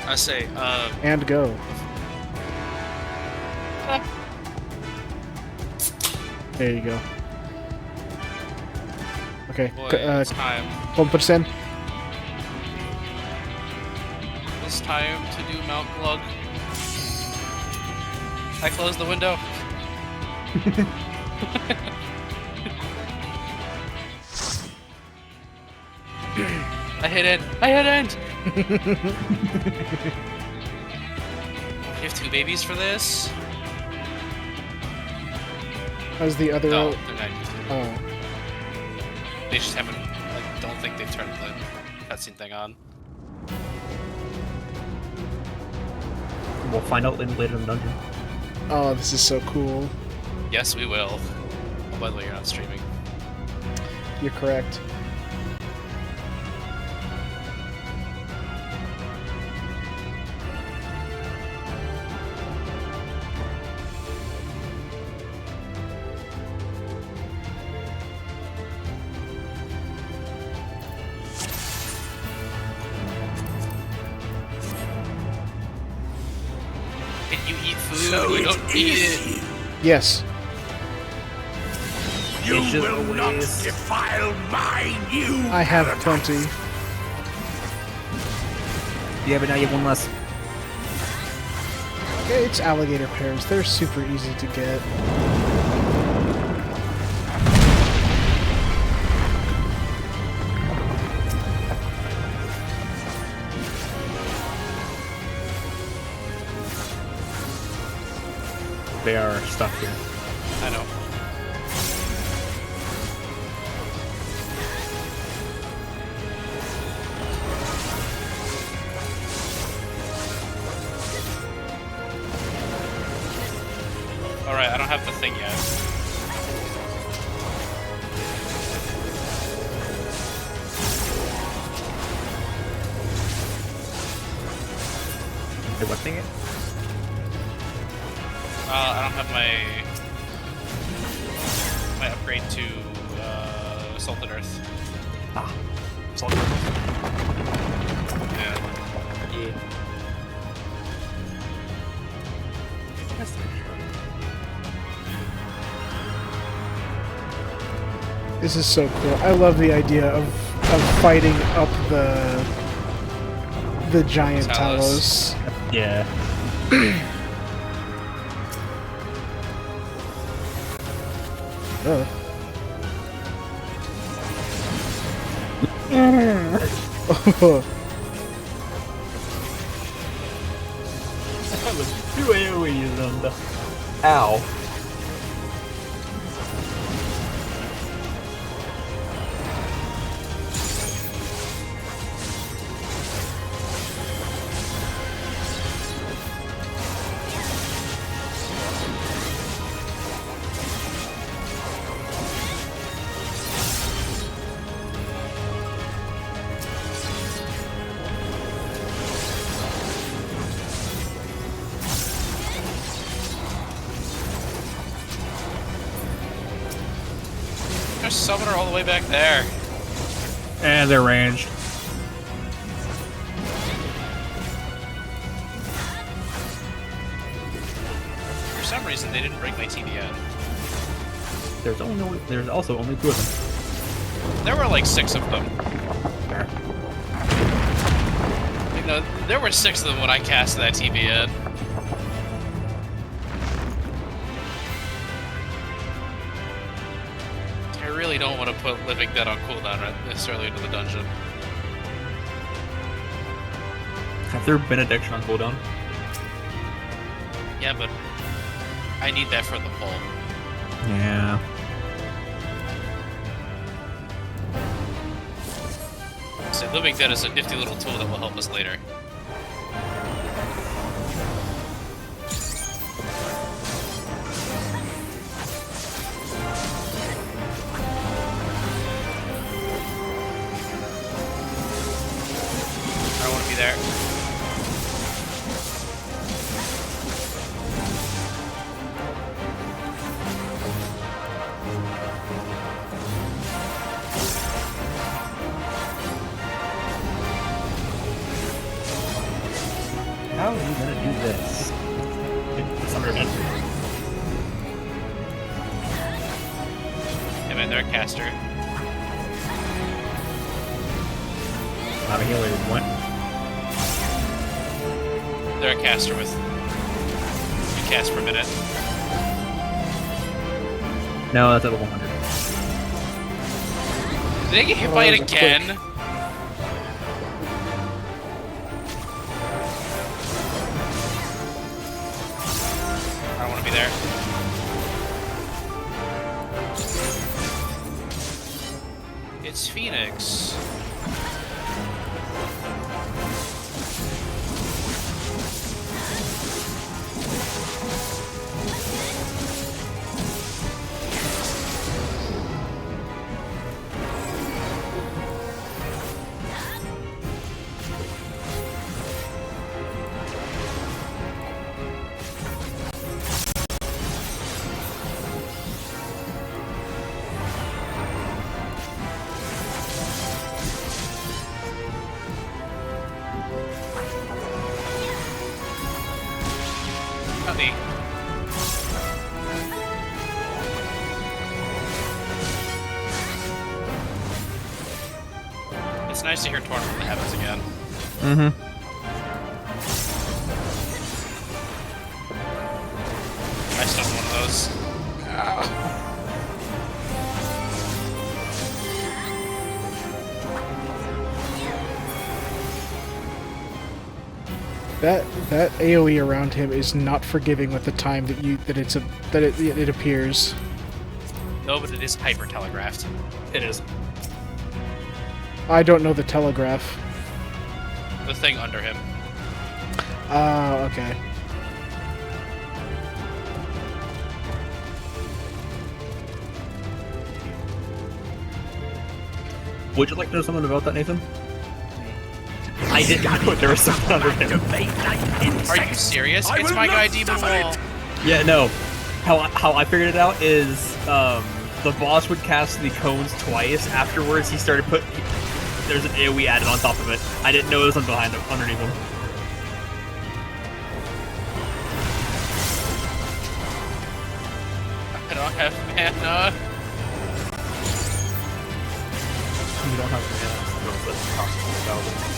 I say, And go. There you go. Okay. boy, it's time. Put in. It's time to do Mount Gulg. I closed the window. I hit it. I hit it. You have 2 babies for this? How's the other? No, they're not. Oh. They just haven't. I don't think they've turned the cutscene thing on. We'll find out later in the dungeon. Oh, this is so cool. Yes, we will. Oh, by the way, you're not streaming. You're correct. Can you eat food? So you don't eat it. Yes. You will not defile my new I have plenty. Yeah, but now you have one less. Okay, it's alligator pears. They're super easy to get. They are stuck here. I know. Alright, I don't have the thing yet. Hey, what thing? I don't have my upgrade to Salted Earth. Ah. Solid. Yeah. Yeah. This is so cool. I love the idea of fighting up the giant Talos. Talos. Yeah. Oh. That was 2 AoEs on the... Ow. There's a summoner all the way back there. And they're ranged. For some reason, they didn't break my TBN. There's also only 2 of them. There were like 6 of them. There. You know, there were 6 of them when I cast that TBN. I really don't want to put Living Dead on cooldown right this early into the dungeon. Have there benediction on cooldown? Yeah, but I need that for the pull. Yeah. So Living Dead is a nifty little tool that will help us later. I don't want to be there. How are you gonna do this? It's under again. Hey man, they're a caster. I'm a healer with one. They're a caster with a cast per minute. No, that's at level 100. Did they get hit by it again? I don't want to be there. It's Phoenix. Honey. It's nice to hear Torn from the Heavens again. Mm-hmm. I stuck one of those. That AoE around him is not forgiving with the time that it appears. No, but it is hyper telegraphed. It is. I don't know the telegraph. The thing under him. Okay. Would you like to know something about that, Nathan? I didn't know there was something under him. Are you serious? It's my guy, Demon Wall. Yeah, no. How I figured it out is the boss would cast the cones twice. Afterwards, he started there's an AoE added on top of it. I didn't know it was underneath him. I don't have mana. You don't have mana. That's possible.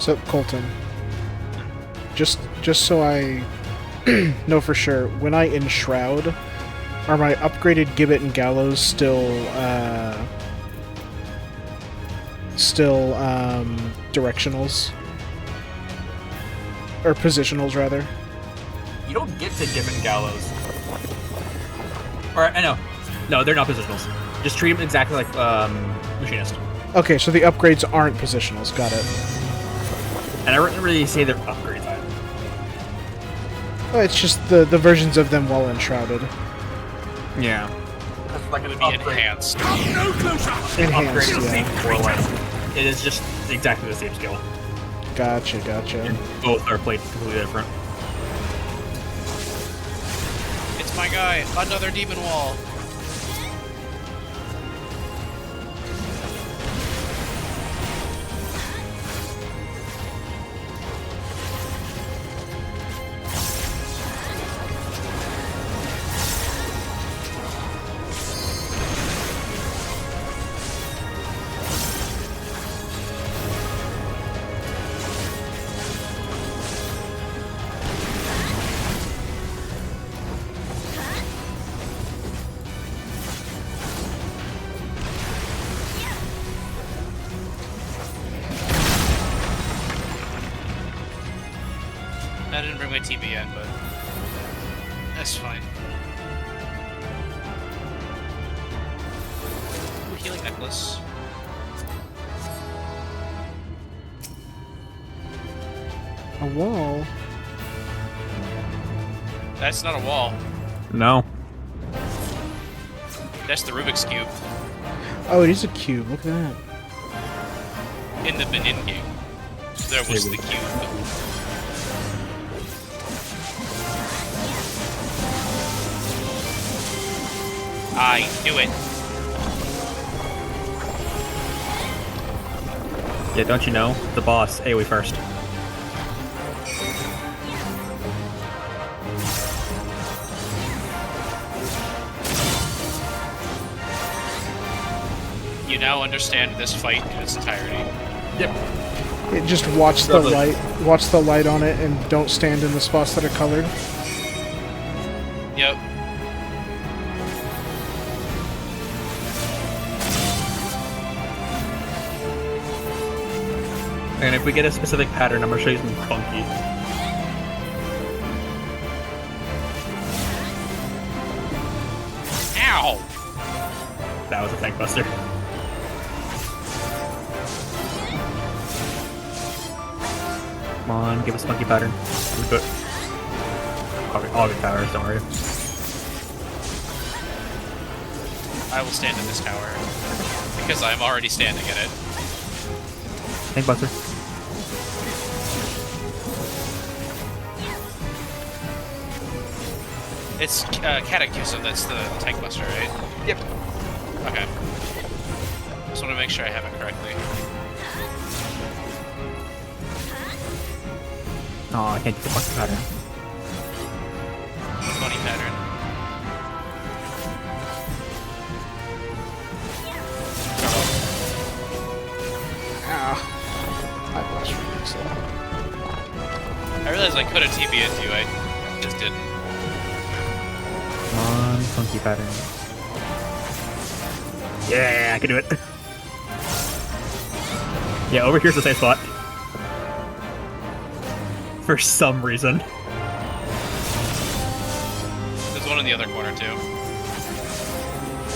So, Colton, just so I know for sure, when I enshroud, are my upgraded Gibbet and Gallows still directionals? Or positionals, rather? You don't get to Gibbet and Gallows. Or, I know. No, they're not positionals. Just treat them exactly like Machinist. Okay, so the upgrades aren't positionals, got it. And I wouldn't really say they're upgrades either. Oh, it's just the versions of them while enshrouded. Yeah. Like an enhanced. No closer! Enhanced, Upgraded yeah. or like, it is just exactly the same skill. Gotcha. And both are played completely different. It's my guy. Another Demon Wall. I didn't bring my TB in, but that's fine. Ooh, healing necklace. A wall? That's not a wall. No. That's the Rubik's Cube Oh, it is a cube. Look at that. in the Benin game. There was the cube. I knew it. Yeah, don't you know? The boss, AoE first. You now understand this fight in its entirety. Yep. Just watch the light. Watch the light on it, and don't stand in the spots that are colored. Yep. And if we get a specific pattern, I'm gonna show you something funky. Ow! That was a tank buster. Come on, give us a funky pattern. We put all good powers, don't worry. I will stand in this tower. Because I'm already standing in it. Tank buster. It's Catechism that's the tank buster, right? Yep. Okay. Just want to make sure I have it correctly. Oh, I can't do the funky pattern. Funny pattern. I blast for pixel. I realized I could have TB'd you, I just didn't. Come on, funky pattern. Yeah, I can do it. Yeah, over here's the same spot. For some reason. There's one in the other corner too.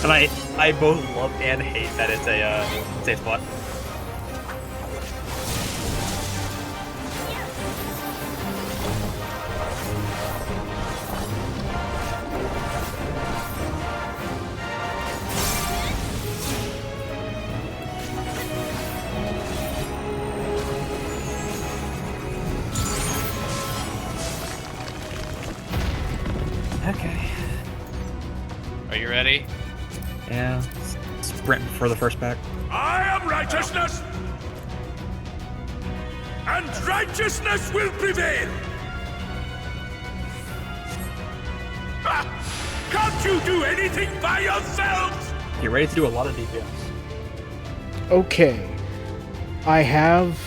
And I both love and hate that it's a safe spot. Okay. Are you ready? Yeah. Sprint for the first pack. I am righteousness, and righteousness will prevail. Ah, can't you do anything by yourselves? You're ready to do a lot of DPS. Okay. I have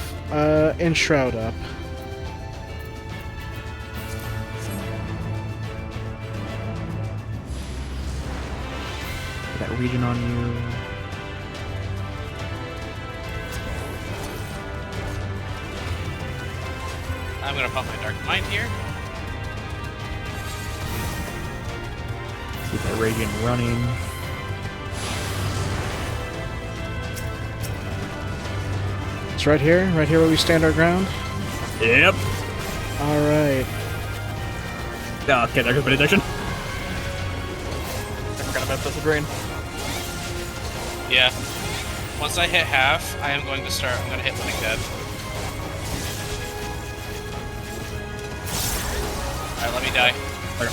Enshroud up. That region on you. I'm gonna pump my Dark Mind here. Keep that radiant running. It's right here where we stand our ground. Yep. Alright. Oh, okay, there's a bit of addiction. I forgot about this drain. Yeah. Once I hit half, I'm gonna hit Living Dead. Alright, let me die. Okay.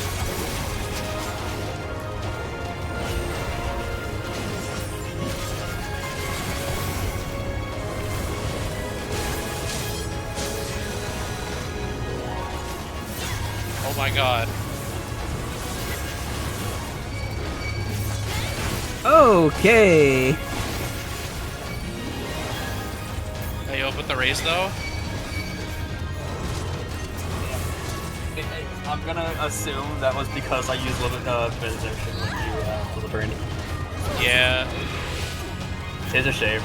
Oh my god. Okay. Are you up with the raise though? I'm gonna assume that was because I used benediction when you deliberated. Yeah. It's a shame.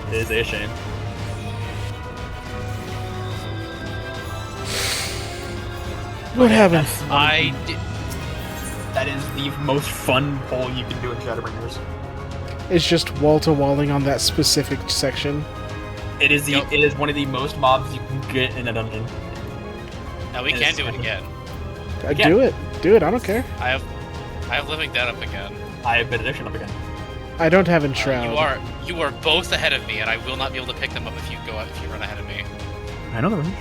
It is a shame. What happened? That is the most fun pull you can do in Shadowbringers. It's just wall-to-walling on that specific section. It is Yep. it is one of the most mobs you can get in a dungeon. Now we And can it's do it special. again. Yeah. Do it. I don't care. I have Living Dead up again. I have been addition up again. I don't have Enshroud. You are both ahead of me, and I will not be able to pick them up if you run ahead of me. I know the range.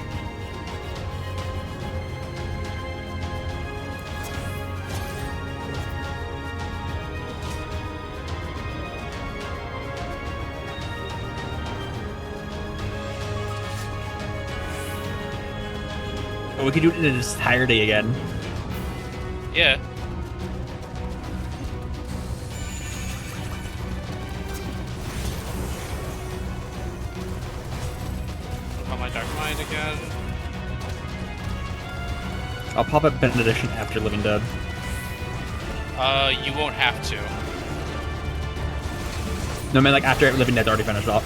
But we could do it in its entirety again. Yeah. On my Dark Mind again. I'll pop up Benediction after Living Dead. You won't have to. No, I mean, like, after Living Dead's already finished off.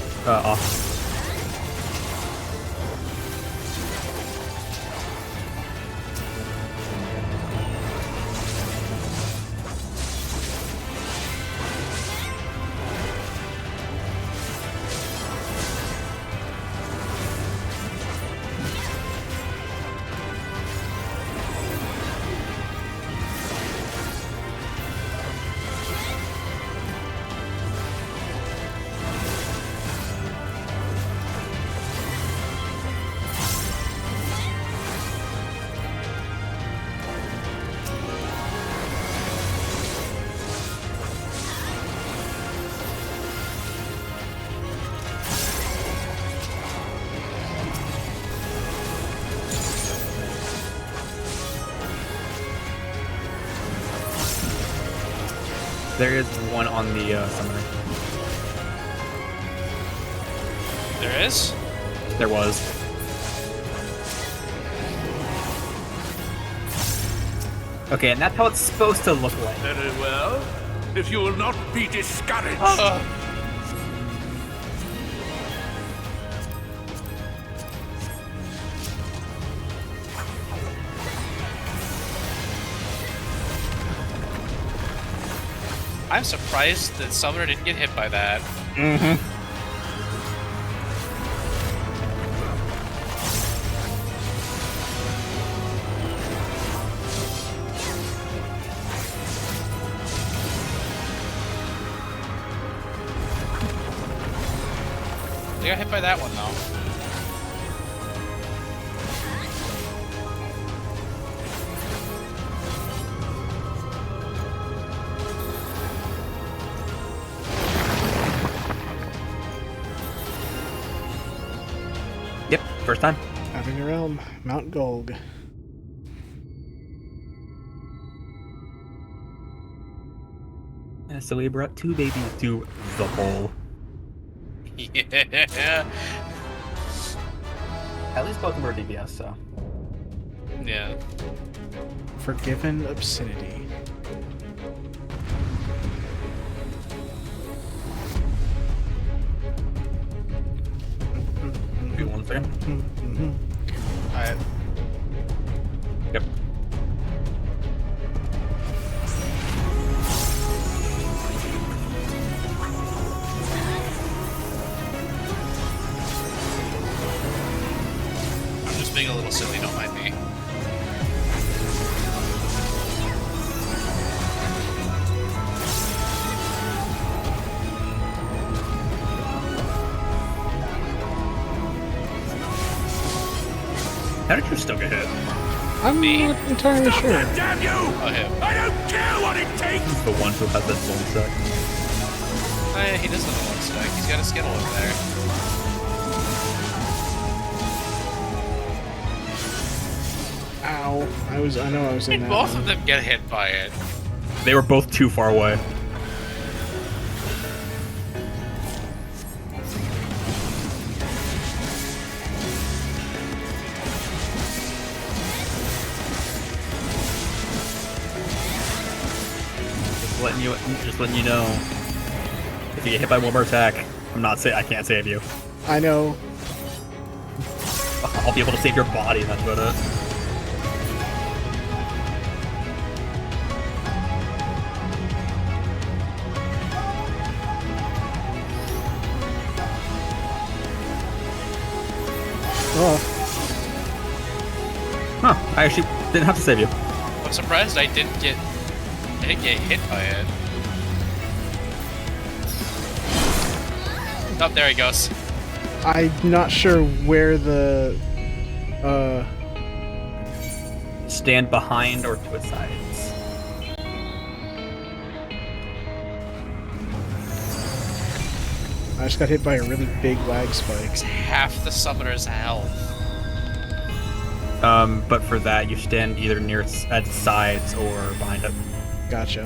There is one on the summoner. There is? There was. Okay, and that's how it's supposed to look like. Very well. If you will not be discouraged. I'm surprised that Summoner didn't get hit by that. Mm-hmm. They got hit by that one, though. Yep, first time. Having a realm, Mount Gulg. And so we brought two babies to the bowl. Yeah. At least both of them are DPS, so. Yeah. Forgiven obscenity. Give me 1 second. Mm-hmm. Alright. Yep. I'm just being a little silly, don't mind me. How did you still get hit? I'm Me? not entirely sure. Damn you! Oh, him. I don't care what it takes! He's the one who has that soul set. He doesn't have one stack. He's got a Skittle over there. Ow. I know I was in Did that both one. of them get hit by it? They were both too far away. Just letting you know. If you get hit by one more attack, I can't save you. I know. I'll be able to save your body, and that's about it. Oh, Huh, I actually didn't have to save you. I'm surprised I didn't get hit by it. Oh, there he goes. I'm not sure where the Stand behind or to its sides. I just got hit by a really big lag spike. It's half the summoner's health. But for that, you stand either near at its sides or behind it. Gotcha.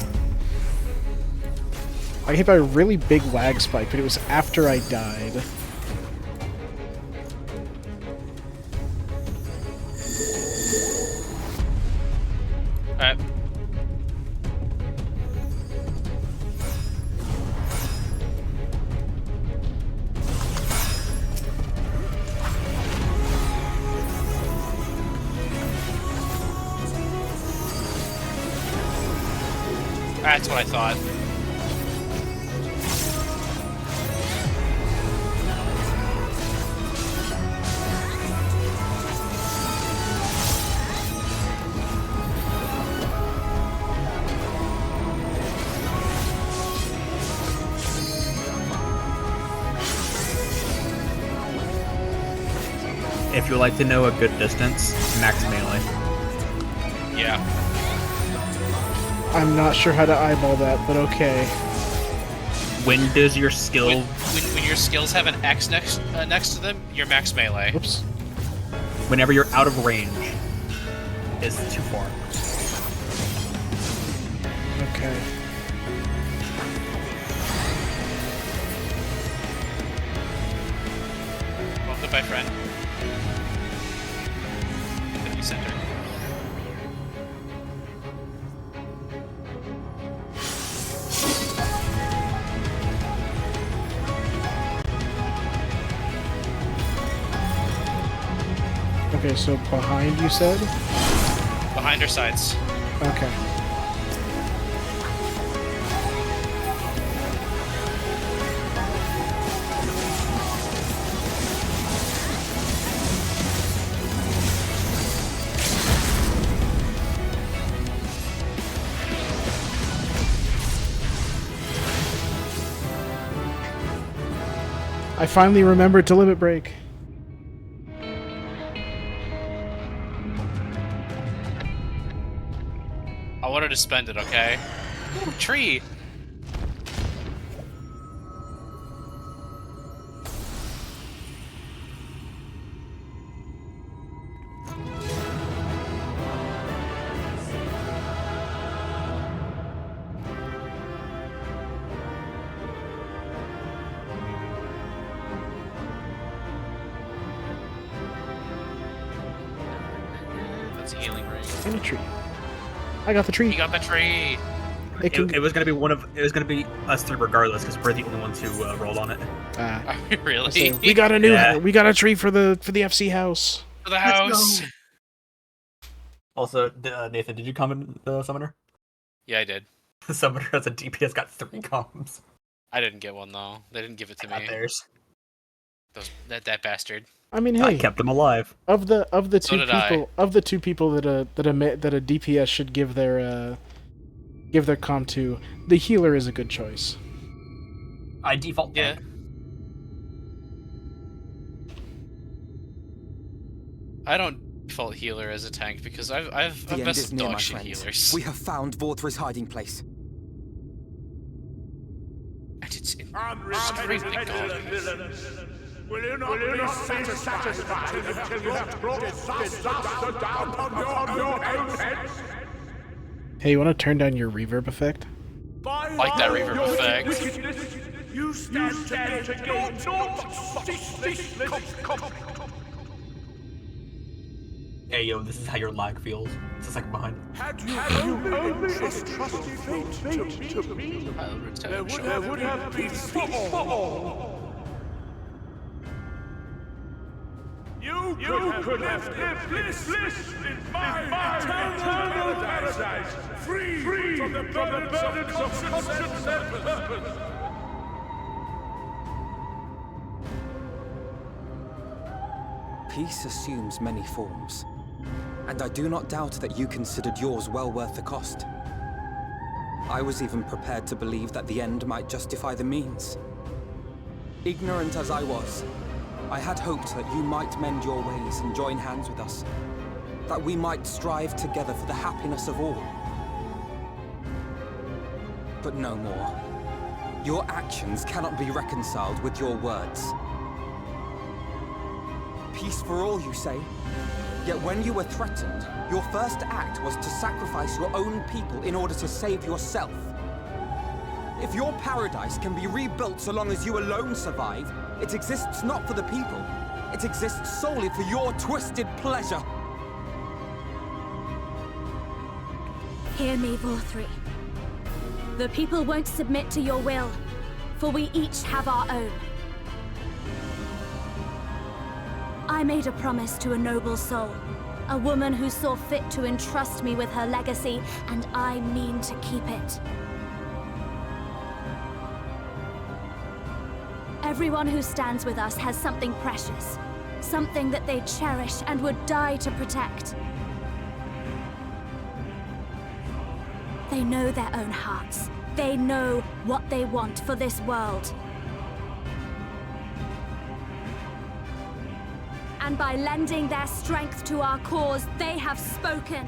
I got hit by a really big lag spike, but it was after I died. Alright. That's what I thought. If you'd like to know a good distance, max melee. Yeah. I'm not sure how to eyeball that, but okay. When does your skill... When your skills have an X next to them, you're max melee. Whoops. Whenever you're out of range, is too far. Okay. Well, goodbye, friend. City center. Okay, so behind, you said? Behind our sides. Okay. I finally remembered to limit break. I wanted to spend it, okay? Ooh, tree! That's a healing ring. And a tree. I got the tree. You got the tree! It was gonna be us three regardless, because we're the only ones who rolled on it. Are we really? So we got a new. Yeah. We got a tree for the FC house. For the house! Also, Nathan, did you comment the summoner? Yeah, I did. The summoner has a DPS got 3 comms. I didn't get one, though. They didn't give it to Got me. theirs. That bastard. I mean, I hey, kept them alive. of the So two did I. people that a DPS should give their comm to, the healer is a good choice. I default Yeah. tank. I don't default healer as a tank because I've The end messed is with near, dog my shit friends. healers. We have found Vauthry's hiding place. And it's in Unrestrained villains. Will you not be satisfied until you have brought disaster down upon your heads? Hey, you want to turn down your reverb effect? like that reverb effect. You stand to gain naught but Hey yo, this is how your lag feels. It's a second behind. Had you only entrusted fate to me, I'll return there shortly. would have been peace for all. You could have lived bliss in my eternal paradise, free from the burdens of conscience and purpose. Peace assumes many forms, and I do not doubt that you considered yours well worth the cost. I was even prepared to believe that the end might justify the means. Ignorant as I was, I had hoped that you might mend your ways and join hands with us, that we might strive together for the happiness of all. But no more. Your actions cannot be reconciled with your words. Peace for all, you say? Yet when you were threatened, your first act was to sacrifice your own people in order to save yourself. If your paradise can be rebuilt so long as you alone survive, it exists not for the people. It exists solely for your twisted pleasure. Hear me, Vauthry. The people won't submit to your will, for we each have our own. I made a promise to a noble soul, a woman who saw fit to entrust me with her legacy, and I mean to keep it. Everyone who stands with us has something precious, something that they cherish and would die to protect. They know their own hearts. They know what they want for this world. And by lending their strength to our cause, they have spoken.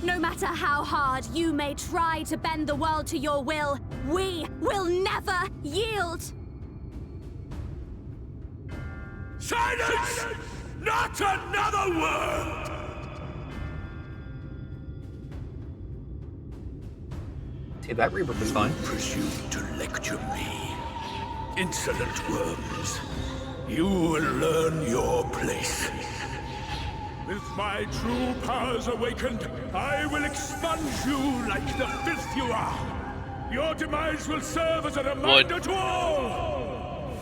No matter how hard you may try to bend the world to your will, we will never yield! Silence! Not another word! See, that reverb is fine. Presume to lecture me. Insolent worms. You will learn your place. With my true powers awakened, I will expunge you like the filth you are. Your demise will serve as a reminder to all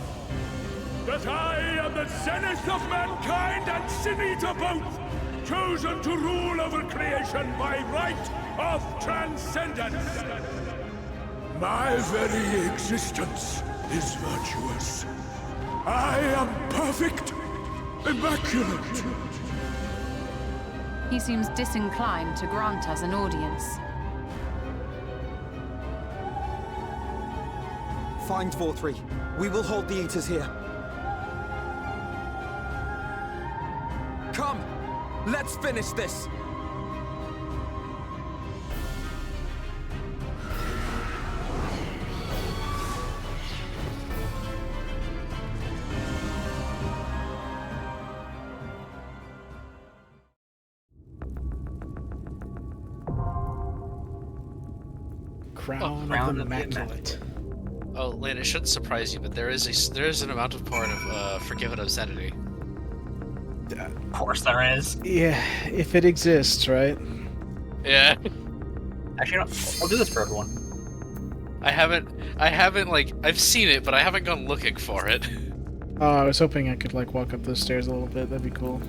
that I am the zenith of mankind and Sin Eater both, chosen to rule over creation by right of transcendence. My very existence is virtuous. I am perfect, immaculate. He seems disinclined to grant us an audience. Find Vauthry. We will hold the Eaters here. Come! Let's finish this! Crown of the Immaculate. Oh, Lane, it shouldn't surprise you, but there is an amount of part of Forgiven Obscenity. Of course there is. Yeah, if it exists, right? Yeah. Actually, no, I'll do this for everyone. I haven't like, I've seen it, but I haven't gone looking for it. Oh, I was hoping I could like walk up those stairs a little bit. That'd be cool.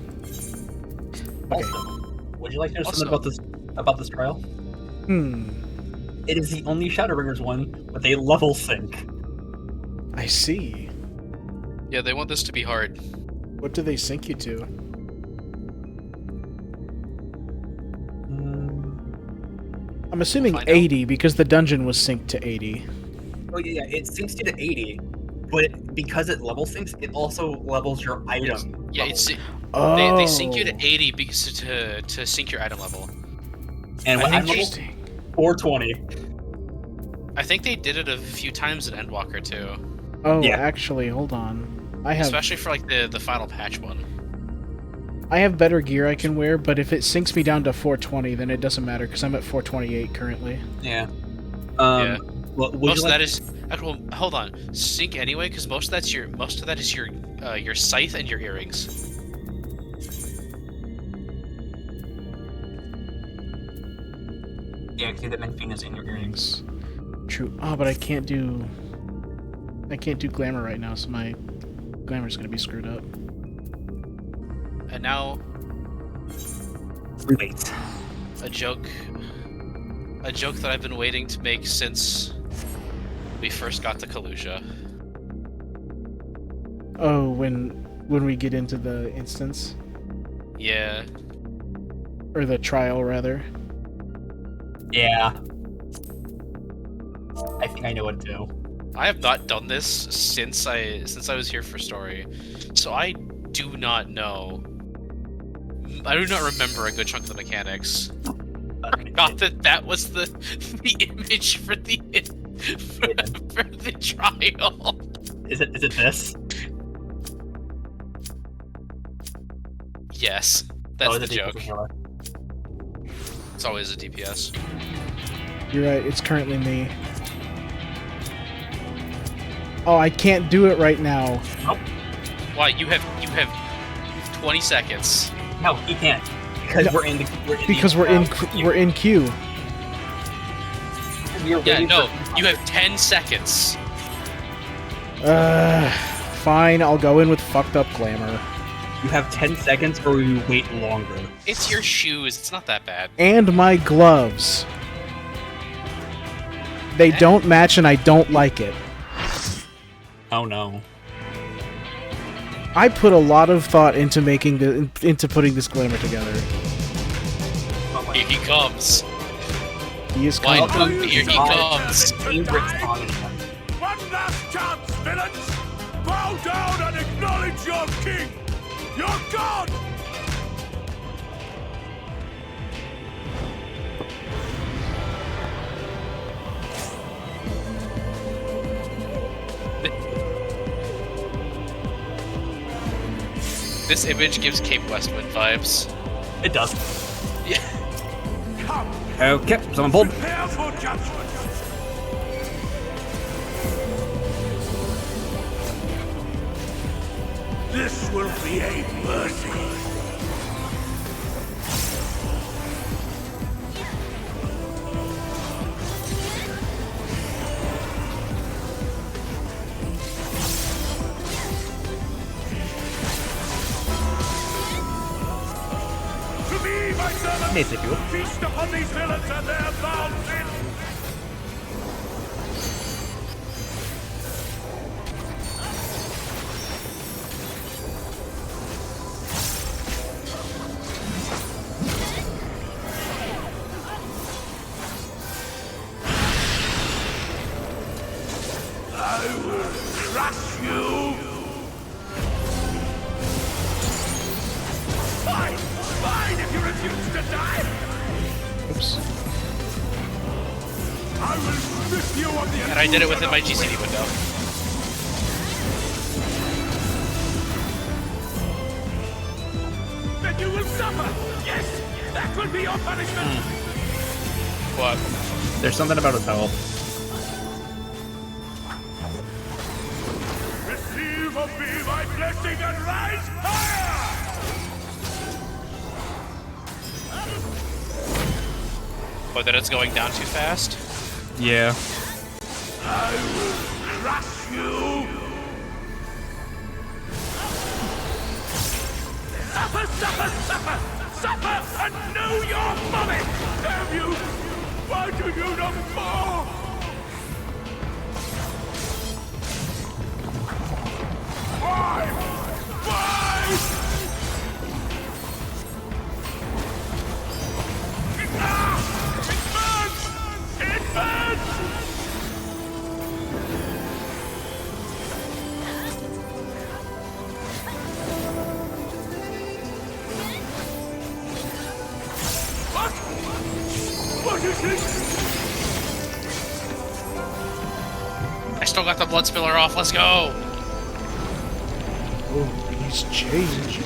Okay. Also, would you like to know something about this trial? It is the only Shadowbringers one with a level sync. I see. Yeah, they want this to be hard. What do they sync you to? I'm assuming 80 because the dungeon was synced to 80. Oh yeah, it syncs you to 80, but because it level syncs, it also levels your item. Yeah, level. they sync you to 80 because to sync your item level. And when I'm level 420. I think they did it a few times in Endwalker too. Oh, yeah. Actually, hold on. Especially for like the final patch one. I have better gear I can wear, but if it sinks me down to 420, then it doesn't matter because I'm at 428 currently. Yeah. Yeah. Well, most of that is. Well, hold on. Sync anyway, because most of that is your scythe and your earrings. Yeah, because the Menfina's in your earrings. True. Oh, but I can't do glamour right now, so my glamour's gonna be screwed up. And now, Rebate. a joke that I've been waiting to make since we first got to Kalusia. Oh, when we get into the instance Yeah. or the trial rather. Yeah. I think I know what to do. I have not done this since I was here for story, so I do not know. I do not remember a good chunk of the mechanics. I forgot that was the image for the for the trial. Is it this? Yes, that's the it's joke. killer. It's always a DPS. You're right, it's currently me. Oh, I can't do it right now. Nope. Why you have 20 seconds. No, he can't. Because we're in queue. Yeah, no, you have 10 seconds. Fine, I'll go in with fucked up glamour. You have 10 seconds or you wait longer. It's your shoes. It's not that bad. And my gloves. They don't match and I don't like it. Oh no. I put a lot of thought into putting this glamour together. Here he comes. He is Why coming. not? Here he comes. One last chance, villains! Bow down and acknowledge your king! Your god! This image gives Cape Westwind vibes. It does. Yeah. Come, Okay, someone pulled. prepare for judgment! This will be a mercy. To me, my servants, Yes, if you will. feast upon these villains and their foul sin. I will crush you. Fine, fine if you refuse to die. Oops. I will strip you of the And I did it within my GCD window. Then you will suffer. Yes, that will be your punishment. What? There's something about a towel. Receive of me my blessing and rise higher. Oh, that it's going down too fast? Yeah. I will crush you. Suffer, suffer, suffer, suffer, and know your folly. Damn you! Why do you not fall? Five! It burns! What? What is it? I still got the blood spiller off. Let's go. Oh, he's changed.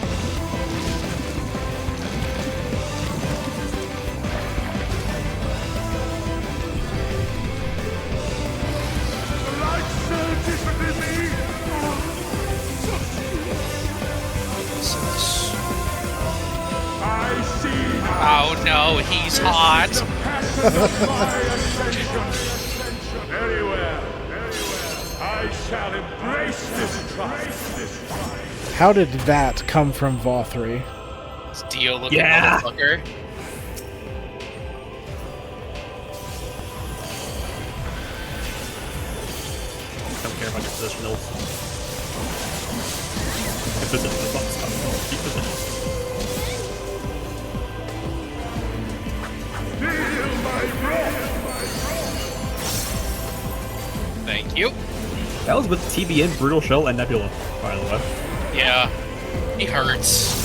The light surges within me. I see now. Oh no, he's hot. The passion of my ascension. Very well, very well. I shall embrace this trial. How did that come from Vauthry? This Dio looking Yeah. motherfucker. Don't care about your positionals. in position. That's not stopping. Keep position. Thank you. That was with TBN, Brutal Shell, and Nebula, by the way. Yeah. He hurts.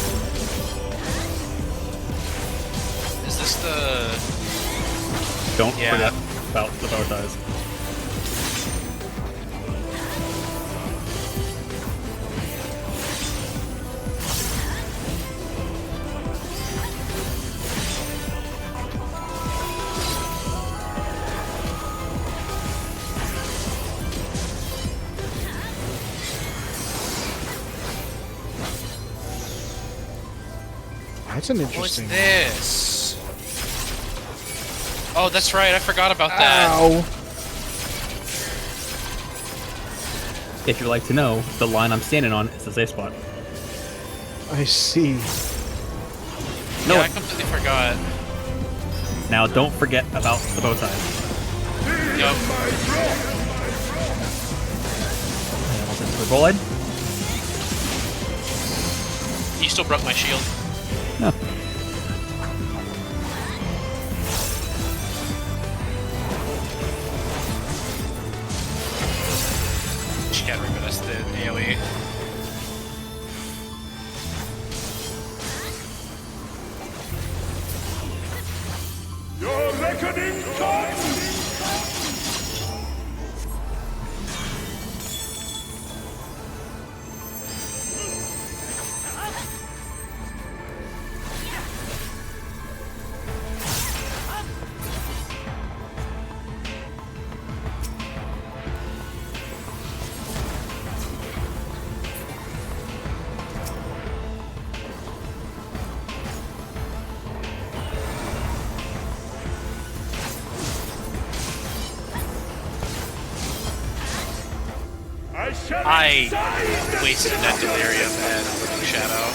Is this the... Don't Yeah. forget about the bow ties. That's an What's interesting. this? Oh, that's right. I forgot about that. Ow! If you'd like to know, the line I'm standing on is the safe spot. I see. No, Yeah, I completely forgot. now don't forget about the bow ties. Yup. And once it's rolled, You still broke my shield. no. She can't remember us the AoE. Your reckoning comes! I wasted that delirium and Living Shadow.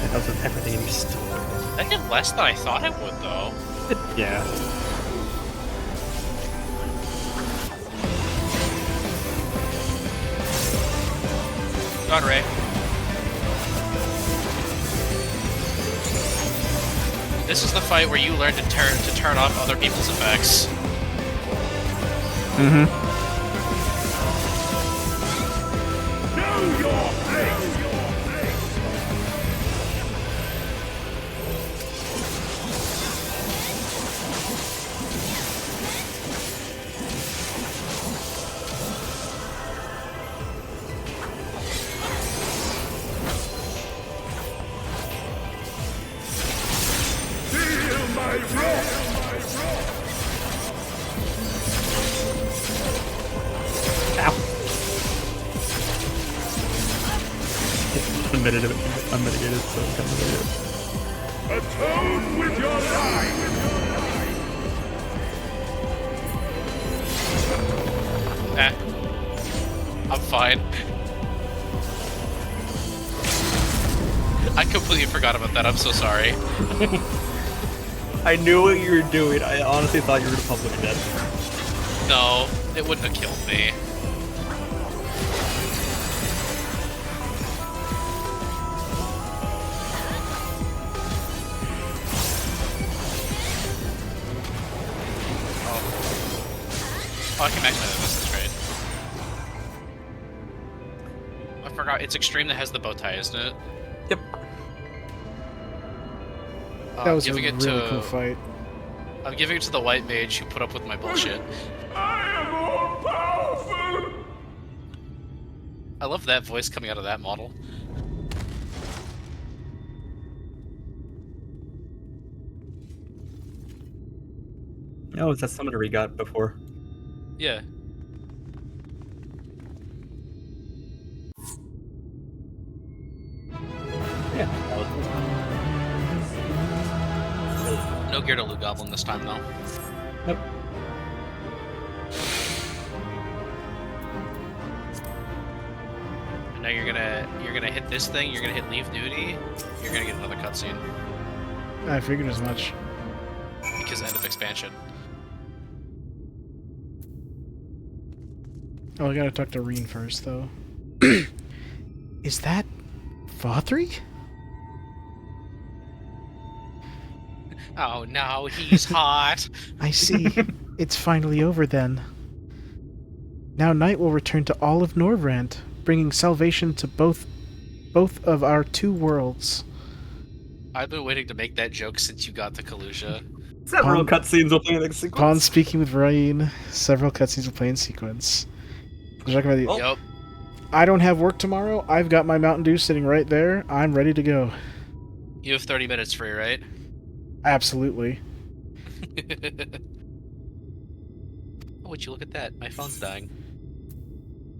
That does with everything you still. That did less than I thought it would, though. Yeah. God, Ray. This is the fight where you learn to turn off other people's effects. Mm-hmm. Know your place! Feel my wrath! Ow. Unmitigated, so it's kind of mitigated. Atone with your life! I'm fine. I completely forgot about that. I'm so sorry. I knew what you were doing. I honestly thought you were gonna public dead. No, it wouldn't have killed me. Oh, I can max my this is great. I forgot, it's Extreme that has the bow tie, isn't it? Yep. That was a giving really it to, cool fight. I'm giving it to the white mage who put up with my bullshit. I am all powerful! I love that voice coming out of that model. Oh, it's that summoner we got before. Yeah. Yeah. No gear to Loot Goblin this time, though. Nope. And now you're gonna hit this thing. You're gonna hit Leave Duty. You're gonna get another cutscene. I figured as much. Because end of expansion. Oh, I gotta talk to Reen first, though. Is that Vauthry? Oh no, he's hot. I see. It's finally over then. Now night will return to all of Norvrand, bringing salvation to both of our two worlds. I've been waiting to make that joke since you got to Kalusha. Several Pon- cutscenes will play in the sequence. Upon speaking with Ryan, several cutscenes will play in sequence. Oh. Yup. I don't have work tomorrow. I've got my Mountain Dew sitting right there. I'm ready to go. You have 30 minutes free, right? Absolutely. Oh, would you look at that? My phone's dying.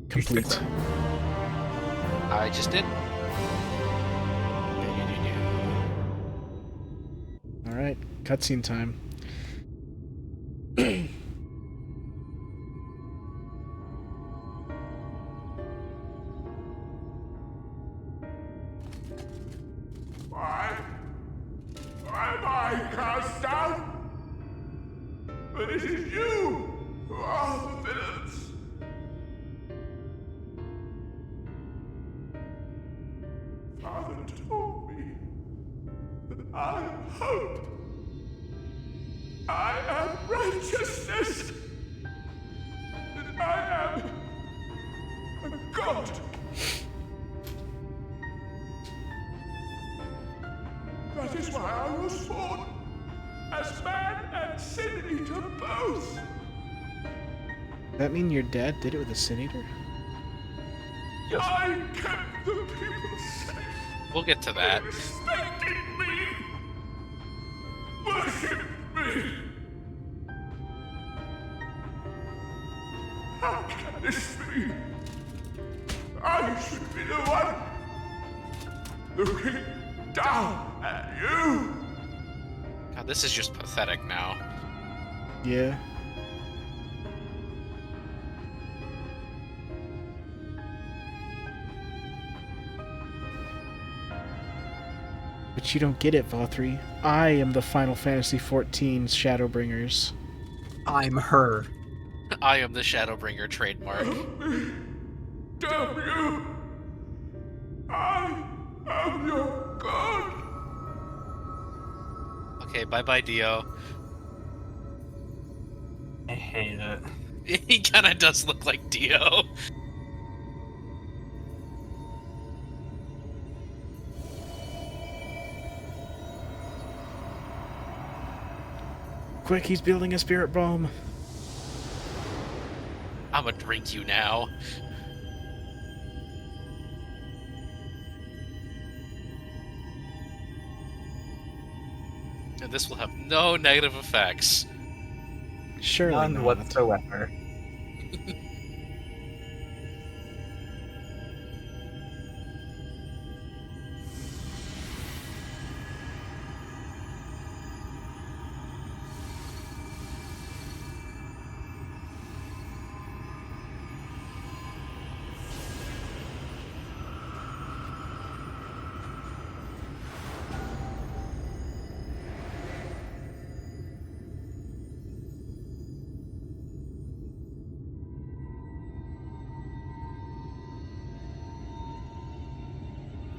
Complete. I just did. Alright, cutscene time. Why am I cast down? But it is you who are the villains. Father told me that I am hope. I am righteousness. That I am a god. That is why I was born, as man and sin eater both. That mean your dad did it with a Sin Eater? I kept the people safe. We'll get to that. They respected me, worshipped me. How can this be? I should be the one looking down at you. God, this is just pathetic now. Yeah. But you don't get it, Vauthry. I am the Final Fantasy XIV's Shadowbringers. I'm her. I am the Shadowbringer trademark. Damn you! I am your god. Okay, bye-bye, Dio. I hate it. He kinda does look like Dio. Quick, he's building a spirit bomb. I'ma drink you now. And this will have no negative effects. Surely None not. whatsoever.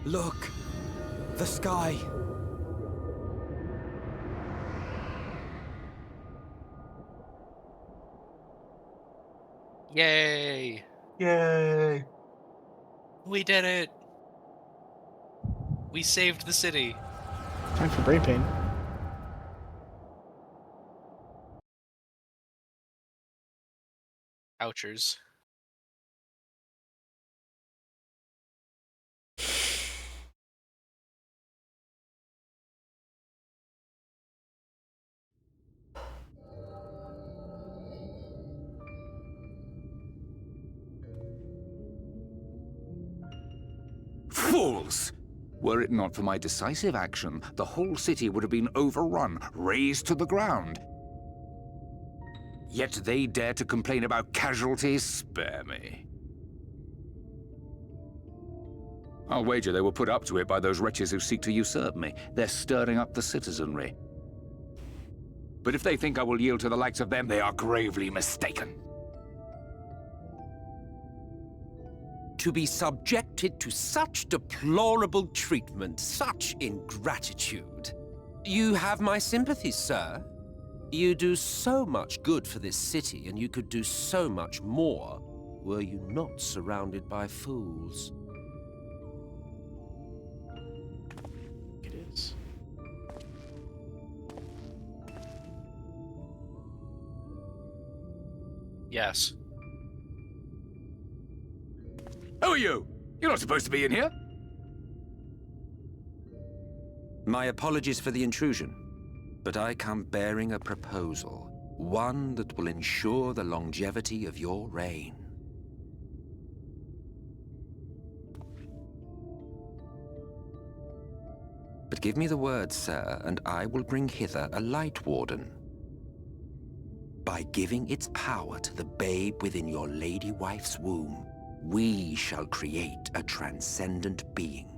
Look! The sky! Yay! Yay! We did it! We saved the city. Time for brain pain. Ouchers. Fools! Were it not for my decisive action, the whole city would have been overrun, razed to the ground. Yet they dare to complain about casualties? Spare me. I'll wager they were put up to it by those wretches who seek to usurp me. They're stirring up the citizenry. But if they think I will yield to the likes of them, they are gravely mistaken. To be subjected to such deplorable treatment, such ingratitude. You have my sympathies, sir. You do so much good for this city, and you could do so much more were you not surrounded by fools. It is. Yes. Who are you? You're not supposed to be in here. My apologies for the intrusion, but I come bearing a proposal, one that will ensure the longevity of your reign. But give me the word, sir, and I will bring hither a Light Warden. By giving its power to the babe within your lady wife's womb, we shall create a transcendent being,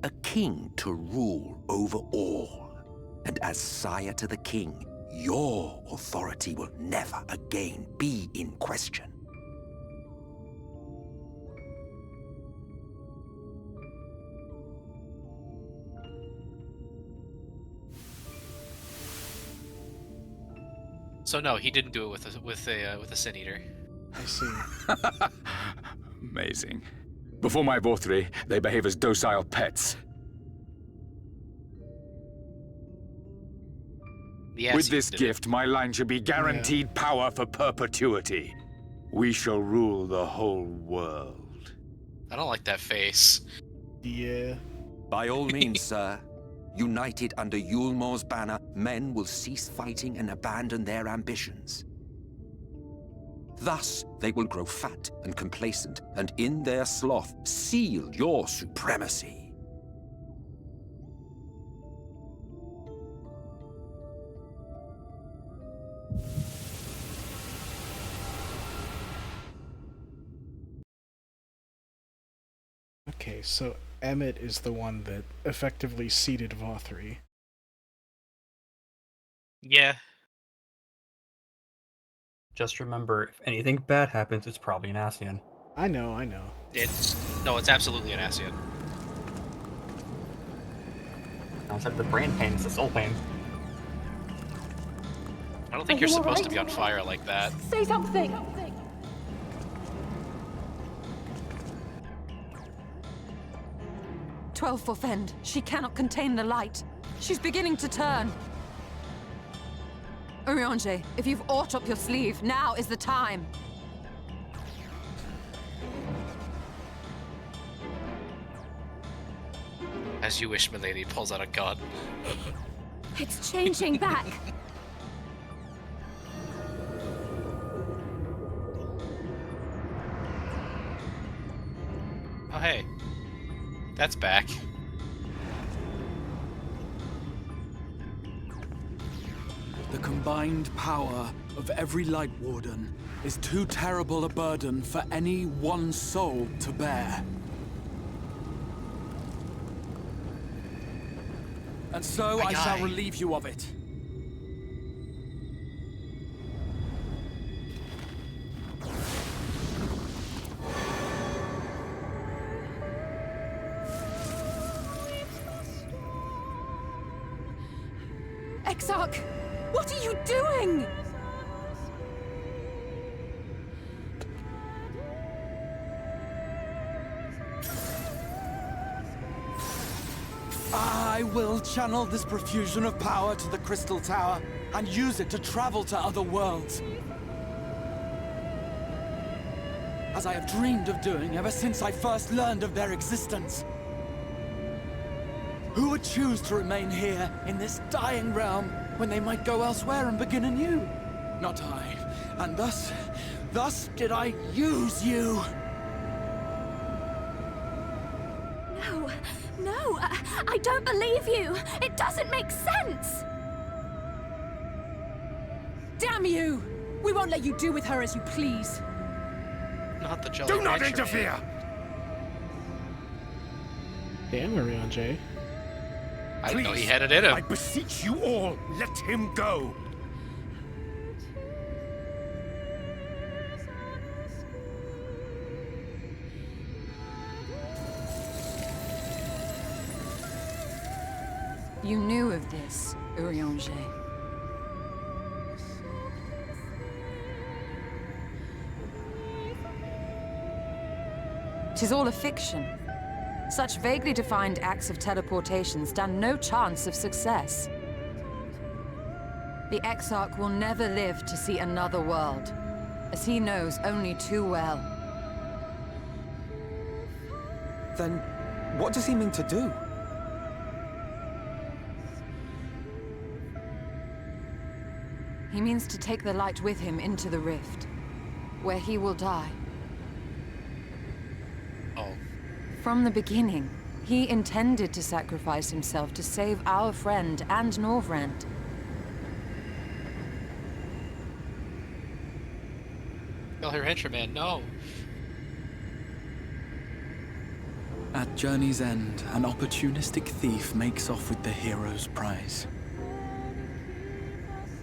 a king to rule over all. And as sire to the king, your authority will never again be in question. So no, he didn't do it with a Sin Eater. I see. Amazing. Before my Vauthry, they behave as docile pets. Yes, With he this did gift, my line should be guaranteed power for perpetuity. We shall rule the whole world. I don't like that face. Yeah. By all means, sir. United under Yulmor's banner, men will cease fighting and abandon their ambitions. Thus, they will grow fat and complacent, and in their sloth, seal your supremacy. Okay, so Emmett is the one that effectively seeded Vauthry. Yeah. Just remember, if anything bad happens, it's probably an Ascian. I know. It's absolutely an Ascian. Instead of the brain pain, it's the soul pain. I don't think you're supposed to be on fire like that. Say something! 12 for Fend. She cannot contain the light. She's beginning to turn. Urianger, if you've aught up your sleeve, now is the time. As you wish, milady. Pulls out a gun. It's changing back! Oh, hey. That's back. The combined power of every Light Warden is too terrible a burden for any one soul to bear. And so I shall relieve you of it. Exarch, what are you doing? I will channel this profusion of power to the Crystal Tower and use it to travel to other worlds. As I have dreamed of doing ever since I first learned of their existence. Who would choose to remain here in this dying realm when they might go elsewhere and begin anew? Not I. And thus did I use you. No, I don't believe you. It doesn't make sense. Damn you! We won't let you do with her as you please. Not the jelly. Do not interfere! Mansion. Interfere! 'Cause Damn, Urianger. I didn't know he had it in him. I beseech you all, let him go. You knew of this, Urianger. Tis all a fiction. Such vaguely defined acts of teleportation stand no chance of success. The Exarch will never live to see another world, as he knows only too well. Then, what does he mean to do? He means to take the light with him into the rift, where he will die. Oh. From the beginning, he intended to sacrifice himself to save our friend and Norvrend. Kill her henchman, no. At journey's end, an opportunistic thief makes off with the hero's prize.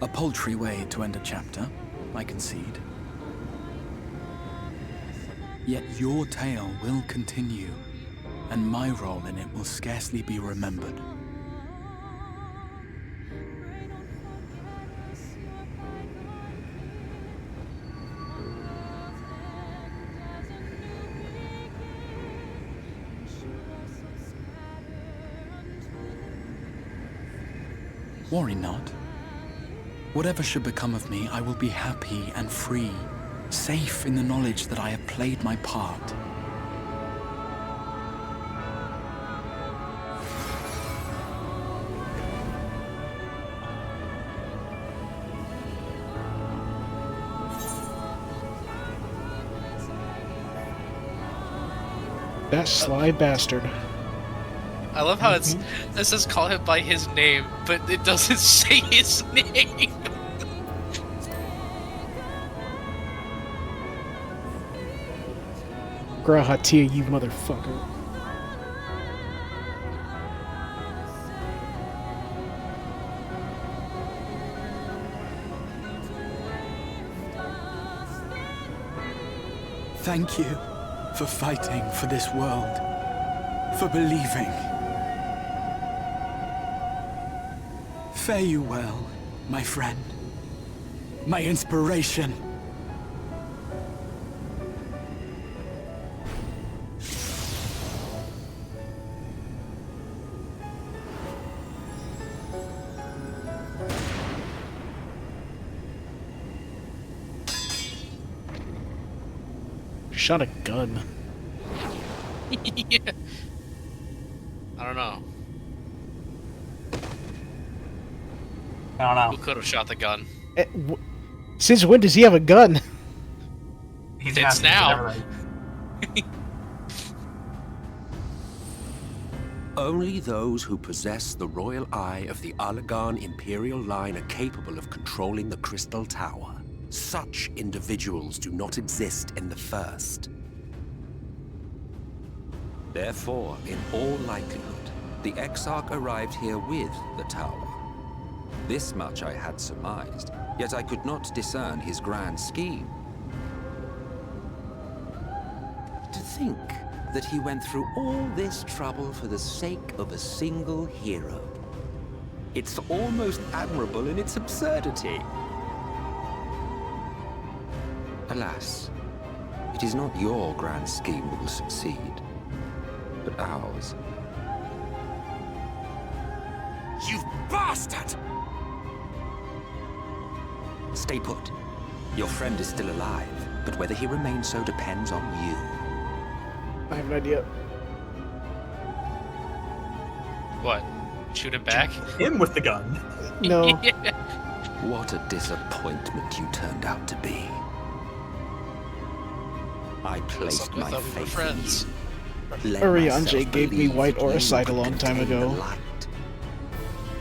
A paltry way to end a chapter, I concede. Yet your tale will continue, and my role in it will scarcely be remembered. Worry not. Whatever should become of me, I will be happy and free, safe in the knowledge that I have played my part. That sly bastard. I love how it says call him by his name, but it doesn't say his name. Grahatia, you motherfucker. Thank you for fighting for this world, for believing. Fare you well, my friend, my inspiration. Shot a gun. Yeah. I don't know. I don't know. Who could have shot the gun? Since when does he have a gun? It's now. Only those who possess the royal eye of the Allagan Imperial line are capable of controlling the Crystal Tower. Such individuals do not exist in the First. Therefore, in all likelihood, the Exarch arrived here with the tower. This much I had surmised, yet I could not discern his grand scheme. To think that he went through all this trouble for the sake of a single hero. It's almost admirable in its absurdity. Alas, it is not your grand scheme that will succeed, but ours. You bastard! Stay put. Your friend is still alive, but whether he remains so depends on you. I have an idea. What? Shoot him back? Him with the gun. No. Yeah. What a disappointment you turned out to be. I placed I my thought we were faith in friends. you. Let Urianger myself gave me believe white that you Oracite a could long time contain the ago. light.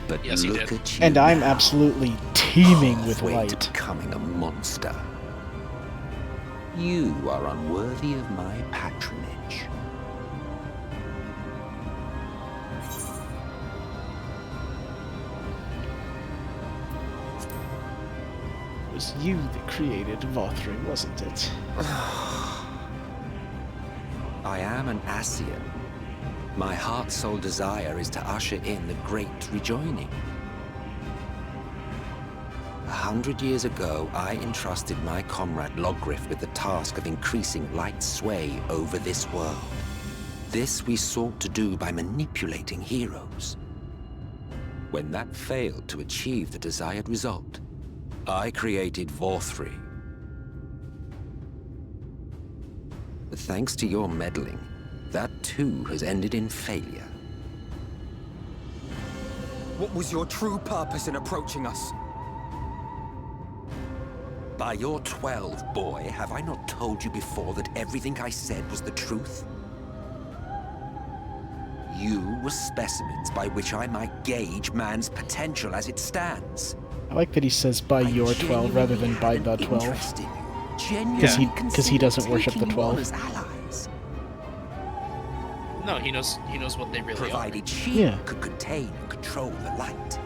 But Yes, he look did. at you And I'm now, absolutely teeming with halfway to light. becoming a monster. You are unworthy of my patronage. was you that created Vauthry, wasn't it? I am an Ascian. My heart's sole desire is to usher in the great rejoining. 100 years ago, I entrusted my comrade Logrif with the task of increasing light's sway over this world. This we sought to do by manipulating heroes. When that failed to achieve the desired result, I created Vauthry. But thanks to your meddling, that too has ended in failure. What was your true purpose in approaching us? By your 12, boy, have I not told you before that everything I said was the truth? You were specimens by which I might gauge man's potential as it stands. I like that he says by your 12 rather than by the 12. Because he doesn't worship the 12. No, he knows what they really Provided are. she could contain and control the light.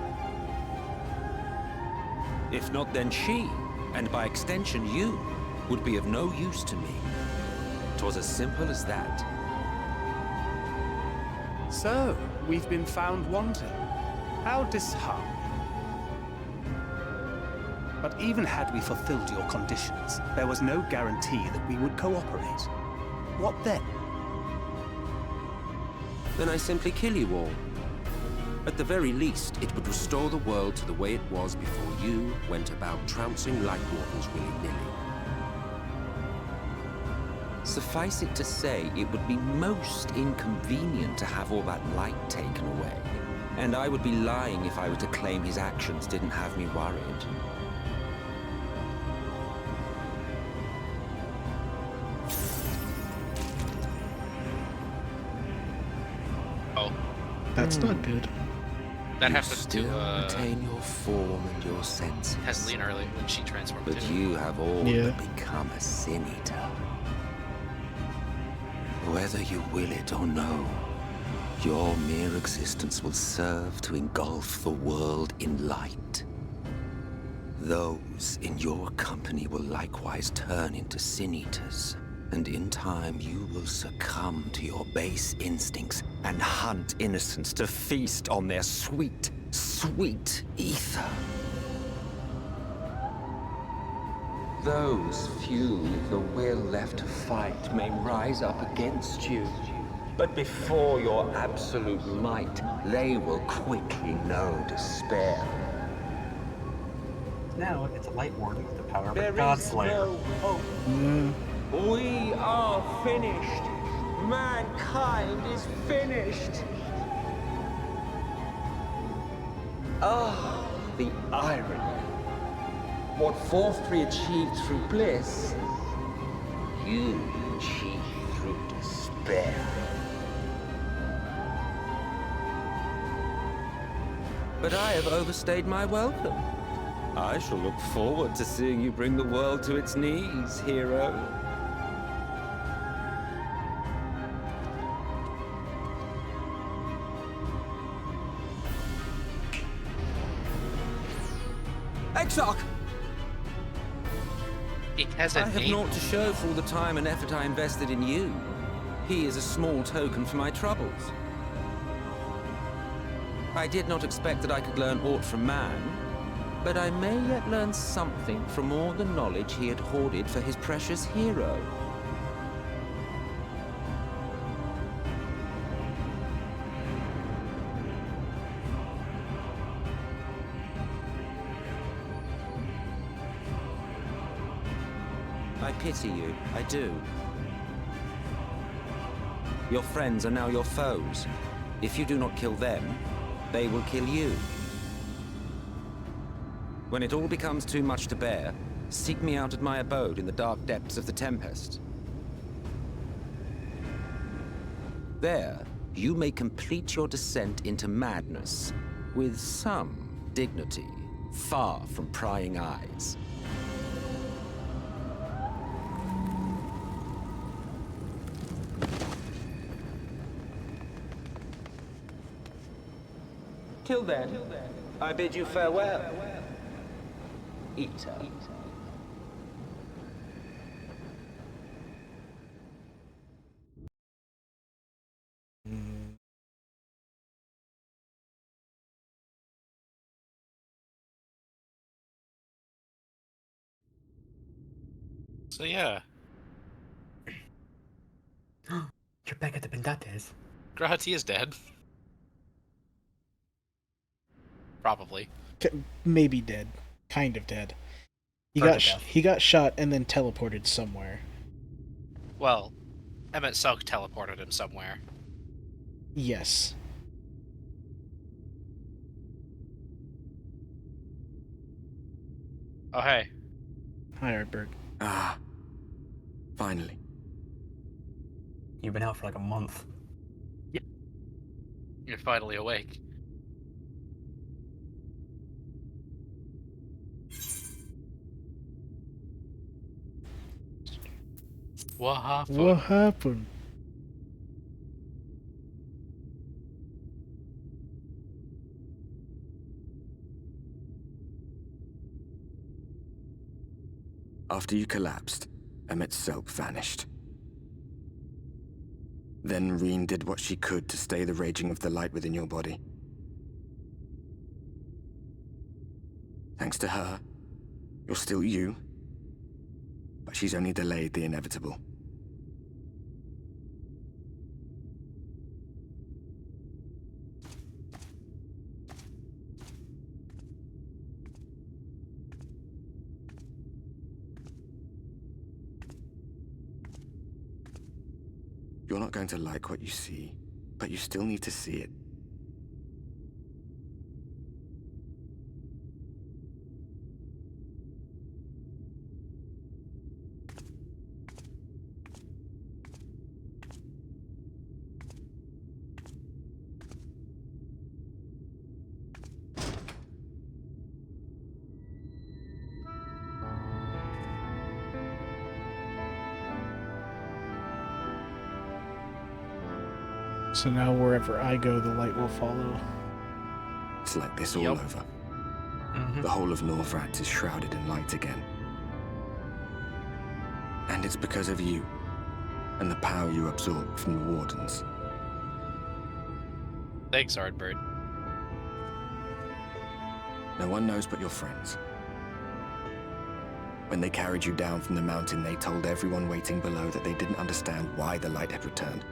If not, then she, and by extension you, would be of no use to me. 'Twas as simple as that. So, we've been found wanting. How disheartening. But even had we fulfilled your conditions, there was no guarantee that we would cooperate. What then? Then I simply kill you all. At the very least, it would restore the world to the way it was before you went about trouncing light wardens willy-nilly. Suffice it to say, it would be most inconvenient to have all that light taken away. And I would be lying if I were to claim his actions didn't have me worried. Oh. That's not good. That you happened still to retain your form and your senses. Heslene early when she transformed But too. you have all but become a sin eater. Whether you will it or no, your mere existence will serve to engulf the world in light. Those in your company will likewise turn into sin eaters, and in time you will succumb to your base instincts and hunt innocents to feast on their sweet, sweet ether. Those few with the will left to fight may rise up against you. But before your absolute might, they will quickly know despair. Now it's a light warden with the power of a There god is slayer. no hope. We are finished. Mankind is finished. Ah, the irony. What Vauthry achieved through bliss, you achieved through despair. But I have overstayed my welcome. I shall look forward to seeing you bring the world to its knees, hero. Exarch! It has a I have name. naught to show for all the time and effort I invested in you. He is a small token for my troubles. I did not expect that I could learn aught from man, but I may yet learn something from all the knowledge he had hoarded for his precious hero. I pity you, I do. Your friends are now your foes. If you do not kill them, they will kill you. When it all becomes too much to bear, seek me out at my abode in the dark depths of the Tempest. There, you may complete your descent into madness with some dignity, far from prying eyes. Till then, I bid you farewell. So yeah. You're back at the Bendates. Grahati is dead. Probably. Maybe dead. Kind of dead. He got shot and then teleported somewhere. Well, Emmett Selk teleported him somewhere. Yes. Oh, hey. Hi, Ardberg. Ah. Finally. You've been out for like a month. You're finally awake. What happened? What happened? After you collapsed, Emmett Selk vanished. Then Reen did what she could to stay the raging of the light within your body. Thanks to her, you're still you, but she's only delayed the inevitable. You're not going to like what you see, but you still need to see it. So now wherever I go, the light will follow. It's like this all over. The whole of Norvrat is shrouded in light again. And it's because of you, and the power you absorb from the Wardens. Thanks, Ardbird. No one knows but your friends. When they carried you down from the mountain, they told everyone waiting below that they didn't understand why the light had returned.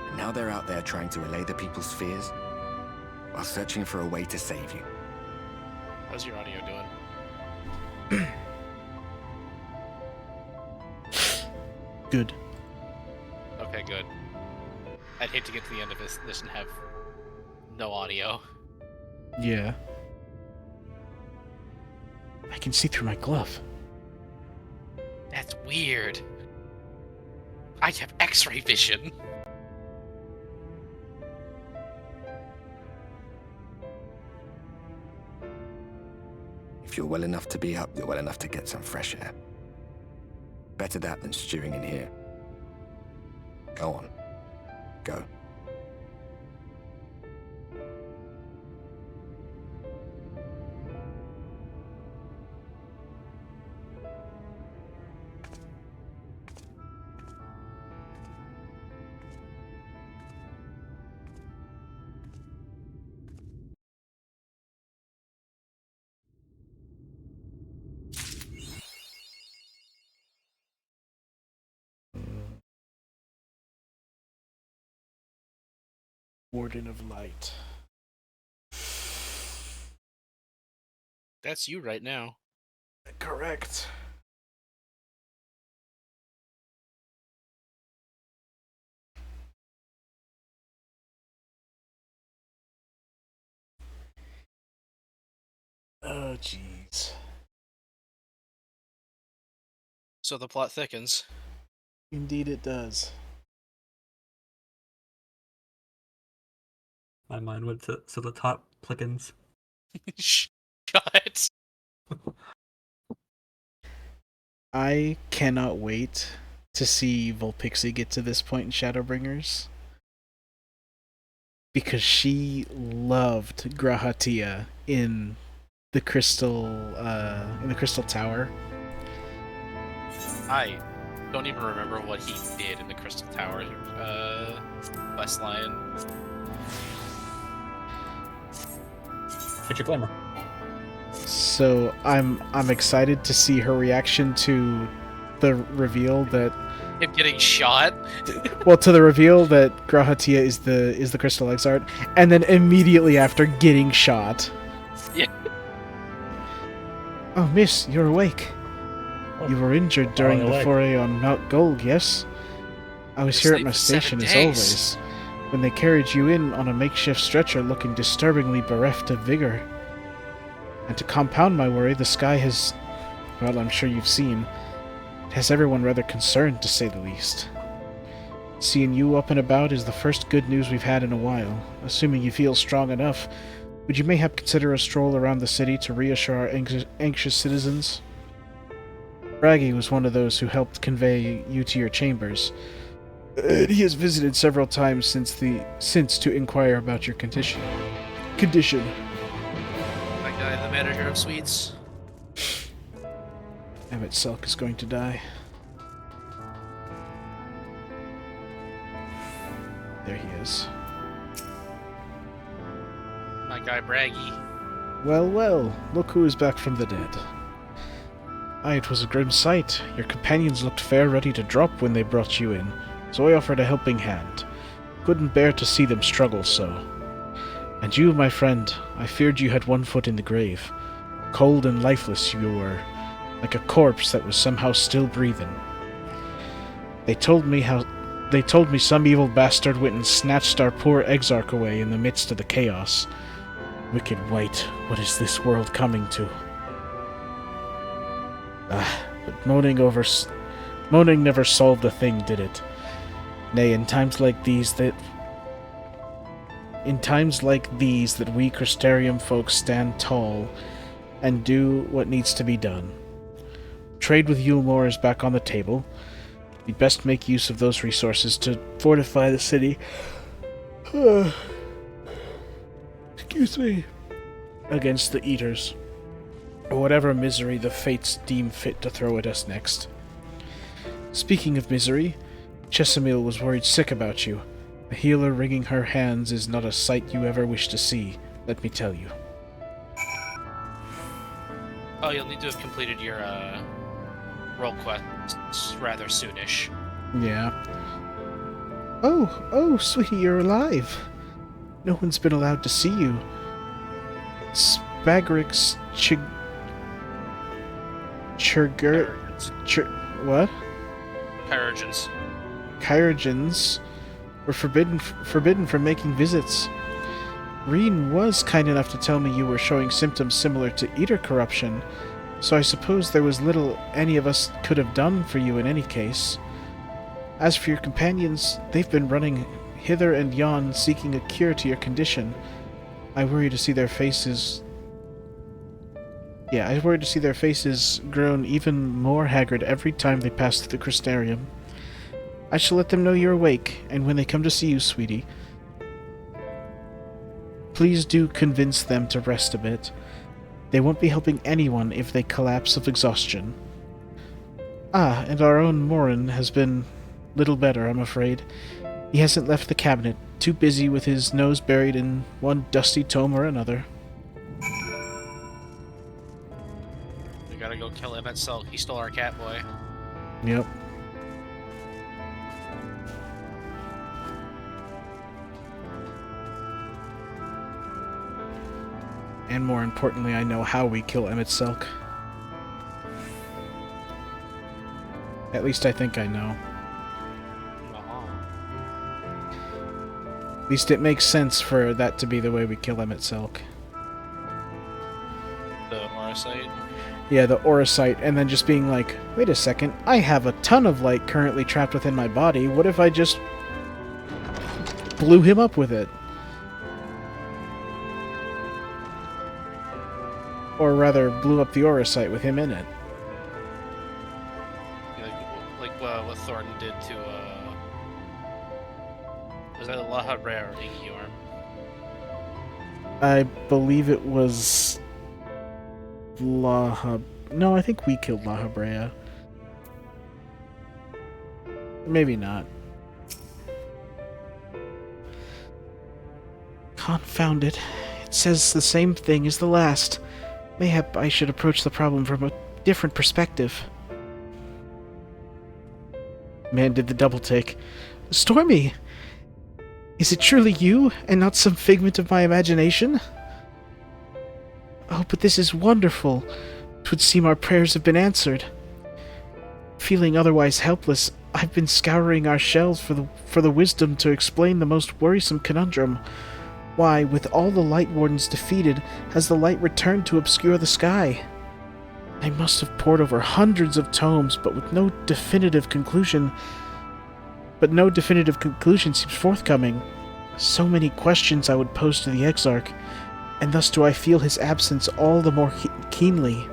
And now they're out there trying to allay the people's fears, while searching for a way to save you. How's your audio doing? Good. Okay, good. I'd hate to get to the end of this and have no audio. Yeah. I can see through my glove. That's weird. I have X-ray vision. If you're well enough to be up, you're well enough to get some fresh air. Better that than stewing in here. Go on. Go. Warden of Light. That's you right now. Correct. Oh, jeez. So the plot thickens. Indeed it does. My mind went to the top plickens. Shut. I cannot wait to see Volpixie get to this point in Shadowbringers. Because she loved Grahatia in the crystal tower. I don't even remember what he did in the Crystal Tower quest line. Get your glamour. So I'm excited to see her reaction to the reveal that Him getting shot. well, to the reveal that Grahatia is the Crystal Exart, and then immediately after getting shot. Yeah. Oh, miss, you're awake. You were injured during the foray on Mount Gulg, yes? I was here at my station as always, when they carried you in on a makeshift stretcher looking disturbingly bereft of vigor. And to compound my worry, the sky has, well, I'm sure you've seen, it has everyone rather concerned, to say the least. Seeing you up and about is the first good news we've had in a while. Assuming you feel strong enough, would you mayhap consider a stroll around the city to reassure our anxious citizens? Braggy was one of those who helped convey you to your chambers. He has visited several times since to inquire about your condition. My guy, the manager of suites. Emmett Selk is going to die. There he is. My guy Braggy. Well, well, look who is back from the dead. Aye, it was a grim sight. Your companions looked fair ready to drop when they brought you in, so I offered a helping hand. Couldn't bear to see them struggle so. And you, my friend, I feared you had one foot in the grave. Cold and lifeless you were, like a corpse that was somehow still breathing. They told me some evil bastard went and snatched our poor Exarch away in the midst of the chaos. Wicked wight, what is this world coming to? But moaning never solved a thing, did it? Nay, in times like these that we Crystarium folks stand tall and do what needs to be done. Trade with Yulmore is back on the table. We'd best make use of those resources to fortify the city. Excuse me. Against the Eaters. Or whatever misery the fates deem fit to throw at us next. Speaking of misery, Chesamil was worried sick about you. A healer wringing her hands is not a sight you ever wish to see, let me tell you. Oh, you'll need to have completed your role quests rather soonish. Yeah. Oh, sweetie, you're alive. No one's been allowed to see you. Spagrix what? Chirurgeons were forbidden from making visits. Reen was kind enough to tell me you were showing symptoms similar to Eater corruption, so I suppose there was little any of us could have done for you in any case. As for your companions, they've been running hither and yon seeking a cure to your condition. I worry to see their faces grown even more haggard every time they pass through the Crystarium. I shall let them know you're awake, and when they come to see you, sweetie, please do convince them to rest a bit. They won't be helping anyone if they collapse of exhaustion. And our own Morin has been little better, I'm afraid. He hasn't left the cabinet, too busy with his nose buried in one dusty tome or another. We gotta go kill him at Selk. He stole our cat boy. Yep. And more importantly, I know how we kill Emmett Selk. At least I think I know. At least it makes sense for that to be the way we kill Emmett Selk. The Auracite? Yeah, the Auracite, and then just being like, wait a second, I have a ton of light currently trapped within my body, what if I just blew him up with it? Or rather, blew up the Auracite with him in it. Like what Thornton did to, was that Laha Rare or Igyorm? I believe it was No, I think we killed La Habrea. Maybe not. Confound it. It says the same thing as the last. Mayhap I should approach the problem from a different perspective. Man did the double take. Stormy! Is it truly you, and not some figment of my imagination? Oh, but this is wonderful. 'Twould seem our prayers have been answered. Feeling otherwise helpless, I've been scouring our shells for the wisdom to explain the most worrisome conundrum. Why, with all the Light Wardens defeated, has the light returned to obscure the sky? I must have pored over hundreds of tomes, but no definitive conclusion seems forthcoming. So many questions I would pose to the Exarch, and thus do I feel his absence all the more keenly.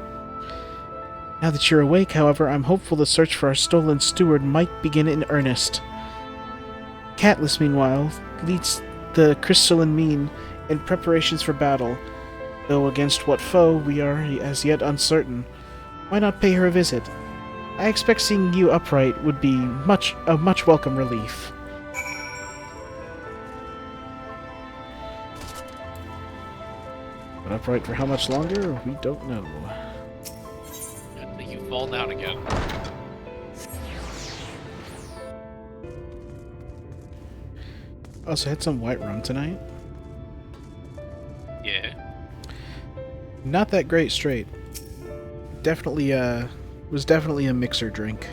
Now that you're awake, however, I'm hopeful the search for our stolen steward might begin in earnest. Catelys, meanwhile, leads the crystalline mean in preparations for battle, though against what foe we are as yet uncertain. Why not pay her a visit? I expect seeing you upright would be a much welcome relief. But upright for how much longer? We don't know. I think you fall down again. Also had some white rum tonight. Yeah. Not that great straight. Definitely was definitely a mixer drink.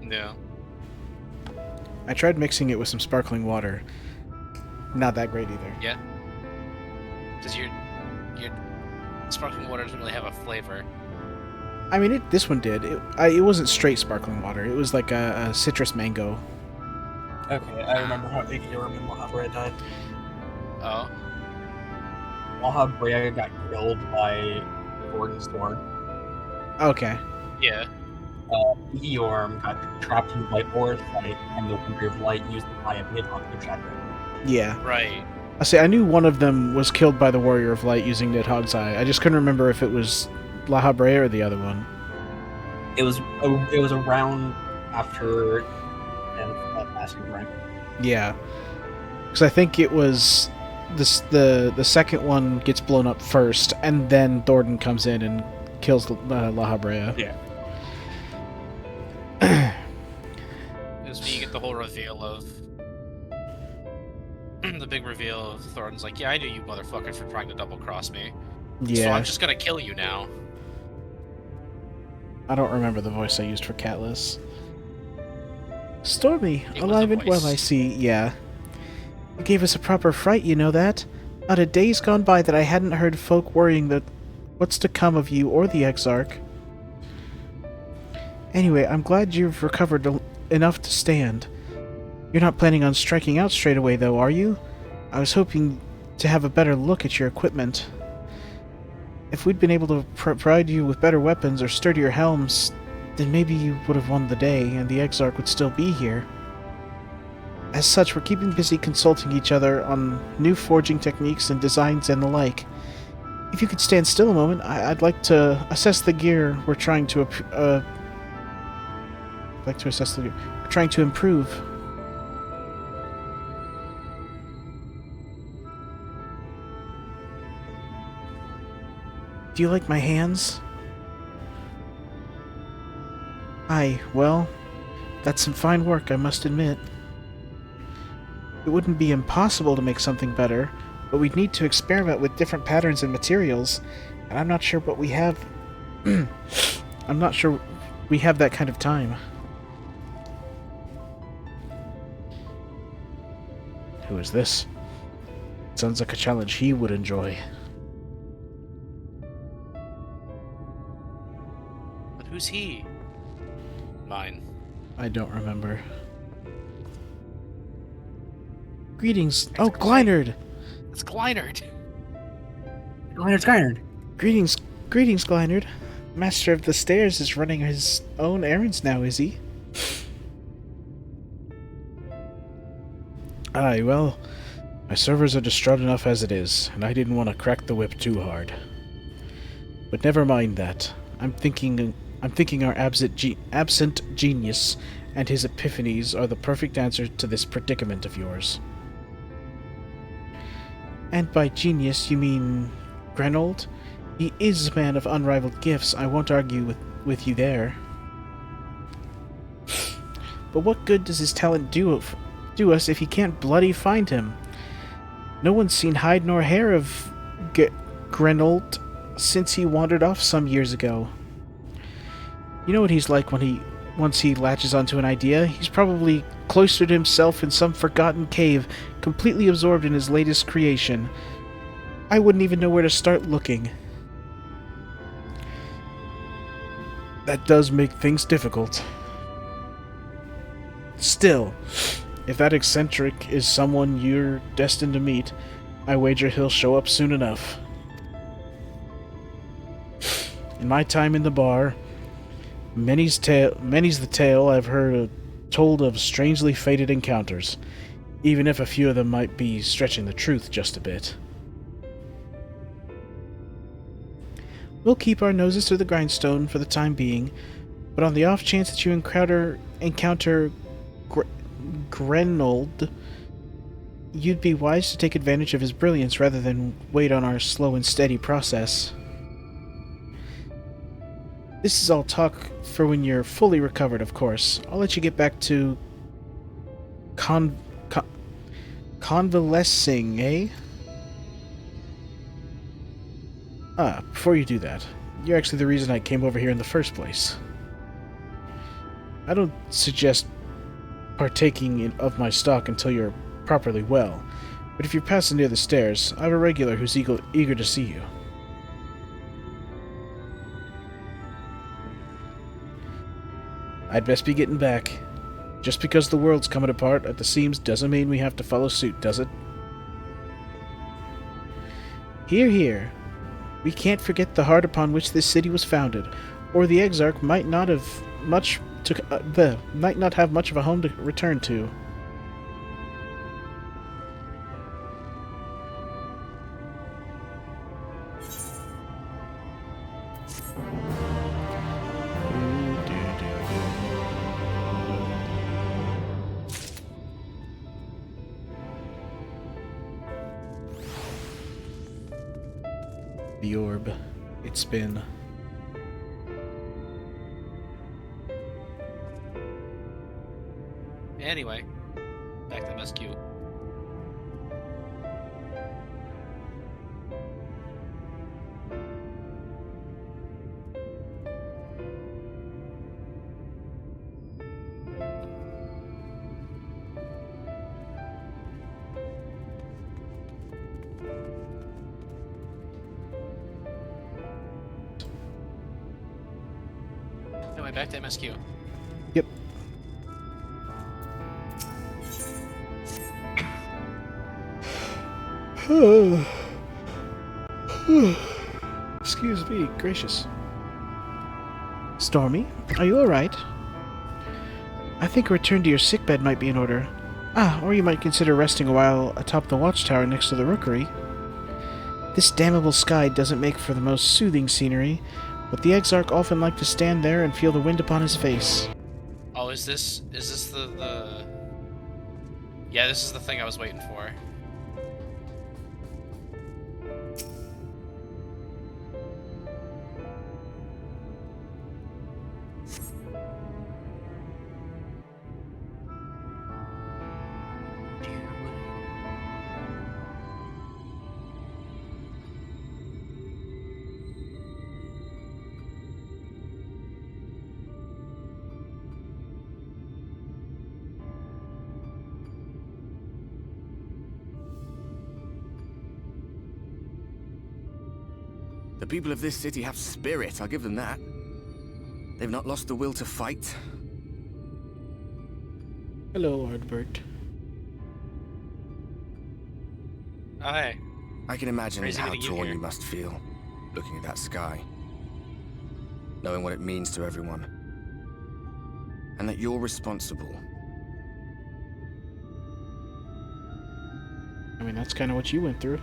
Yeah. I tried mixing it with some sparkling water. Not that great either. Yeah. Does your sparkling water doesn't really have a flavor. I mean, this one did. It wasn't straight sparkling water. It was like a citrus mango. Okay, I remember how Igor and La Habrea died. Oh. La Habrea got killed by Gordon's sword. Okay. Yeah. Eorm got trapped in Light War's fight, and the Warrior of Light used the Eye of Nidhogg to track him. Yeah. Right. I knew one of them was killed by the Warrior of Light using Nidhogg's eye. I just couldn't remember if it was La Habrea or the other one. It was around after passing rank. Yeah. Because I think it was the second one gets blown up first, and then Thornton comes in and kills La Habrea. Yeah. This is you get the whole reveal of the big reveal of Thornton's like, yeah, I knew you motherfuckers for trying to double cross me. Yeah. So I'm just gonna kill you now. I don't remember the voice I used for Catelys. Stormy, alive and well, I see, yeah. You gave us a proper fright, you know that? Not a day's gone by that I hadn't heard folk worrying that what's to come of you or the Exarch. Anyway, I'm glad you've recovered enough to stand. You're not planning on striking out straight away, though, are you? I was hoping to have a better look at your equipment. If we'd been able to provide you with better weapons or sturdier helms, then maybe you would have won the day, and the Exarch would still be here. As such, we're keeping busy consulting each other on new forging techniques and designs and the like. If you could stand still a moment, I'd like to assess the gear we're trying to improve. Do you like my hands? Aye, well, that's some fine work, I must admit. It wouldn't be impossible to make something better, but we'd need to experiment with different patterns and materials, and I'm not sure what we have. I'm not sure we have that kind of time. Who is this? Sounds like a challenge he would enjoy. But who's he? Mine. I don't remember. Greetings. Oh, Glynard! It's Glynard! Glynard's Glynard. Greetings, Glynard. Master of the Stairs is running his own errands now, is he? Aye, well, My servers are distraught enough as it is, and I didn't want to crack the whip too hard. But never mind that. I'm thinking our absent genius and his epiphanies are the perfect answer to this predicament of yours. And by genius, you mean Grenold? He is a man of unrivaled gifts, I won't argue with you there. But what good does his talent do us if he can't bloody find him? No one's seen hide nor hair of Grenold since he wandered off some years ago. You know what he's like once he latches onto an idea? He's probably cloistered himself in some forgotten cave, completely absorbed in his latest creation. I wouldn't even know where to start looking. That does make things difficult. Still, if that eccentric is someone you're destined to meet, I wager he'll show up soon enough. In my time in the bar, many's the tale I've heard told of strangely fated encounters, even if a few of them might be stretching the truth just a bit. We'll keep our noses to the grindstone for the time being, but on the off chance that you encounter Grenold, you'd be wise to take advantage of his brilliance rather than wait on our slow and steady process. This is all talk for when you're fully recovered, of course. I'll let you get back to convalescing, eh? Before you do that, you're actually the reason I came over here in the first place. I don't suggest partaking of my stock until you're properly well, but if you're passing near the stairs, I have a regular who's eager to see you. I'd best be getting back. Just because the world's coming apart at the seams doesn't mean we have to follow suit, does it? Hear, hear. We can't forget the heart upon which this city was founded, or the Exarch might not have much of a home to return to. The orb. It's been... Anyway, back to MSQ. Anyway, back to MSQ. Yep. Excuse me, gracious. Stormy, are you alright? I think a return to your sickbed might be in order. Or you might consider resting a while atop the watchtower next to the rookery. This damnable sky doesn't make for the most soothing scenery, but the Exarch often like to stand there and feel the wind upon his face. Oh, is this the... Yeah, this is the thing I was waiting for. The people of this city have spirit, I'll give them that. They've not lost the will to fight. Hello, Ardbert. Oh, hey. I can imagine Crazy how meeting you torn here. you must feel, looking at that sky. Knowing what it means to everyone. And that you're responsible. I mean, that's kind of what you went through.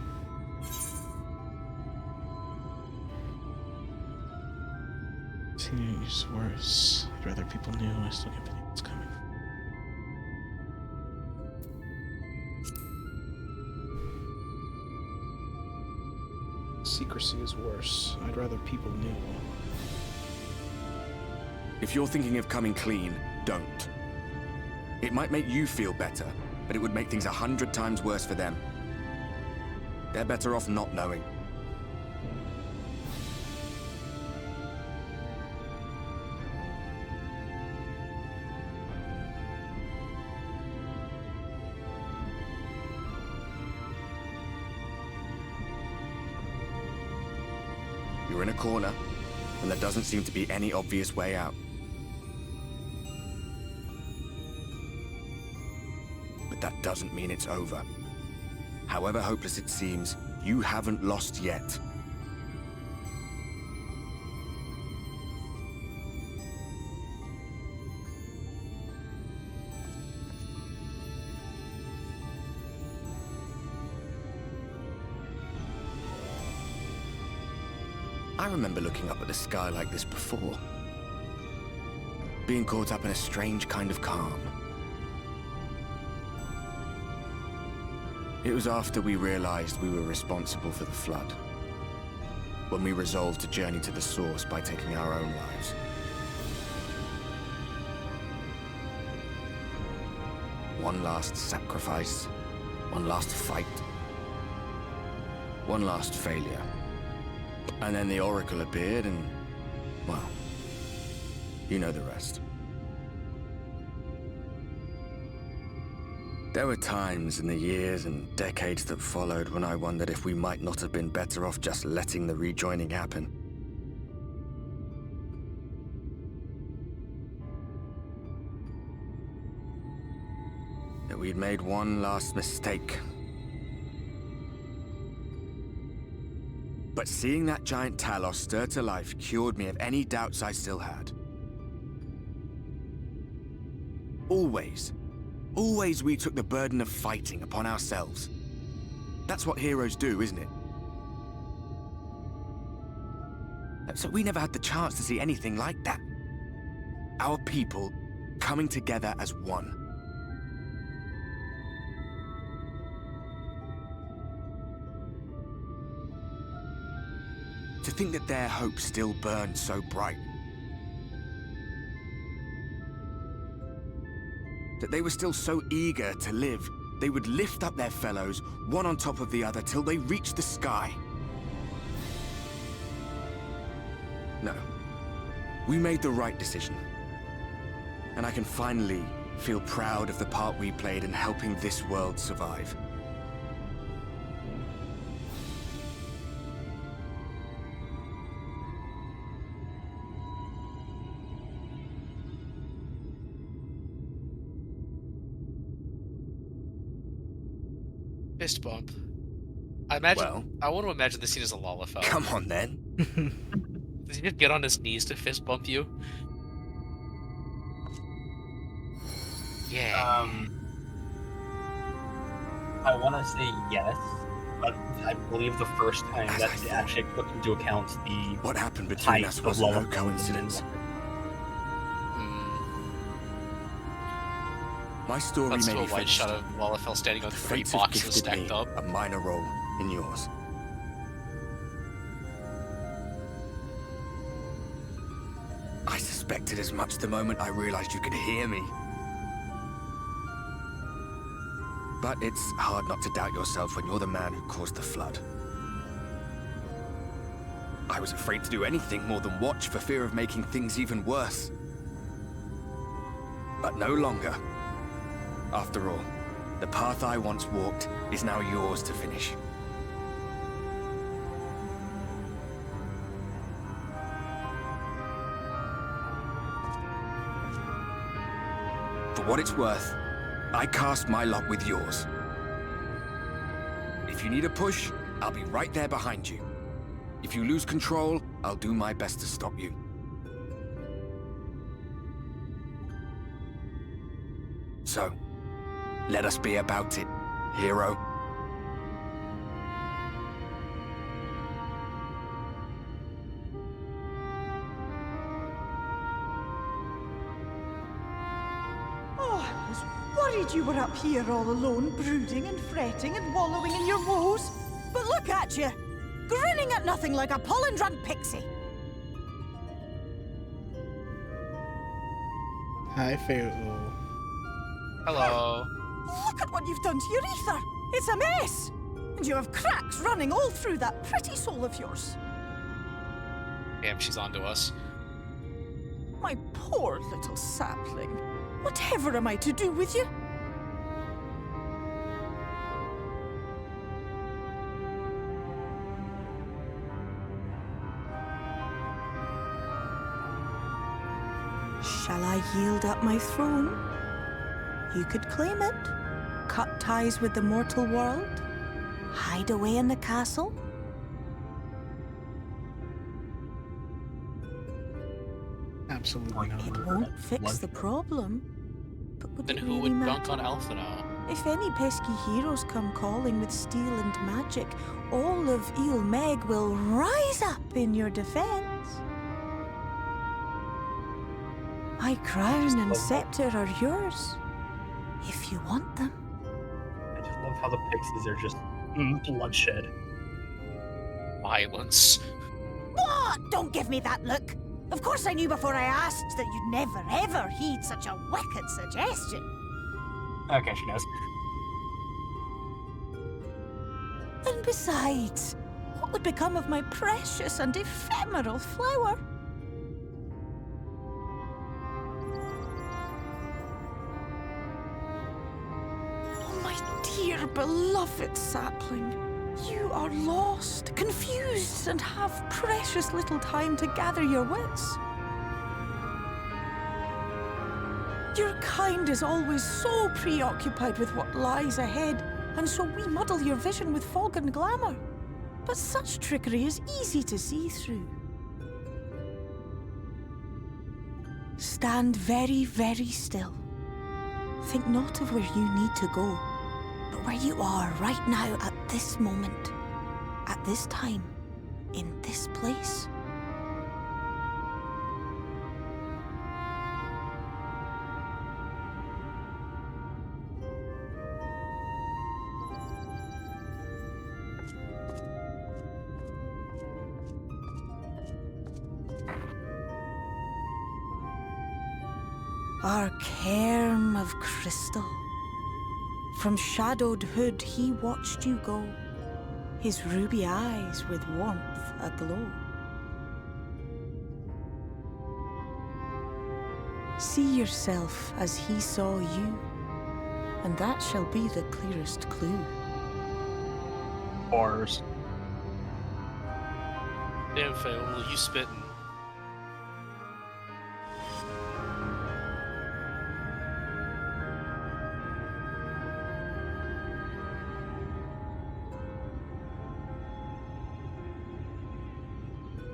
Seems worse. I'd rather people knew. I still can't believe it's coming. Secrecy is worse. I'd rather people knew. If you're thinking of coming clean, don't. It might make you feel better, but it would make things 100 times worse for them. They're better off not knowing. You're in a corner, and there doesn't seem to be any obvious way out. But that doesn't mean it's over. However hopeless it seems, you haven't lost yet. I remember looking up at the sky like this before. Being caught up in a strange kind of calm. It was after we realized we were responsible for the flood. When we resolved to journey to the source by taking our own lives. One last sacrifice. One last fight. One last failure. And then the Oracle appeared and, well, you know the rest. There were times in the years and decades that followed when I wondered if we might not have been better off just letting the rejoining happen. That we'd made one last mistake. But seeing that giant Talos stir to life cured me of any doubts I still had. Always we took the burden of fighting upon ourselves. That's what heroes do, isn't it? So we never had the chance to see anything like that. Our people coming together as one. To think that their hope still burned so bright. That they were still so eager to live, they would lift up their fellows, one on top of the other, till they reached the sky. No. We made the right decision. And I can finally feel proud of the part we played in helping this world survive. Fist bump. I want to imagine the scene as a Lalafell. Come on, then. Does he just get on his knees to fist bump you? Yeah. I want to say yes, but I believe the first time that they actually took into account the what happened between us was no coincidence. My story Let's may do a be wide finished. shot of Lalafell standing on The 3 fates have boxes gifted stacked me up. a minor role in yours. I suspected as much the moment I realized you could hear me. But it's hard not to doubt yourself when you're the man who caused the flood. I was afraid to do anything more than watch for fear of making things even worse. But no longer. After all, the path I once walked is now yours to finish. For what it's worth, I cast my lot with yours. If you need a push, I'll be right there behind you. If you lose control, I'll do my best to stop you. So, let us be about it, hero. Worried you were up here all alone, brooding and fretting and wallowing in your woes. But look at you, grinning at nothing like a pollen-drunk pixie. Hi, Phil. Hello. Look at what you've done to your ether. It's a mess. And you have cracks running all through that pretty soul of yours. Damn, she's onto us. My poor little sapling. Whatever am I to do with you? Shall I yield up my throne? You could claim it, cut ties with the mortal world, hide away in the castle. Absolutely not. It won't fix the problem. But would Then it who really would matter? dunk on Alpha now? If any pesky heroes come calling with steel and magic, all of Il Meg will rise up in your defense. My crown and scepter are yours, if you want them. I just love how the pixies are just bloodshed. Violence. What? Don't give me that look. Of course I knew before I asked that you'd never ever heed such a wicked suggestion. Okay, she knows. And besides, what would become of my precious and ephemeral flower? Oh, my dear beloved sapling. You are lost, confused, and have precious little time to gather your wits. Your kind is always so preoccupied with what lies ahead, and so we muddle your vision with fog and glamour. But such trickery is easy to see through. Stand very, very still. Think not of where you need to go, but where you are right now at this moment, at this time, in this place. Our cairn of crystal. From shadowed hood he watched you go, his ruby eyes with warmth aglow. See yourself as he saw you, and that shall be the clearest clue. Bars. Damn, Faye, what will you spitting?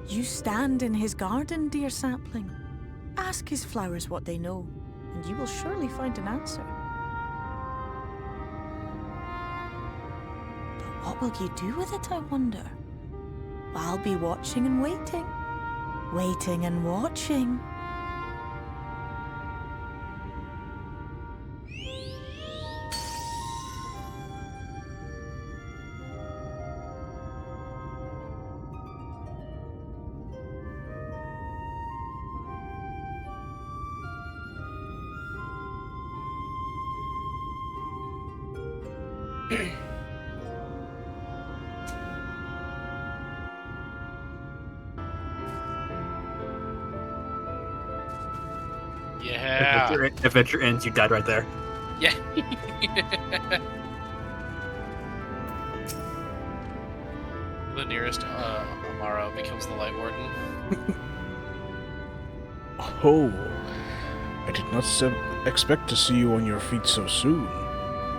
You stand in his garden, dear sapling. Ask his flowers what they know, and you will surely find an answer. But what will you do with it, I wonder? I'll be watching and waiting. Waiting and watching. Yeah. Adventure ends, you died right there. Yeah. The nearest Amaro becomes the Light Warden. Oh, I did not expect to see you on your feet so soon.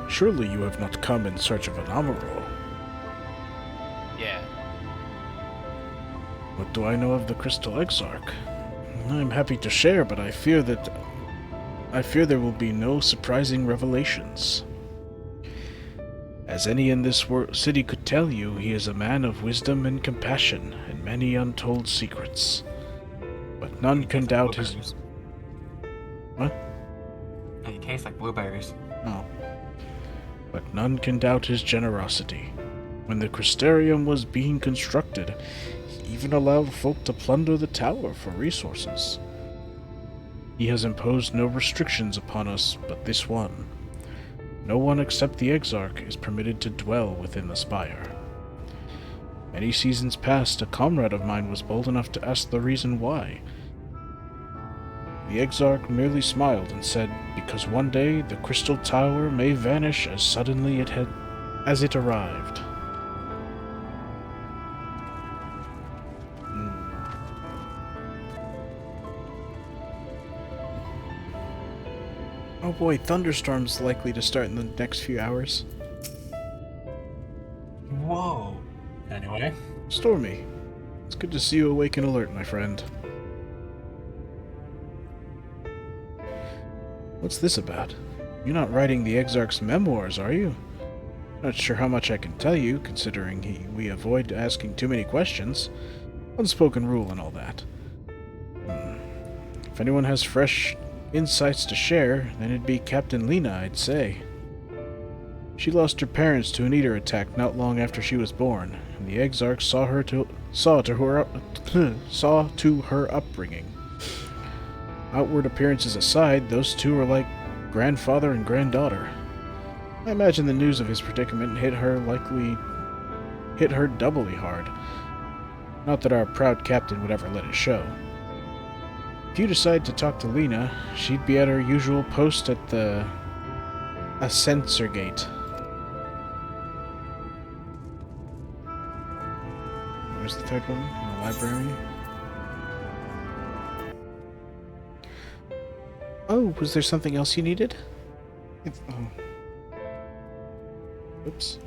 Surely you have not come in search of an Amaro. Yeah. What do I know of the Crystal Exarch? I'm happy to share, but I fear there will be no surprising revelations. As any in this city could tell you, he is a man of wisdom and compassion, and many untold secrets. But none can doubt his... What? And he tastes like blueberries. Oh. But none can doubt his generosity. When the Crystarium was being constructed, he even allowed folk to plunder the tower for resources. He has imposed no restrictions upon us but this one. No one except the Exarch is permitted to dwell within the spire. Many seasons past, a comrade of mine was bold enough to ask the reason why. The Exarch merely smiled and said, because one day the Crystal Tower may vanish as suddenly as it arrived. Oh boy, thunderstorms likely to start in the next few hours. Whoa. Anyway. Stormy, it's good to see you awake and alert, my friend. What's this about? You're not writing the Exarch's memoirs, are you? Not sure how much I can tell you, considering we avoid asking too many questions. Unspoken rule and all that. If anyone has fresh insights to share, then it'd be Captain Lena, I'd say. She lost her parents to an eater attack not long after she was born, and the Exarch saw to her upbringing. Outward appearances aside, those two were like grandfather and granddaughter. I imagine the news of his predicament hit her doubly hard. Not that our proud captain would ever let it show. If you decide to talk to Lena, she'd be at her usual post at the Ascensor Gate. Where's the third one? In the library? Oh, was there something else you needed? Oh. Oops.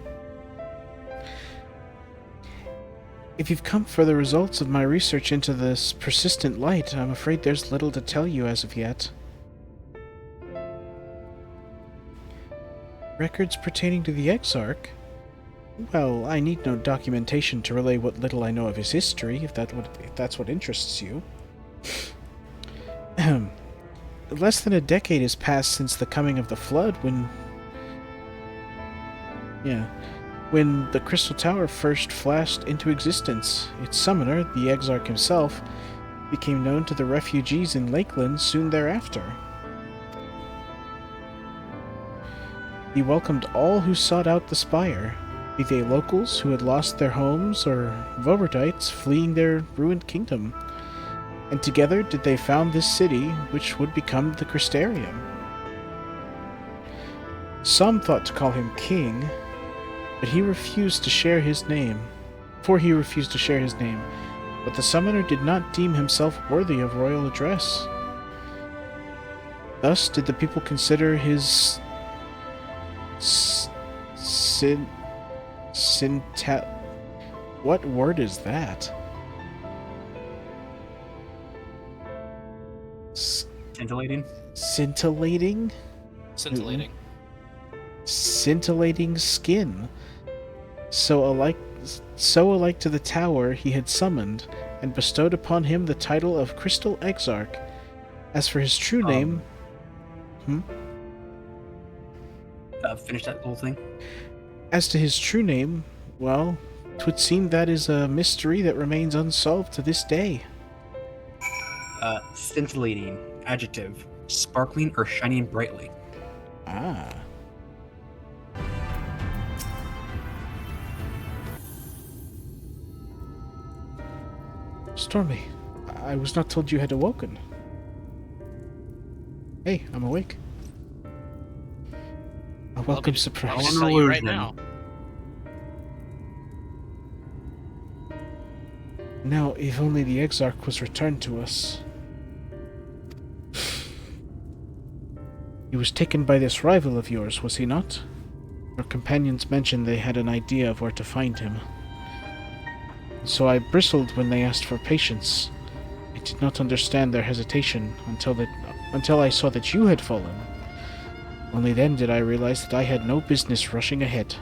If you've come for the results of my research into this persistent light, I'm afraid there's little to tell you as of yet. Records pertaining to the Exarch? Well, I need no documentation to relay what little I know of his history, if that's what interests you. Less than a decade has passed since the coming of the Flood, when the Crystal Tower first flashed into existence. Its summoner, the Exarch himself, became known to the refugees in Lakeland soon thereafter. He welcomed all who sought out the spire, be they locals who had lost their homes or Vauthrytes fleeing their ruined kingdom. And together did they found this city, which would become the Crystarium. Some thought to call him king, but he refused to share his name. But the summoner did not deem himself worthy of royal address. Thus did the people consider his what word is that? Scintillating? Scintillating? Scintillating. Scintillating skin. So alike to the tower he had summoned, and bestowed upon him the title of Crystal Exarch. As for his true name... Finish that whole thing? As to his true name, well, 'twould seem that is a mystery that remains unsolved to this day. Scintillating. Adjective. Sparkling or shining brightly. Ah. Stormy, I was not told you had awoken. Hey, I'm awake. A welcome surprise. I'll tell you right now. Now, if only the Exarch was returned to us. He was taken by this rival of yours, was he not? Your companions mentioned they had an idea of where to find him. So I bristled when they asked for patience. I did not understand their hesitation until I saw that you had fallen. Only then did I realize that I had no business rushing ahead.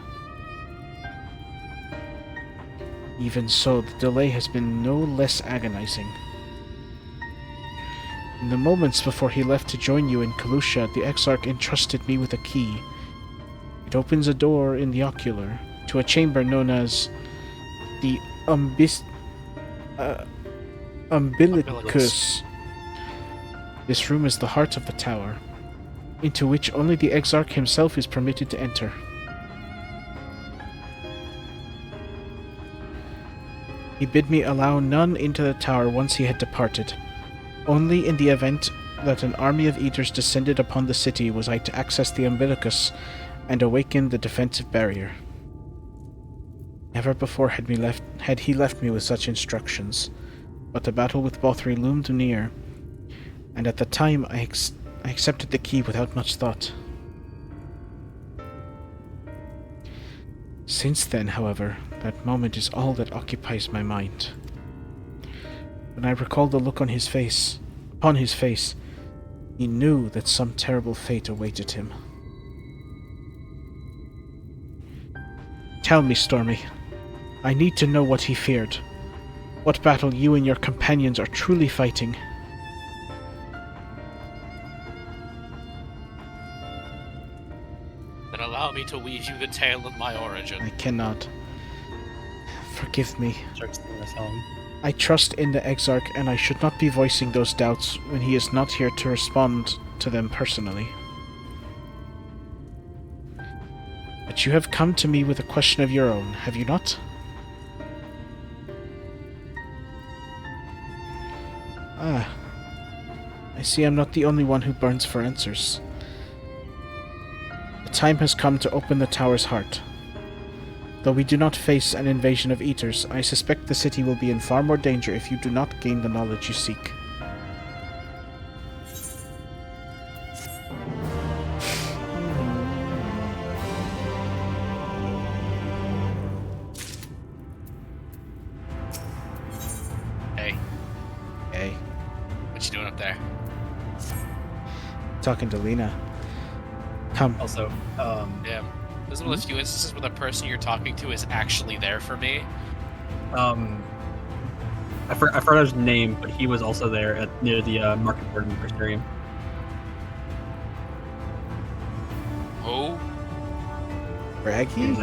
Even so, the delay has been no less agonizing. In the moments before he left to join you in Kalusha, the Exarch entrusted me with a key. It opens a door in the ocular to a chamber known as the Umbilicus. This room is the heart of the tower, into which only the Exarch himself is permitted to enter. He bid me allow none into the tower once he had departed. Only in the event that an army of eaters descended upon the city was I to access the umbilicus and awaken the defensive barrier. Never before had he left me with such instructions, but the battle with Vauthry loomed near, and at the time I accepted the key without much thought. Since then, however, that moment is all that occupies my mind. When I recall the look on his face, he knew that some terrible fate awaited him. Tell me, Stormy. I need to know what he feared. What battle you and your companions are truly fighting. Then allow me to weave you the tale of my origin. I cannot. Forgive me. I trust in the Exarch, and I should not be voicing those doubts when he is not here to respond to them personally. But you have come to me with a question of your own, have you not? Ah. I see I'm not the only one who burns for answers. The time has come to open the tower's heart. Though we do not face an invasion of eaters, I suspect the city will be in far more danger if you do not gain the knowledge you seek. Hey. Hey. What you doing up there? Talking to Lena. Come. Also, yeah. This is one of the few instances where the person you're talking to is actually there for me. I forgot his name, but he was also there near the market board in the first area. Oh? Raggy?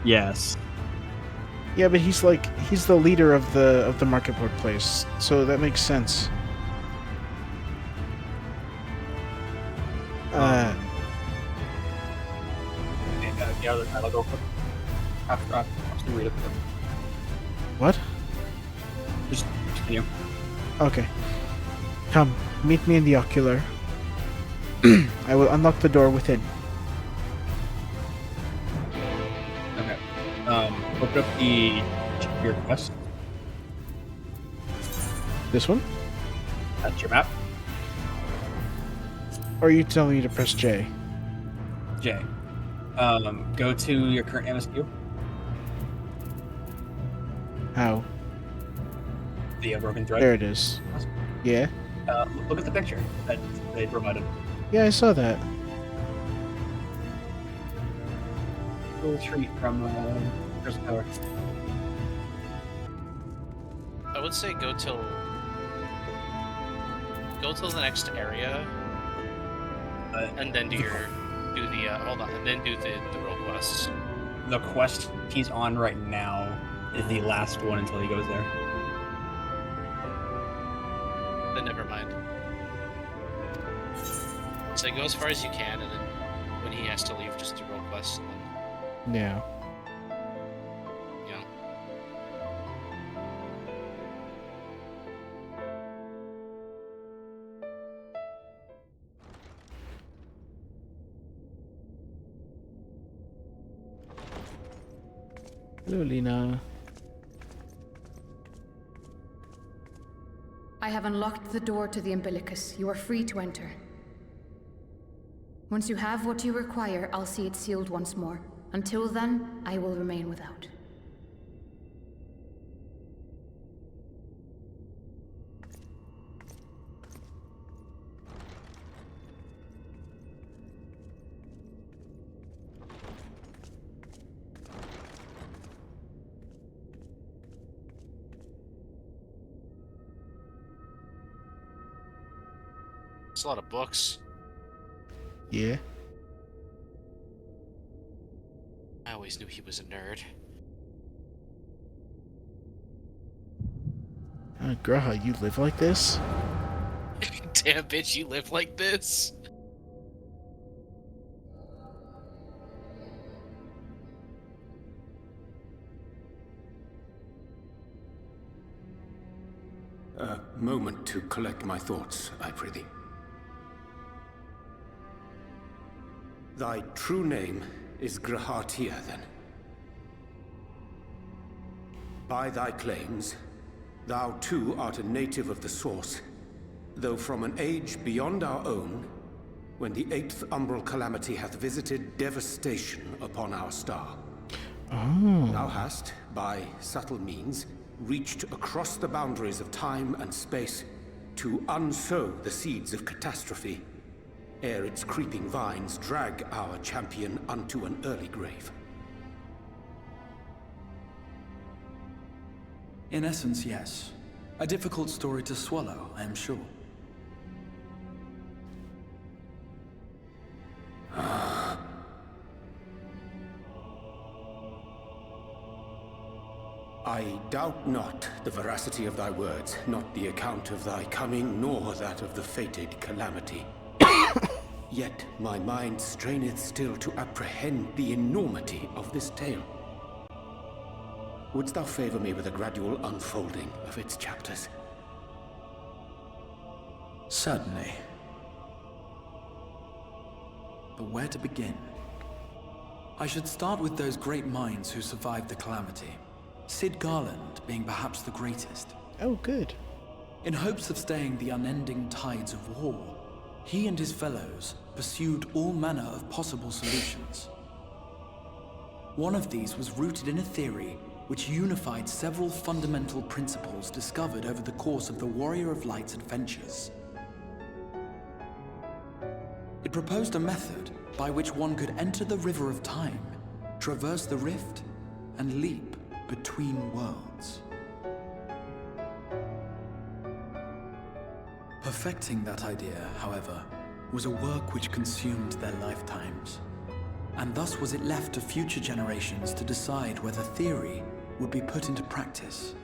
Yes. Yeah, but he's the leader of the market board place, so that makes sense. Yeah, I'll go for after read it. What? Just continue. Okay. Come, meet me in the ocular. I will unlock the door within. Okay. Open up your quest. This one? That's your map. Or are you telling me to press J? J. Go to your current MSQ. How? The broken thread. There it is. Yeah? Look at the picture that they provided. Yeah, I saw that. Little treat from Prison Tower. I would say go till the next area, and then do the real quests. The quest he's on right now is the last one until he goes there. Then never mind. So go as far as you can, and then when he has to leave, just do real quests. And then, Yeah. Hello, Lena. I have unlocked the door to the umbilicus. You are free to enter. Once you have what you require, I'll see it sealed once more. Until then, I will remain without. It's a lot of books. Yeah. I always knew he was a nerd. Graha, you live like this? Damn, bitch, you live like this? A moment to collect my thoughts, I prithee. Thy true name is Grahatia, then. By thy claims, thou too art a native of the Source, though from an age beyond our own, when the 8th umbral calamity hath visited devastation upon our star. Oh. Thou hast, by subtle means, reached across the boundaries of time and space to unsow the seeds of catastrophe, ere its creeping vines drag our champion unto an early grave. In essence, yes. A difficult story to swallow, I am sure. I doubt not the veracity of thy words, not the account of thy coming, nor that of the fated calamity. Yet my mind straineth still to apprehend the enormity of this tale. Wouldst thou favor me with a gradual unfolding of its chapters? Certainly. But where to begin? I should start with those great minds who survived the calamity. Sid Garland being perhaps the greatest. Oh, good. In hopes of staying the unending tides of war, he and his fellows pursued all manner of possible solutions. One of these was rooted in a theory which unified several fundamental principles discovered over the course of the Warrior of Light's adventures. It proposed a method by which one could enter the River of Time, traverse the rift, and leap between worlds. Perfecting that idea, however, was a work which consumed their lifetimes, and thus was it left to future generations to decide whether theory would be put into practice.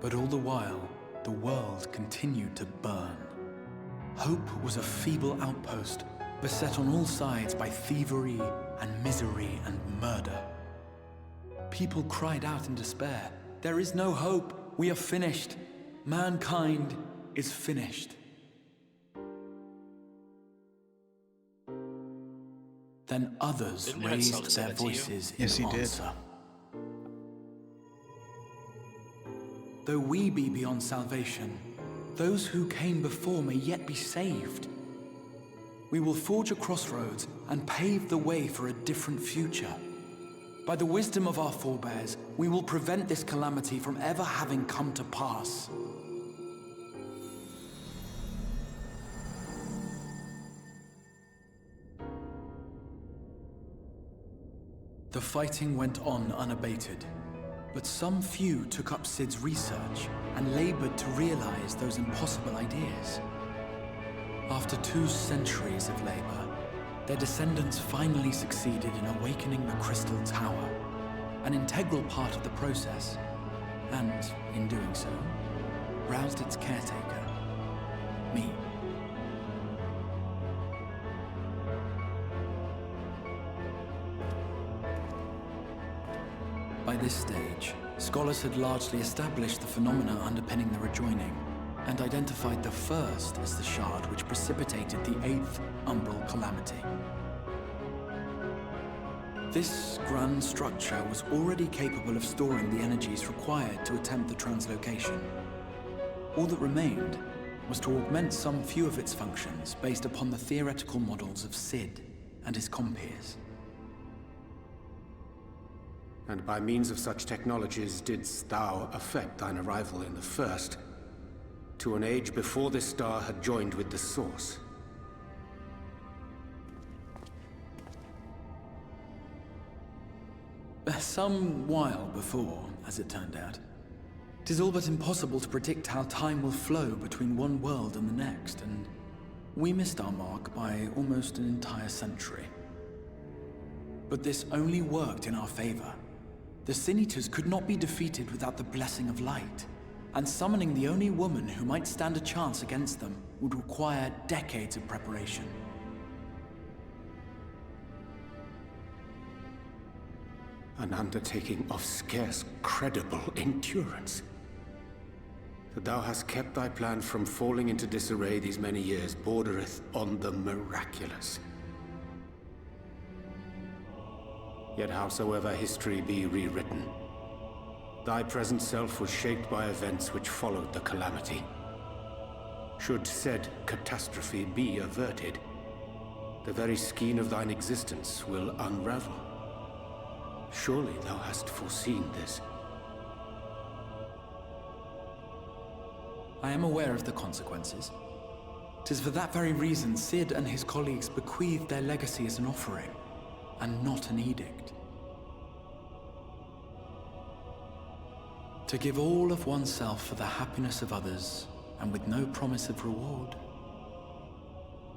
But all the while, the world continued to burn. Hope was a feeble outpost, beset on all sides by thievery and misery and murder. People cried out in despair, "There is no hope, we are finished. Mankind is finished." Then others Didn't Red raised Sox say their that to you? voices Yes, in he did. answer. Though we be beyond salvation, those who came before may yet be saved. We will forge a crossroads and pave the way for a different future. By the wisdom of our forebears, we will prevent this calamity from ever having come to pass. The fighting went on unabated, but some few took up Sid's research and labored to realize those impossible ideas. After 2 centuries of labor, their descendants finally succeeded in awakening the Crystal Tower, an integral part of the process, and, in doing so, roused its caretaker, me. By this stage, scholars had largely established the phenomena underpinning the rejoining, and identified the first as the shard which precipitated the 8th umbral calamity. This grand structure was already capable of storing the energies required to attempt the translocation. All that remained was to augment some few of its functions based upon the theoretical models of Sid and his compeers. And by means of such technologies didst thou effect thine arrival in the first, to an age before this star had joined with the Source. Some while before, as it turned out. 'Tis all but impossible to predict how time will flow between one world and the next, and we missed our mark by almost an entire century. But this only worked in our favor. The Sin Eaters could not be defeated without the blessing of light, and summoning the only woman who might stand a chance against them would require decades of preparation. An undertaking of scarce credible endurance. That thou hast kept thy plan from falling into disarray these many years bordereth on the miraculous. Yet howsoever history be rewritten, thy present self was shaped by events which followed the calamity. Should said catastrophe be averted, the very skein of thine existence will unravel. Surely thou hast foreseen this. I am aware of the consequences. 'Tis for that very reason Cid and his colleagues bequeathed their legacy as an offering, and not an edict. To give all of oneself for the happiness of others, and with no promise of reward.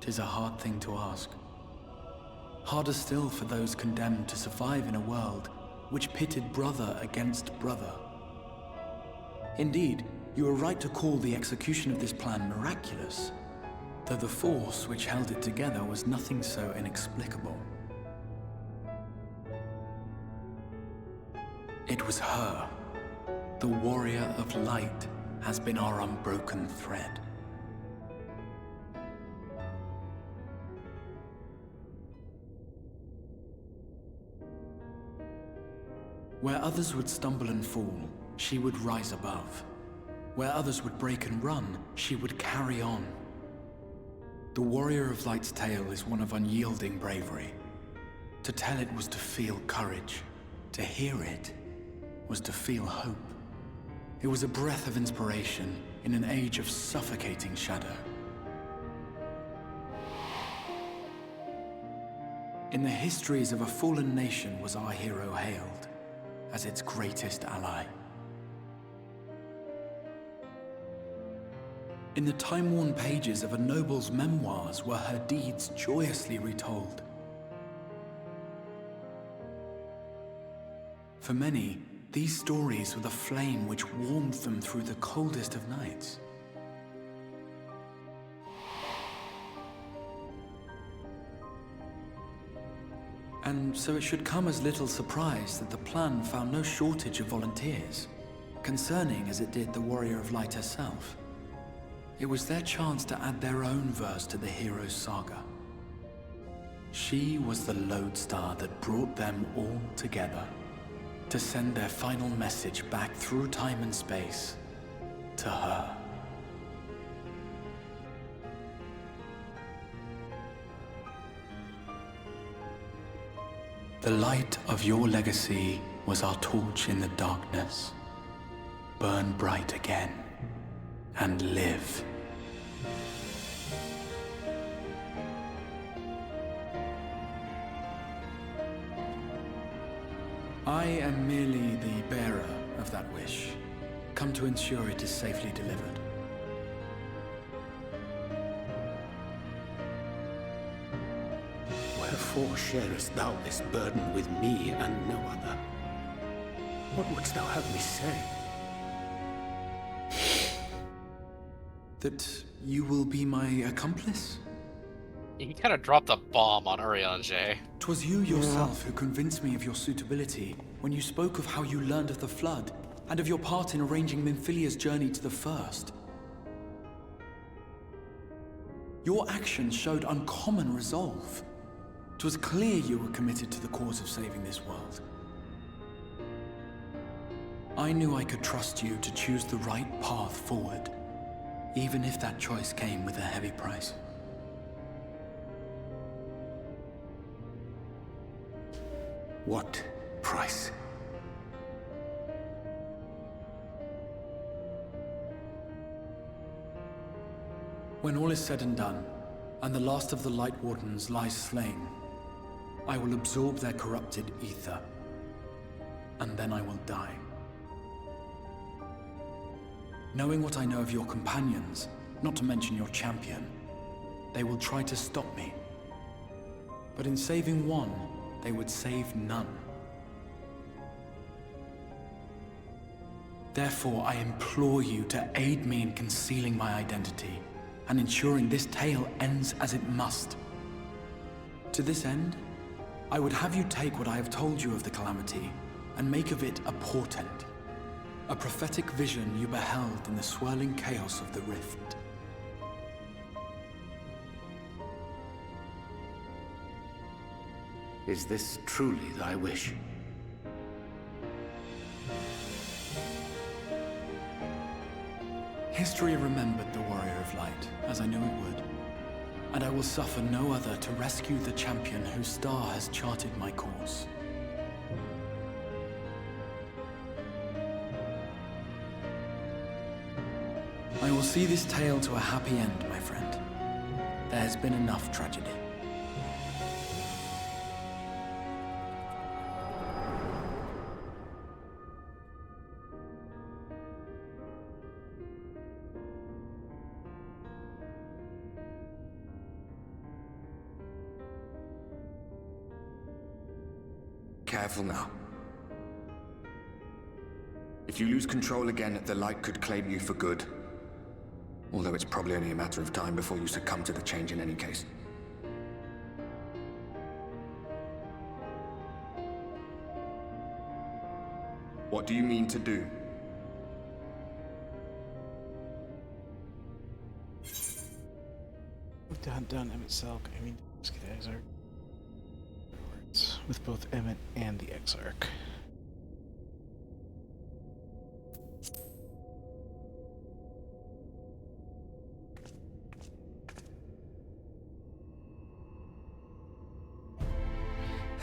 'Tis a hard thing to ask. Harder still for those condemned to survive in a world which pitted brother against brother. Indeed, you are right to call the execution of this plan miraculous, though the force which held it together was nothing so inexplicable. It was her. The warrior of light has been our unbroken thread. Where others would stumble and fall, she would rise above. Where others would break and run, she would carry on. The warrior of light's tale is one of unyielding bravery. To tell it was to feel courage. To hear it was to feel hope. It was a breath of inspiration in an age of suffocating shadow. In the histories of a fallen nation was our hero hailed as its greatest ally. In the time-worn pages of a noble's memoirs were her deeds joyously retold. For many, these stories were the flame which warmed them through the coldest of nights. And so it should come as little surprise that the plan found no shortage of volunteers, concerning as it did the Warrior of Light herself. It was their chance to add their own verse to the hero's saga. She was the lodestar that brought them all together, to send their final message back through time and space to her. The light of your legacy was our torch in the darkness. Burn bright again and live. I am merely the bearer of that wish, come to ensure it is safely delivered. Wherefore sharest thou this burden with me and no other? What wouldst thou have me say? That you will be my accomplice? He kind of dropped a bomb on Urianger. 'Twas you yourself who convinced me of your suitability when you spoke of how you learned of the Flood and of your part in arranging Minfilia's journey to the First. Your actions showed uncommon resolve. 'Twas clear you were committed to the cause of saving this world. I knew I could trust you to choose the right path forward, even if that choice came with a heavy price. What price? When all is said and done, and the last of the Light Wardens lies slain, I will absorb their corrupted ether, and then I will die. Knowing what I know of your companions, not to mention your champion, they will try to stop me. But in saving one, they would save none. Therefore, I implore you to aid me in concealing my identity and ensuring this tale ends as it must. To this end, I would have you take what I have told you of the Calamity and make of it a portent. A prophetic vision you beheld in the swirling chaos of the rift. Is this truly thy wish? History remembered the Warrior of Light, as I knew it would. And I will suffer no other to rescue the champion whose star has charted my course. I will see this tale to a happy end, my friend. There has been enough tragedy. Careful now. If you lose control again, the light could claim you for good. Although it's probably only a matter of time before you succumb to the change in any case. What do you mean to do? To hunt down Emmett Selk, I mean to rescue the Exarch. With both Emmett and the Exarch.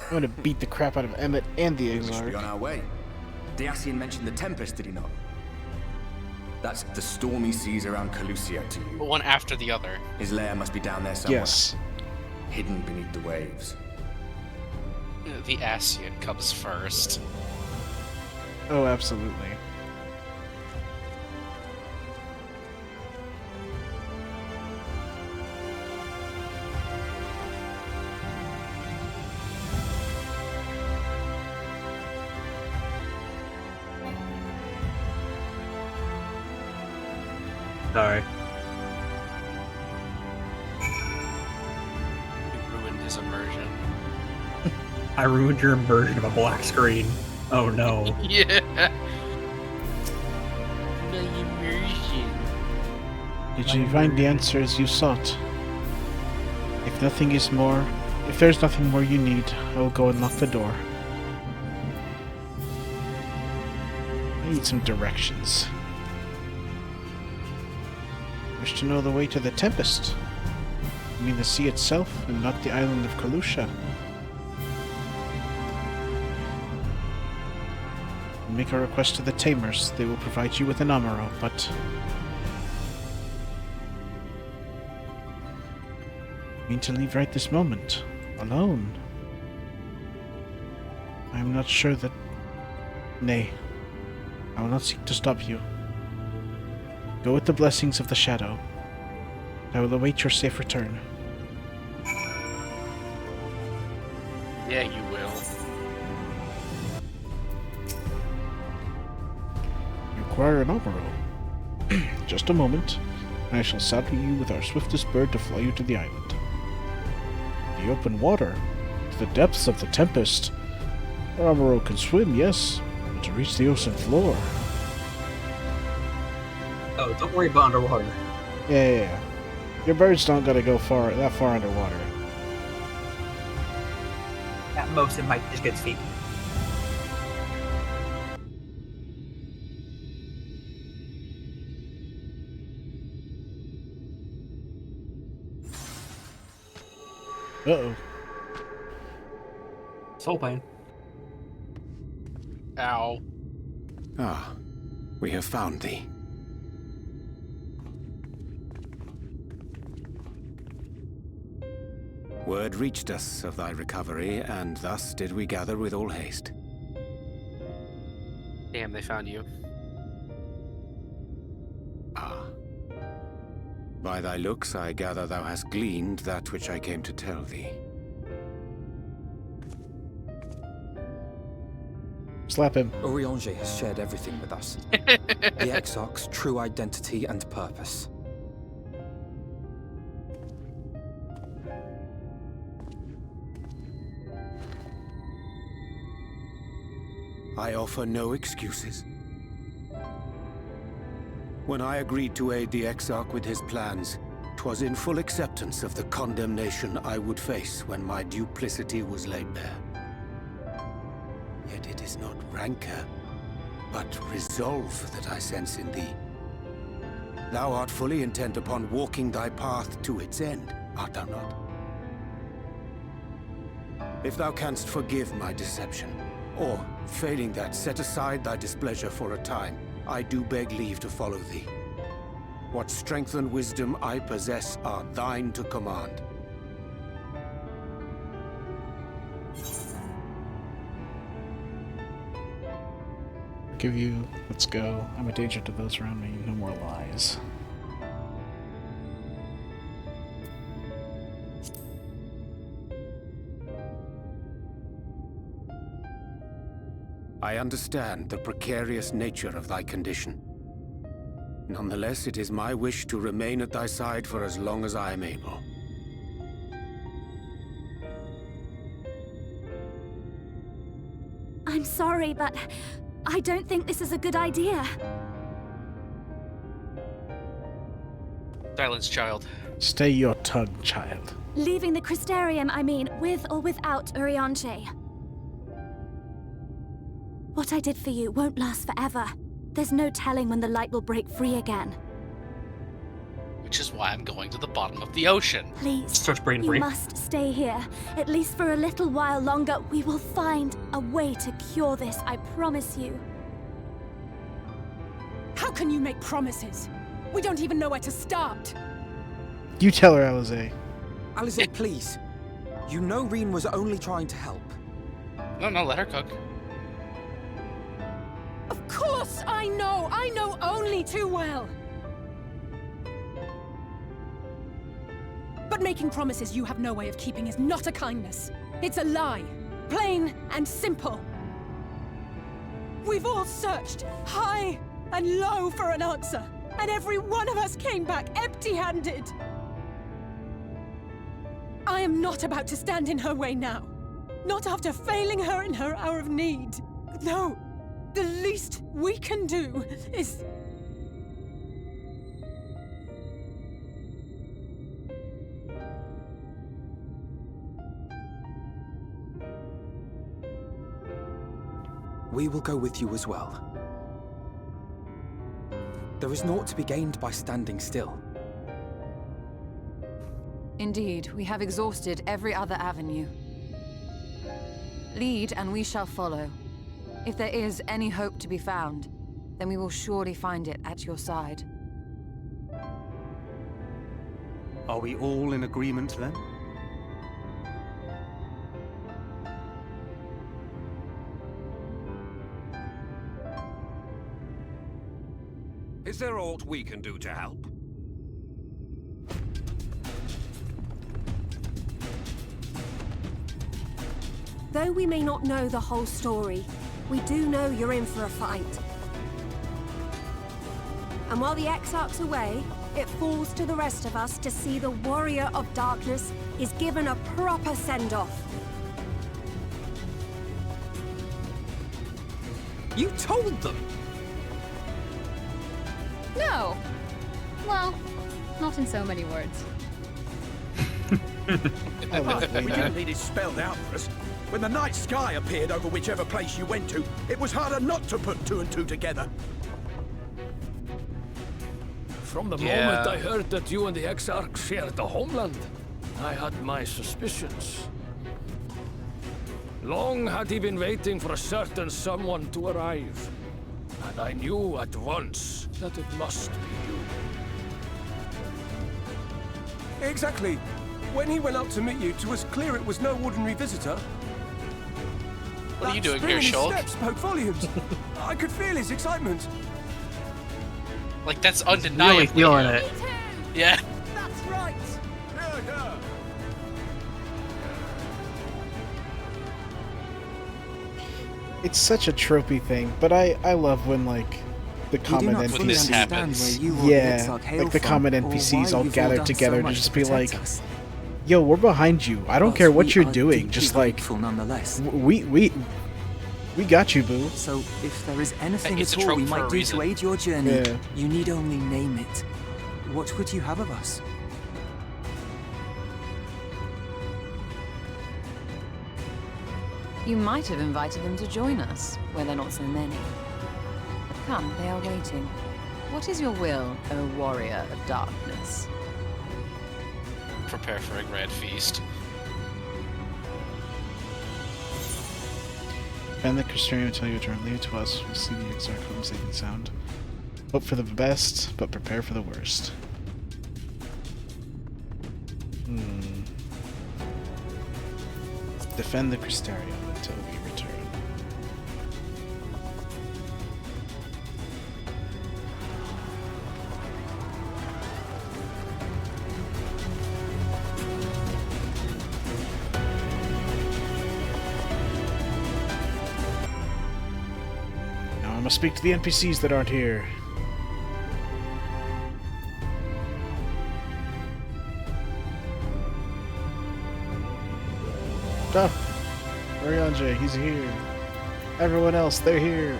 I'm gonna beat the crap out of Emmett and the Exarch. We should be on our way. Diassian mentioned the Tempest, did he not? That's the stormy seas around Calusia to you. One after the other. His lair must be down there somewhere. Yes. Hidden beneath the waves. The Asian comes first. Oh, absolutely. Sorry. You ruined his immersion. I ruined your immersion of a black screen. Oh no. Yeah. My immersion. Did you find the answers you sought? If there's nothing more you need, I will go and lock the door. I need some directions. Wish to know the way to the Tempest? You mean the sea itself, and not the island of Calusia? Make a request to the Tamers. They will provide you with an Amaro, but... I mean to leave right this moment. Alone. I am not sure that... Nay. I will not seek to stop you. Go with the blessings of the Shadow. I will await your safe return. Yeah, you will. You require an Amaro. Just a moment, and I shall saddle you with our swiftest bird to fly you to the island. The open water, to the depths of the Tempest. Our Amaro can swim, yes, but to reach the ocean floor... Oh, don't worry about underwater. Yeah. Your birds don't gotta go that far underwater. At most, it might just get feet. Uh-oh. Soul pain. Ow. Ah, we have found thee. Word reached us of thy recovery, and thus did we gather with all haste. Damn, they found you. By thy looks, I gather thou hast gleaned that which I came to tell thee. Slap him. Urianger has shared everything with us. The Exarch's true identity and purpose. I offer no excuses. When I agreed to aid the Exarch with his plans, 'twas in full acceptance of the condemnation I would face when my duplicity was laid bare. Yet it is not rancor, but resolve that I sense in thee. Thou art fully intent upon walking thy path to its end, art thou not? If thou canst forgive my deception, or, failing that, set aside thy displeasure for a time, I do beg leave to follow thee. What strength and wisdom I possess are thine to command. Give you, let's go. I'm a danger to those around me. No more lies. I understand the precarious nature of thy condition. Nonetheless, it is my wish to remain at thy side for as long as I am able. I'm sorry, but I don't think this is a good idea. Silence, child. Stay your tongue, child. Leaving the Crystarium, I mean, with or without Urianger. What I did for you won't last forever. There's no telling when the light will break free again. Which is why I'm going to the bottom of the ocean. Please, brain you free. must stay here. At least for a little while longer. We will find a way to cure this, I promise you. How can you make promises? We don't even know where to start. You tell her, Alize. Alize, please. You know Reen was only trying to help. No, let her cook. Of course I know! I know only too well! But making promises you have no way of keeping is not a kindness. It's a lie. Plain and simple. We've all searched high and low for an answer, and every one of us came back empty-handed. I am not about to stand in her way now. Not after failing her in her hour of need. No. The least we can do is... We will go with you as well. There is naught to be gained by standing still. Indeed, we have exhausted every other avenue. Lead, and we shall follow. If there is any hope to be found, then we will surely find it at your side. Are we all in agreement then? Is there aught we can do to help? Though we may not know the whole story, we do know you're in for a fight. And while the Exarch's away, it falls to the rest of us to see the Warrior of Darkness is given a proper send-off. You told them! No. Well, not in so many words. We didn't need it spelled out for us. When the night sky appeared over whichever place you went to, it was harder not to put two and two together. From the moment I heard that you and the Exarch shared the homeland, I had my suspicions. Long had he been waiting for a certain someone to arrive, and I knew at once that it must be you. Exactly. When he went up to meet you, it was clear it was no ordinary visitor. What are you doing here, Shulk? Steps spoke volumes. I could feel his excitement. Like, that's undeniably. Really feeling it. Yeah. It's such a tropey thing, but I love when, like, the common NPCs... Yeah, like the common NPCs all gather together to just be like, yo, we're behind you. I don't care what you're doing. Just like, we got you, boo. So, if there is anything at all we might do to aid your journey, you need only name it. What would you have of us? You might have invited them to join us, where they're not so many. But come, they are waiting. What is your will, O warrior of darkness? Prepare for a grand feast. And the Christian will tell you to leave to us. We'll see the exact home safe and sound. Hope for the best, but prepare for the worst. Defend the Crystarium until we return. Now I must speak to the NPCs that aren't here. Oh, Orianje, he's here. Everyone else, they're here.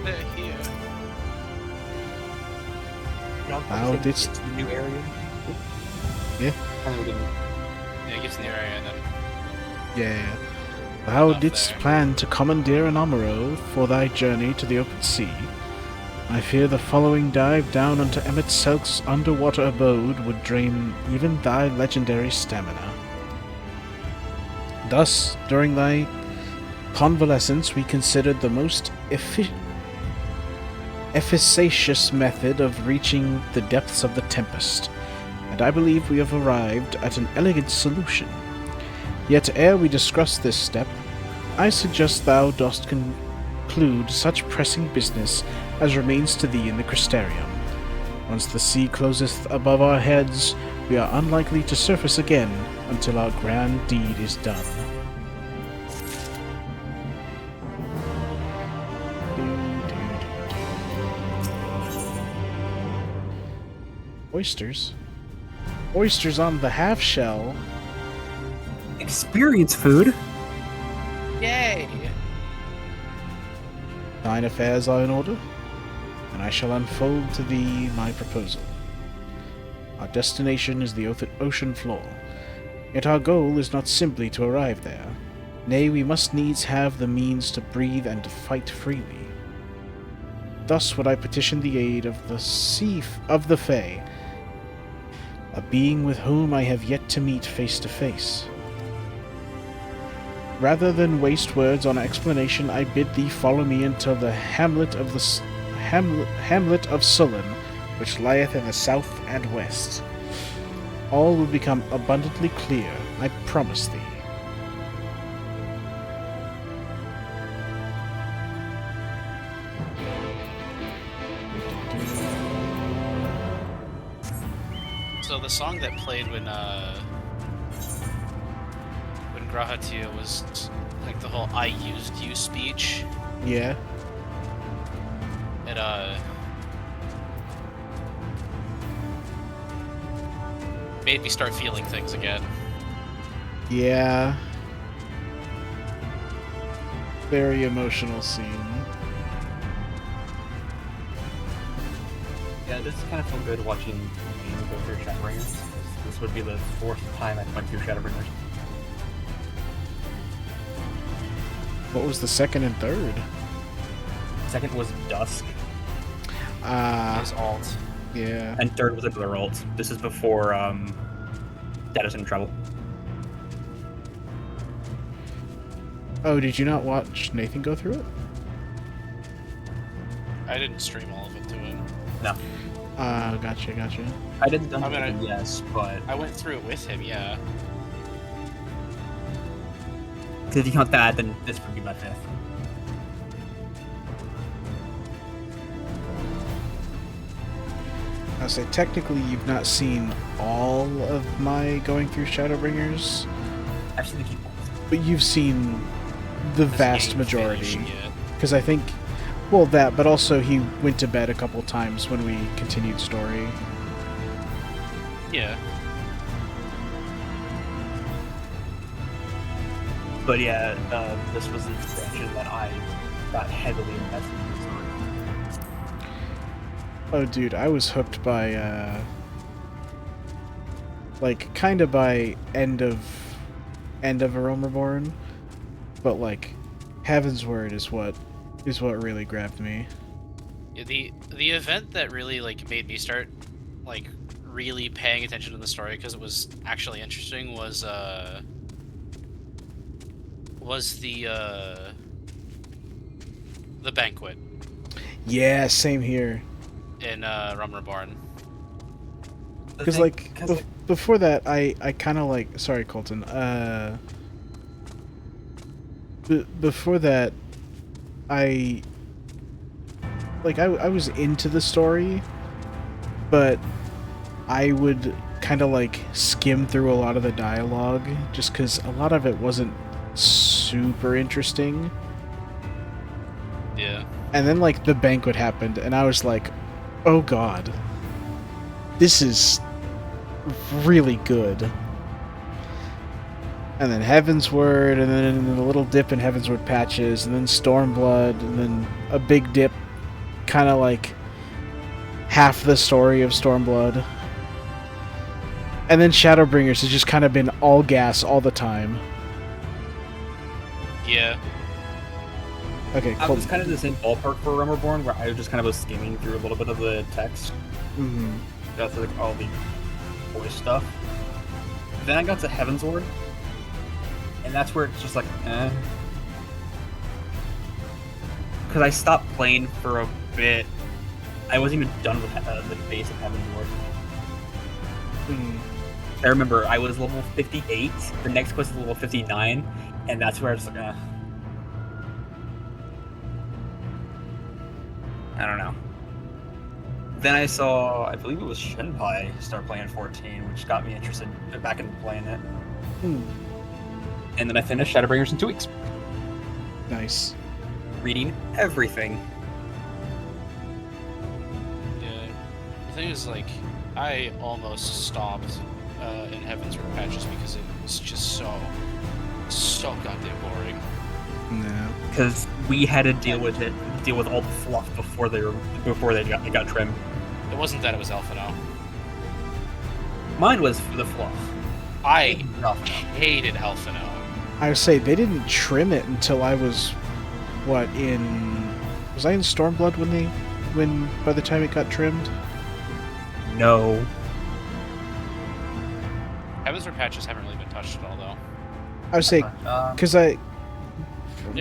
They're here. How did the new area? Yeah. Yeah, it gets in the area and then. Yeah. Thou didst plan to commandeer an Amaro for thy journey to the open sea. I fear the following dive down onto Emmett Selk's underwater abode would drain even thy legendary stamina. Thus, during thy convalescence, we considered the most efficacious method of reaching the depths of the Tempest, and I believe we have arrived at an elegant solution. Yet ere we discuss this step, I suggest thou dost conclude such pressing business as remains to thee in the Crystarium. Once the sea closeth above our heads, we are unlikely to surface again until our grand deed is done. Oysters? Oysters on the half shell? Experience food? Yay! Thine affairs are in order, and I shall unfold to thee my proposal. Our destination is the ocean floor, yet our goal is not simply to arrive there. Nay, we must needs have the means to breathe and to fight freely. Thus would I petition the aid of the Fae, a being with whom I have yet to meet face to face. Rather than waste words on explanation, I bid thee follow me until the hamlet of Sullen, which lieth in the south and west. All will become abundantly clear, I promise thee. So the song that played when Grahatia was like the whole "I used you" speech. Yeah. It made me start feeling things again. Yeah. Very emotional scene. Yeah, this kind of felt good watching me go through Shadowbringers. This would be the 4th time I went through Shadowbringers. What was the second and third? Second was Dusk. His alt. Yeah. And third was another alt. This is before Data's in trouble. Oh, did you not watch Nathan go through it? I didn't stream all of it to him. No. Gotcha. I did the dungeon, yes, but... I went through it with him, yeah. If you count that, then this would be my 5th. I'll say, technically, you've not seen all of my going through Shadowbringers. I've seen the key points. But you've seen the vast majority. Because I think, well, that, but also he went to bed a couple times when we continued story. Yeah. But yeah, this was the expansion that I got heavily invested in. Oh, dude, I was hooked by, like, kind of by end of A Realm Reborn, but like, Heavensward is what really grabbed me. Yeah, the event that really like made me start like really paying attention to the story because it was actually interesting was the banquet. Yeah, same here. In Realm Reborn. Because like before that, I kind of like, sorry, Colton. Before that, I was into the story, but I would kind of like skim through a lot of the dialogue just because a lot of it wasn't super interesting. Yeah. And then like the banquet happened, and I was like, oh god, this is really good. And then Heavensward, and then a little dip in Heavensward patches, and then Stormblood, and then a big dip, kind of like half the story of Stormblood. And then Shadowbringers has just kind of been all gas all the time. Yeah. Okay, I was kind of in the same ballpark for Realm Reborn, where I just kind of was skimming through a little bit of the text. Mm-hmm. That's like all the voice stuff. Then I got to Heavensward, and that's where it's just like, eh. Because I stopped playing for a bit. I wasn't even done with the base of Heavensward. I remember I was level 58, the next quest was level 59, and that's where I was like, eh. I don't know. Then I saw, I believe it was Shenpai start playing 14, which got me interested back into playing it. And then I finished Shadowbringers in 2 weeks. Nice. Reading everything. Yeah. The thing is, like, I almost stopped in Heavensward patches because it was just so goddamn boring. No. Because we had to deal with all the fluff before they got trimmed. It wasn't that, it was Alphino. Mine was the fluff. I hated Alphino. I would say they didn't trim it until I was, was I in Stormblood when by the time it got trimmed? No. Heavensward patches haven't really been touched at all, though. I would say, because it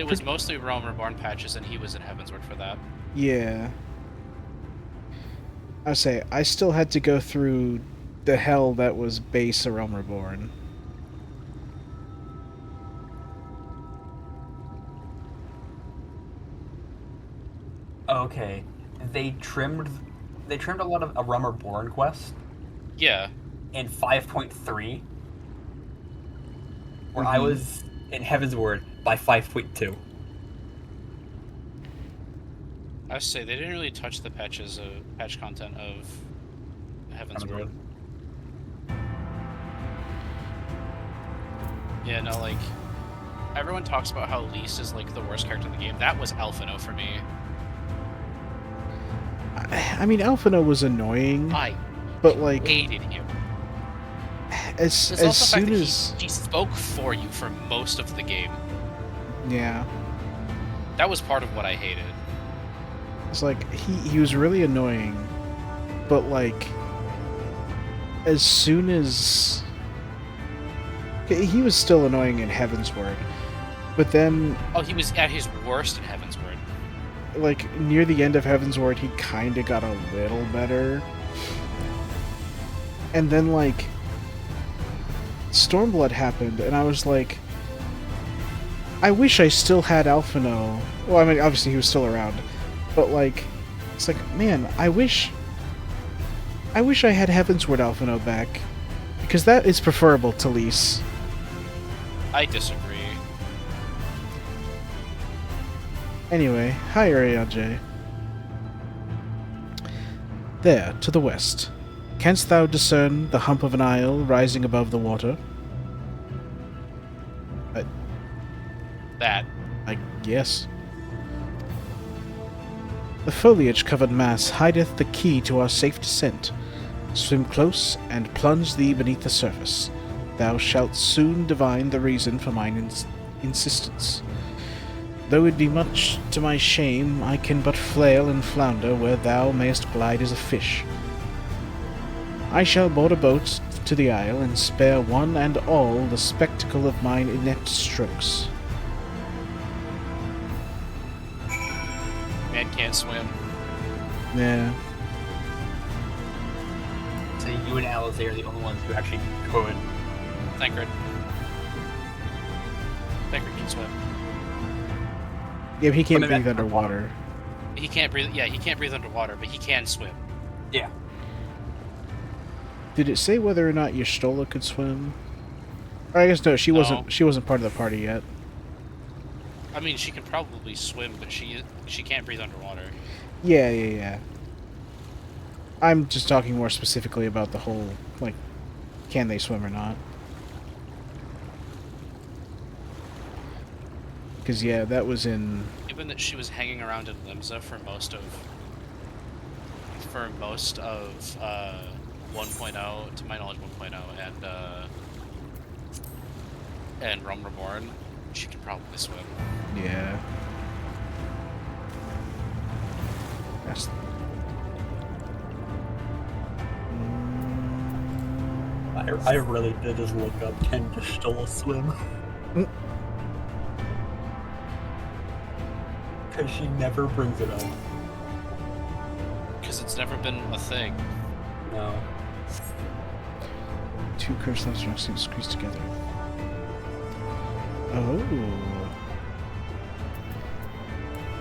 was mostly Realm Reborn patches, and he was in Heavensward for that. Yeah. I would say, I still had to go through the hell that was base A Realm Reborn. Okay. They trimmed a lot of A Realm Reborn quests. Yeah. In 5.3. Where I was in Heavensward by 5.2. I would say they didn't really touch the patch content of Heavensward. Yeah, no, like, everyone talks about how Lys is like the worst character in the game. That was Alphino for me. I mean, Alphino was annoying. But like, hated him. As soon as he spoke for you for most of the game. Yeah. That was part of what I hated. It's like he was really annoying, but like as soon as he was still annoying in Heavensward, but then he was at his worst in Heavensward. Like near the end of Heavensward, he kind of got a little better, and then like Stormblood happened, and I was like, I wish I still had Alphino. Well, I mean, obviously he was still around, but like, it's like, man, I wish I had Heavensward Alphino back, because that is preferable to Lys. I disagree. Anyway, hi Urianger. There, to the west. Canst thou discern the hump of an isle rising above the water? That. I guess. The foliage-covered mass hideth the key to our safe descent. Swim close, and plunge thee beneath the surface. Thou shalt soon divine the reason for mine insistence. Though it be much to my shame, I can but flail and flounder where thou mayst glide as a fish. I shall board a boat to the isle, and spare one and all the spectacle of mine inept strokes. Man can't swim. Yeah. So you and Alice are the only ones who actually could. Tancred. Tancred can swim. Yeah, but he can't breathe underwater. He can't breathe. Yeah, he can't breathe underwater, but he can swim. Yeah. Did it say whether or not Y'shtola could swim? Or I guess no, she wasn't. She wasn't part of the party yet. I mean, she can probably swim, but she can't breathe underwater. Yeah. I'm just talking more specifically about the whole, like, can they swim or not? Because, yeah, that was in... Given that she was hanging around in Limsa for most of 1.0, to my knowledge 1.0, and Realm Reborn, she can probably swim. Yeah. That's... I really did just look up, can Y'shtola swim? Because she never brings it up. Because it's never been a thing. No. Two cursed rocks seem squeezed together. Oh.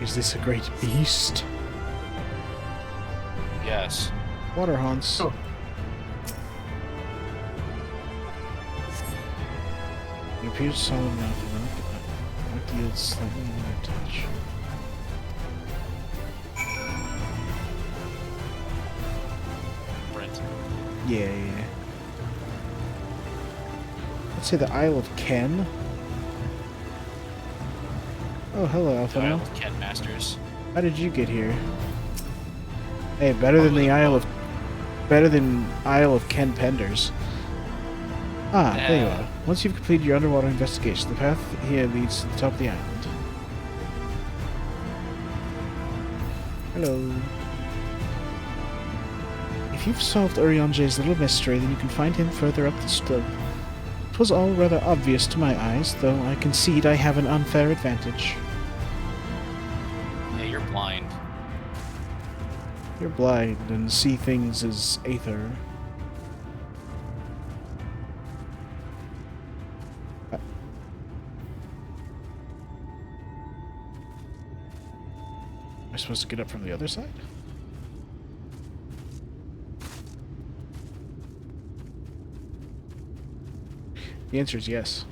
Is this a great beast? Yes. Water haunts. Oh. It appears solid enough, but not yields slightly more touch. Brent. Yeah. Let's say the Isle of Ken. Oh, hello, Alpha. Isle of Ken Masters. How did you get here? Hey, better than the Isle of... Better than Isle of Ken Penders. Ah, there you are. Once you've completed your underwater investigation, the path here leads to the top of the island. Hello. If you've solved Urianger's little mystery, then you can find him further up the slope. It was all rather obvious to my eyes, though I concede I have an unfair advantage. Yeah, you're blind. You're blind and see things as aether. Am I supposed to get up from the other side? The answer is yes.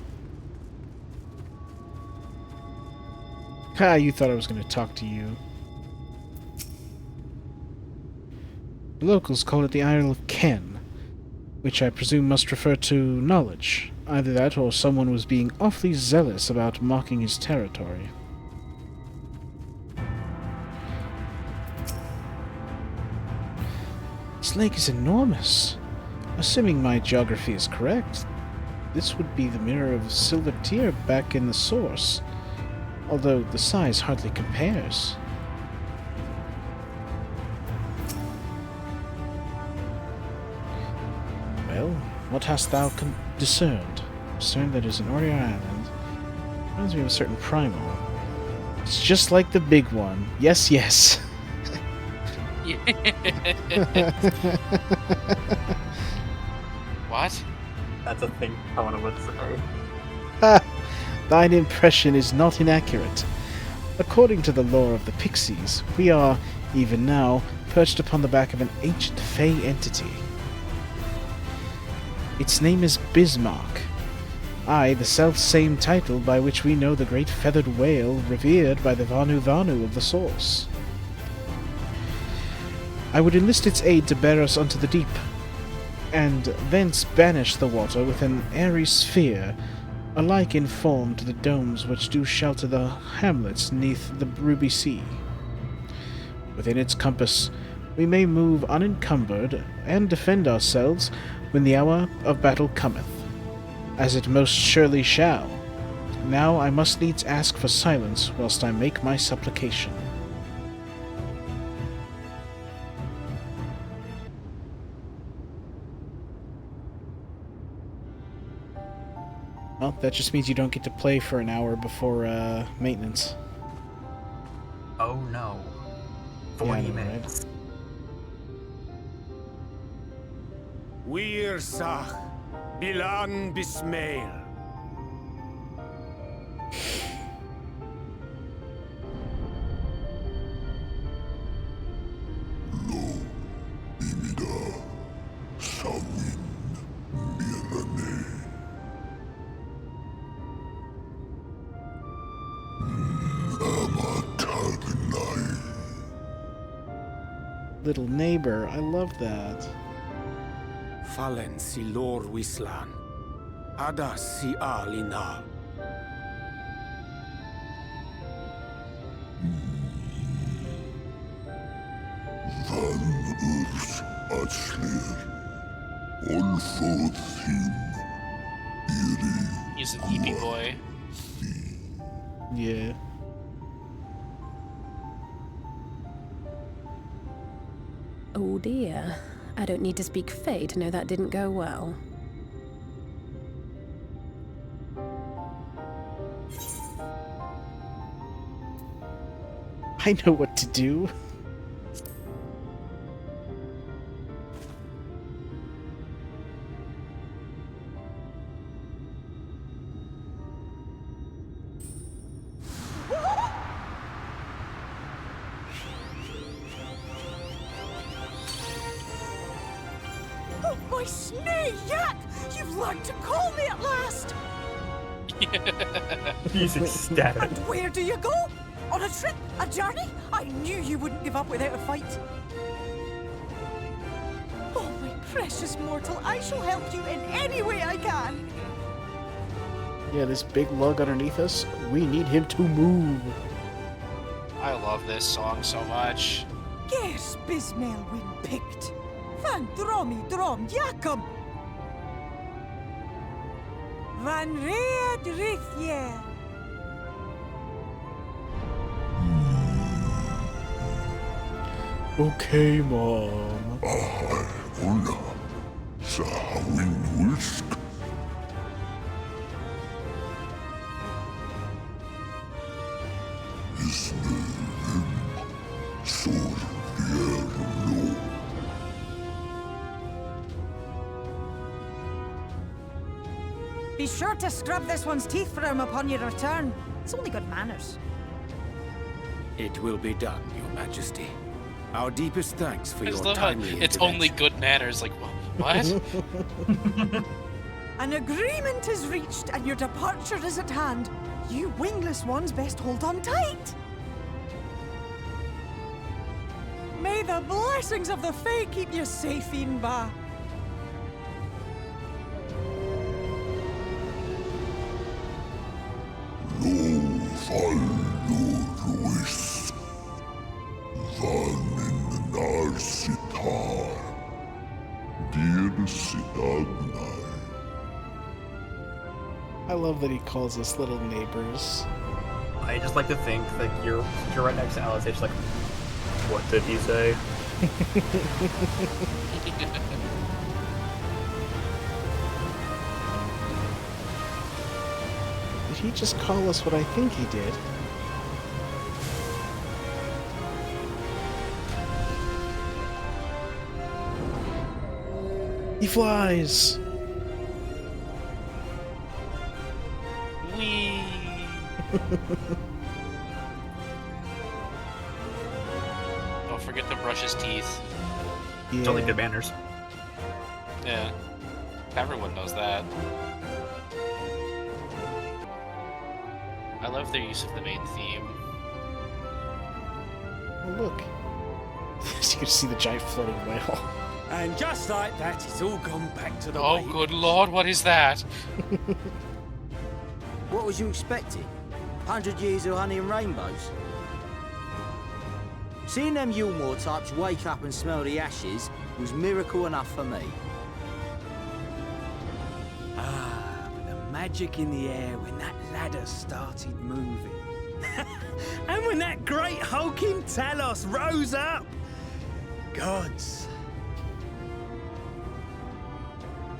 Ha, you thought I was going to talk to you. The locals call it the Isle of Ken, which I presume must refer to knowledge. Either that or someone was being awfully zealous about marking his territory. This lake is enormous. Assuming my geography is correct, this would be the mirror of Silver Tear back in the source, although the size hardly compares. Well, what hast thou discerned? Discerned that is an Oriar Island. Reminds me of a certain primal. It's just like the big one. Yes, yes. What? That's a thing I would say. Ha! Thine impression is not inaccurate. According to the lore of the Pixies, we are, even now, perched upon the back of an ancient Fey entity. Its name is Bismarck. I, the self-same title by which we know the great feathered whale revered by the Vanu Vanu of the Source. I would enlist its aid to bear us unto the deep, and thence banish the water with an airy sphere, alike in form to the domes which do shelter the hamlets neath the ruby sea. Within its compass we may move unencumbered, and defend ourselves when the hour of battle cometh, as it most surely shall. Now I must needs ask for silence whilst I make my supplication. Well, that just means you don't get to play for an hour before maintenance. Oh no. 40 Yeah, minutes. Right? Wir Sach, Bilan Bismail. Little neighbor, I love that. Fallen si lor wislan. Ada si alina. Van urs atslir. Olfothim. He's an EP boy. Yeah. Oh dear. I don't need to speak Fae to know that didn't go well. I know what to do. Oh, my snake yak! You've learned to call me at last! He's ecstatic. And where do you go? On a trip? A journey? I knew you wouldn't give up without a fight. Oh, my precious mortal, I shall help you in any way I can. Yeah, this big lug underneath us, we need him to move. I love this song so much. Gers Bismail win picked. Van dromi drom jakom. Van red rithje. Okay, Mom. Una. Sahawin whisk. Isnerim. Sur vierlo. Be sure to scrub this one's teeth for him upon your return. It's only good manners. It will be done, Your Majesty. Our deepest thanks for I your just love how timely it's intervention. only good manners. Like, what? An agreement is reached and your departure is at hand. You wingless ones best hold on tight. May the blessings of the Fae keep you safe, Inba. Lo Ruis. Van in Narsitar. Dear Sidagnai. I love that he calls us little neighbors. I just like to think that you're right next to Alice. It's like, what did he say? Did he just call us what I think he did? He flies! Whee! Don't forget to brush his teeth. Yeah. It's only good manners. Yeah. Everyone knows that. I love their use of the main theme. Oh, look. You can see the giant floating whale. And just like that, it's all gone back to the Oh, way. good lord, what is that? What was you expecting? 100 years of honey and rainbows? Seeing them Yulmore types wake up and smell the ashes was miracle enough for me. Ah, but the magic in the air when that ladder started moving. And when that great hulking Talos rose up. Gods.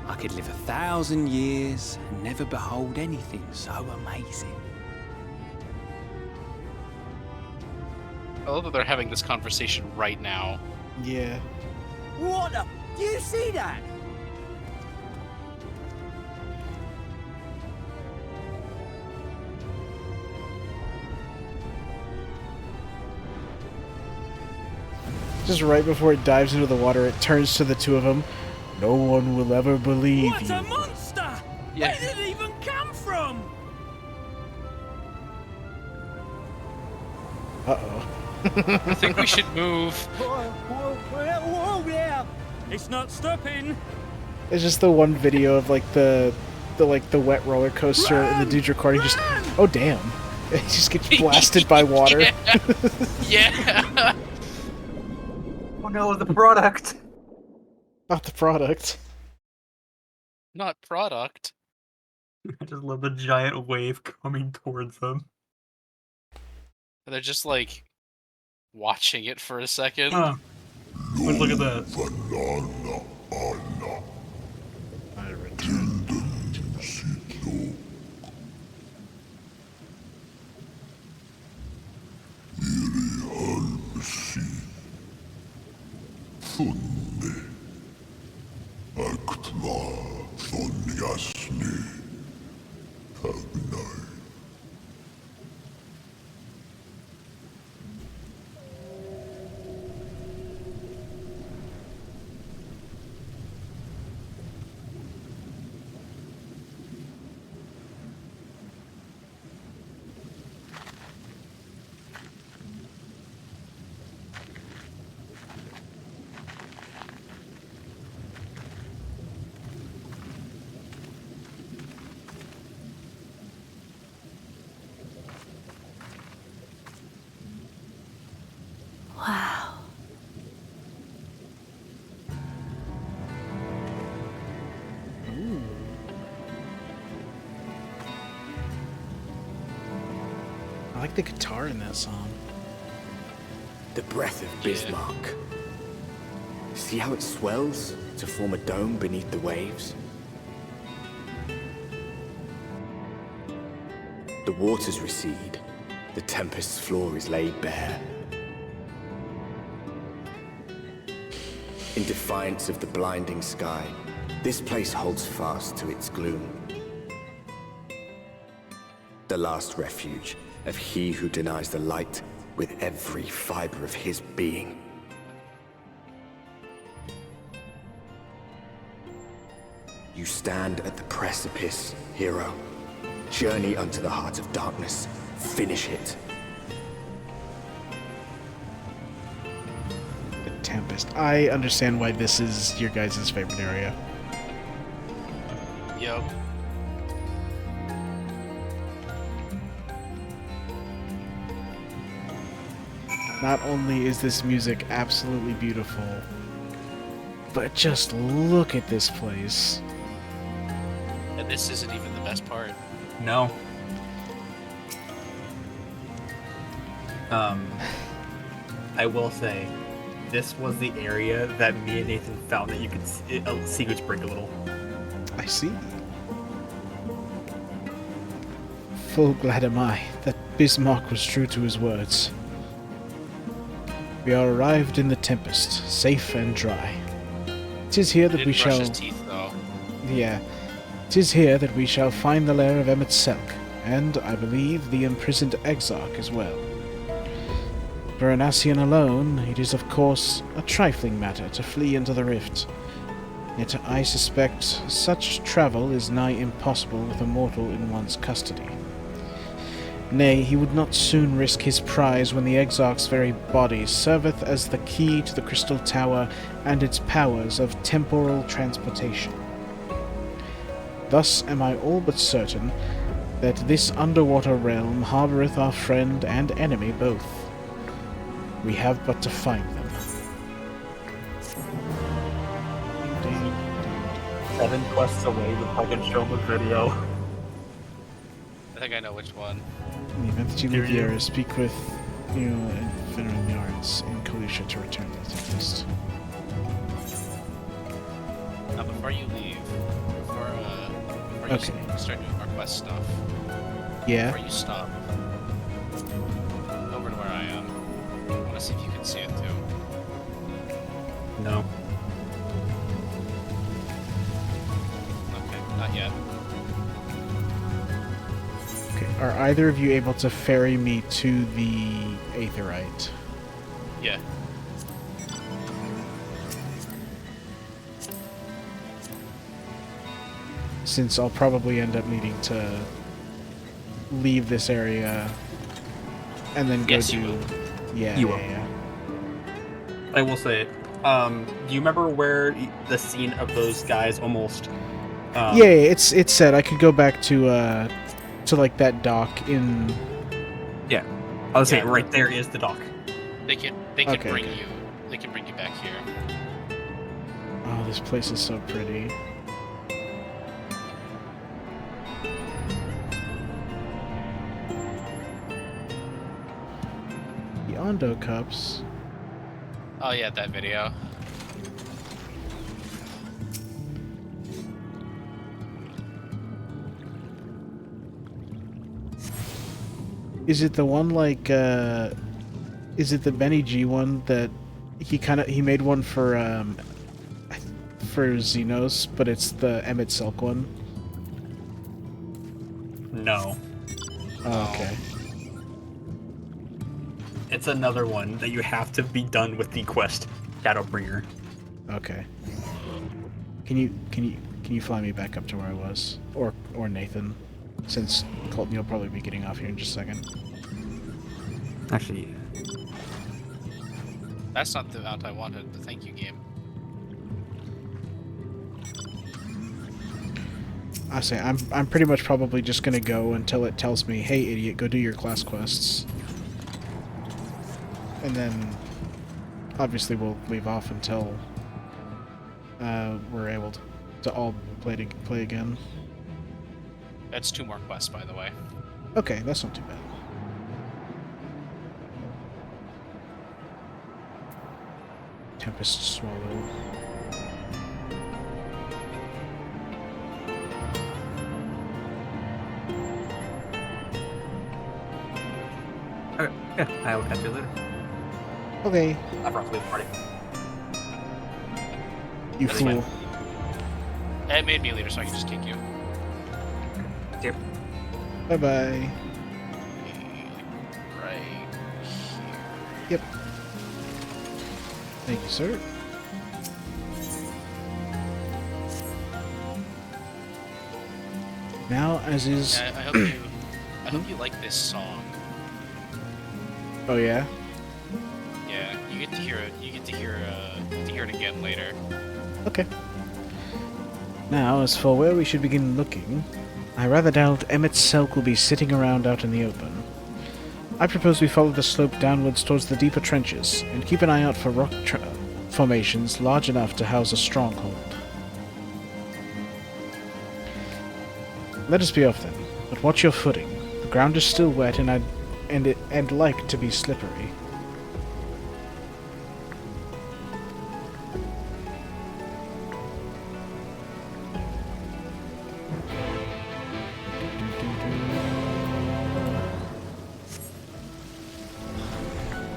I could live 1,000 years and never behold anything so amazing. I love that they're having this conversation right now. Yeah. What the? Do you see that? Just right before it dives into the water, it turns to the two of them. No one will ever believe What you. a monster! Yeah. Where did it even come from? Uh-oh. I think we should move. Whoa, yeah! It's not stopping. It's just the one video of like the wet roller coaster and the dude recording just. Oh damn! It just gets blasted by water. Yeah. Oh no, the product. Not the product. Not product. I just love the giant wave coming towards them. And they're just like watching it for a second. Wait, look at that. I return. Funne. Aktva von jasne. Tagnai. Wow. Ooh. I like the guitar in that song. The breath of Bismarck. See how it swells to form a dome beneath the waves? The waters recede. The tempest's floor is laid bare. In defiance of the blinding sky, this place holds fast to its gloom. The last refuge of he who denies the light with every fiber of his being. You stand at the precipice, hero. Journey unto the heart of darkness. Finish it. The Tempest. I understand why this is your guys' favorite area. Yep. Not only is this music absolutely beautiful, but just look at this place. And this isn't even the best part. No. I will say, this was the area that me and Nathan found that you could see Gooch break a little. I see. Full glad am I that Bismarck was true to his words. We are arrived in the Tempest, safe and dry. 'Tis here that we shall... Brush his teeth, though. Yeah. 'Tis here that we shall find the lair of Emmett Selk, and, I believe, the imprisoned Exarch as well. For an Ascian alone, it is of course a trifling matter to flee into the rift. Yet I suspect such travel is nigh impossible with a mortal in one's custody. Nay, he would not soon risk his prize when the Exarch's very body serveth as the key to the Crystal Tower and its powers of temporal transportation. Thus am I all but certain that this underwater realm harboureth our friend and enemy both. We have but to find them. 7 quests away if I can show him a video. I think I know which one. In the event that you leave the area, speak with you and Veteran Yards in Kalusha to return to the list. Now, before you leave, before you start doing more quest stuff, yeah. Before you stop, over to where I am. I want to see if you can see it too. No. Okay, not yet. Okay, are either of you able to ferry me to the Aetherite? Yeah. Since I'll probably end up needing to leave this area and then go do... Yeah, You will. yeah. I will say, do you remember where the scene of those guys almost... Yeah, it's said I could go back to like that dock in... Yeah. I was saying, right there is the dock. They can bring you. They can bring you back here. Oh, this place is so pretty. The Ondo cups. Oh yeah, that video. Is it the one like, is it the Benny G one that he made one for Xenos, but it's the Emmett Silk one? No. Oh, okay. It's another one that you have to be done with the quest, Shadowbringer. Okay. Can you fly me back up to where I was, or Nathan, since Colton, you'll probably be getting off here in just a second. Actually, that's not the amount I wanted. The thank you game. I say I'm pretty much probably just gonna go until it tells me, "Hey, idiot, go do your class quests," and then obviously we'll leave off until we're able to all play again. That's 2 more quests, by the way. Okay, that's not too bad. Tempest Swallow. okay, yeah, I will catch you later. Okay. I'll probably leave the party. You fool. It made me a leader, so I can just kick you. Yep. Bye-bye. Right here. Yep. Thank you, sir. Now, as is... Yeah, I hope you like this song. Oh, yeah? Yeah, you get to hear it. You get to hear it again later. Okay. Now, as for where we should begin looking, I rather doubt Emmett Selk will be sitting around out in the open. I propose we follow the slope downwards towards the deeper trenches, and keep an eye out for rock formations large enough to house a stronghold. Let us be off then, but watch your footing. The ground is still wet and like to be slippery.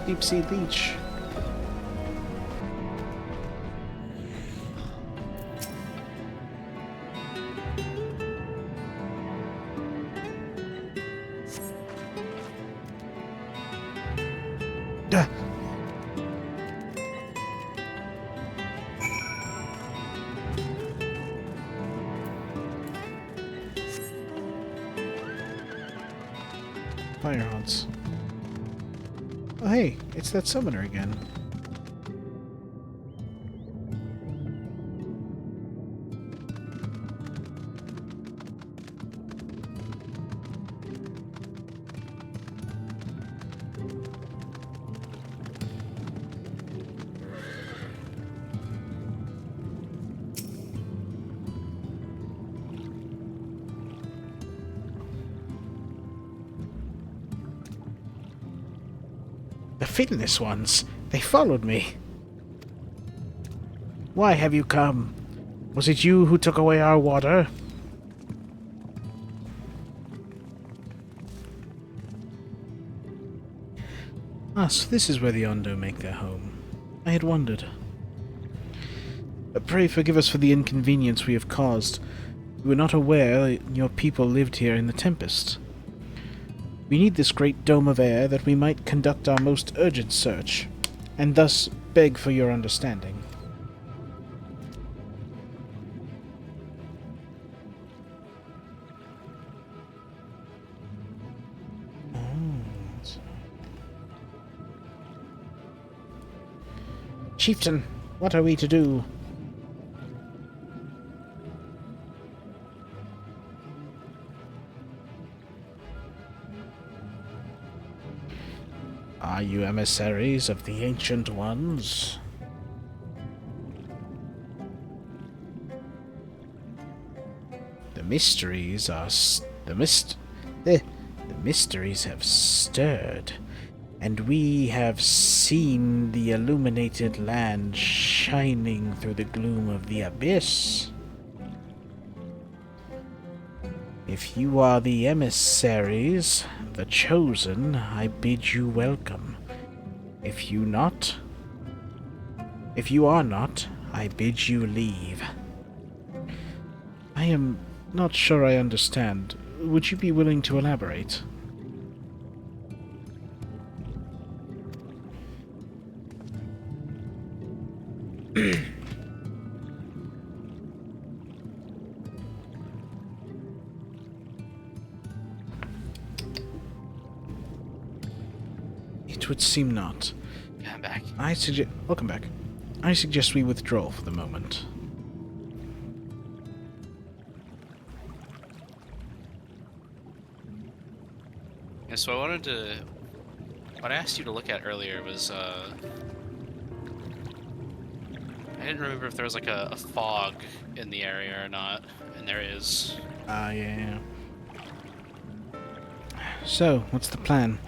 Deep Sea Leech. Duh. fire haunts. Oh hey, it's that summoner again. The Finless ones! They followed me! Why have you come? Was it you who took away our water? Ah, so this is where the Ondo make their home. I had wondered. Pray forgive us for the inconvenience we have caused. We were not aware your people lived here in the Tempest. We need this great dome of air that we might conduct our most urgent search, and thus beg for your understanding. Chieftain, what are we to do? Are you emissaries of the Ancient Ones? The mysteries are the mysteries have stirred, and we have seen the illuminated land shining through the gloom of the abyss. If you are the emissaries, the chosen, I bid you welcome. If you are not, I bid you leave. I am not sure I understand. Would you be willing to elaborate? It would seem not. Yeah, I'm back. Welcome back. I suggest we withdraw for the moment. Yeah, so what I asked you to look at earlier was, I didn't remember if there was like a fog in the area or not, and there is. Yeah. So, what's the plan?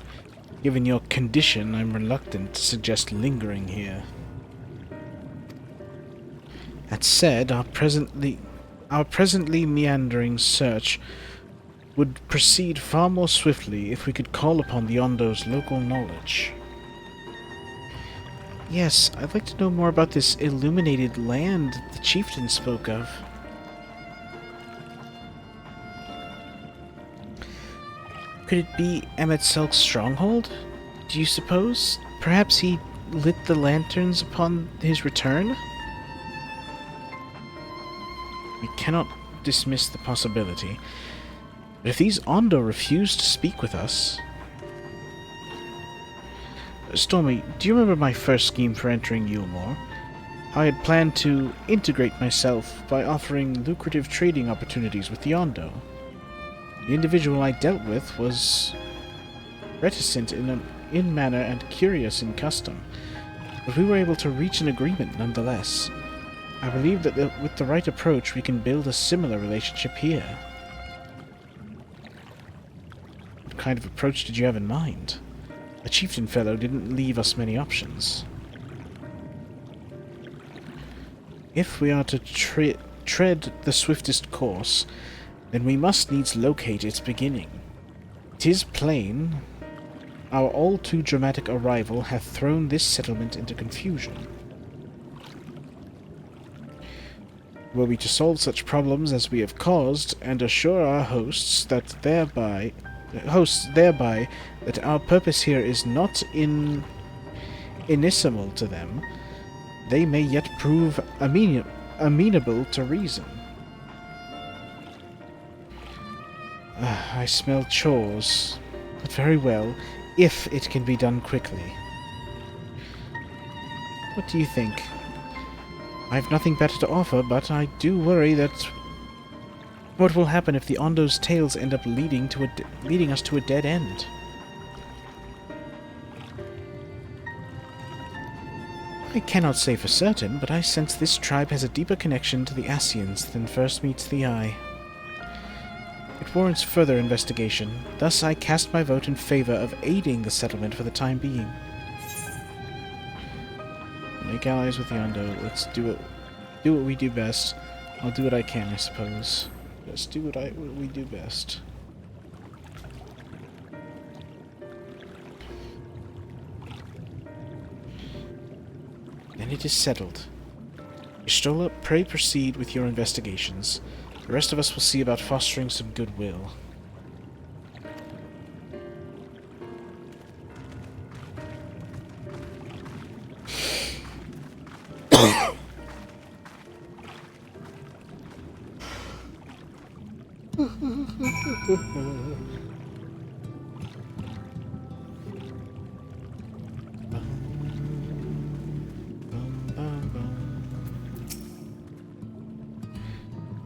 Given your condition, I'm reluctant to suggest lingering here. That said, our presently meandering search would proceed far more swiftly if we could call upon the Ondo's local knowledge. Yes, I'd like to know more about this illuminated land the chieftain spoke of. Could it be Emet-Selk's stronghold? Do you suppose? Perhaps he lit the lanterns upon his return? We cannot dismiss the possibility. But if these Ondo refuse to speak with us... Stormy, do you remember my first scheme for entering Yulmore? I had planned to integrate myself by offering lucrative trading opportunities with the Ondo. The individual I dealt with was reticent in manner and curious in custom, but we were able to reach an agreement nonetheless. I believe that with the right approach we can build a similar relationship here. What kind of approach did you have in mind? The chieftain fellow didn't leave us many options. If we are to tread the swiftest course, then we must needs locate its beginning. 'Tis plain, our all-too-dramatic arrival hath thrown this settlement into confusion. Were we to solve such problems as we have caused, and assure our hosts thereby that our purpose here is not inimical to them, they may yet prove amenable to reason. I smell chores. But very well, if it can be done quickly. What do you think? I have nothing better to offer, but I do worry that what will happen if the Ondo's tales end up leading us to a dead end. I cannot say for certain, but I sense this tribe has a deeper connection to the Ascians than first meets the eye. It warrants further investigation, thus I cast my vote in favor of aiding the settlement for the time being. Make allies with the Ondo. Let's do it. Do what we do best. I'll do what I can, I suppose. Let's do what we do best. Then it is settled. Y'shtola, pray proceed with your investigations. The rest of us will see about fostering some goodwill.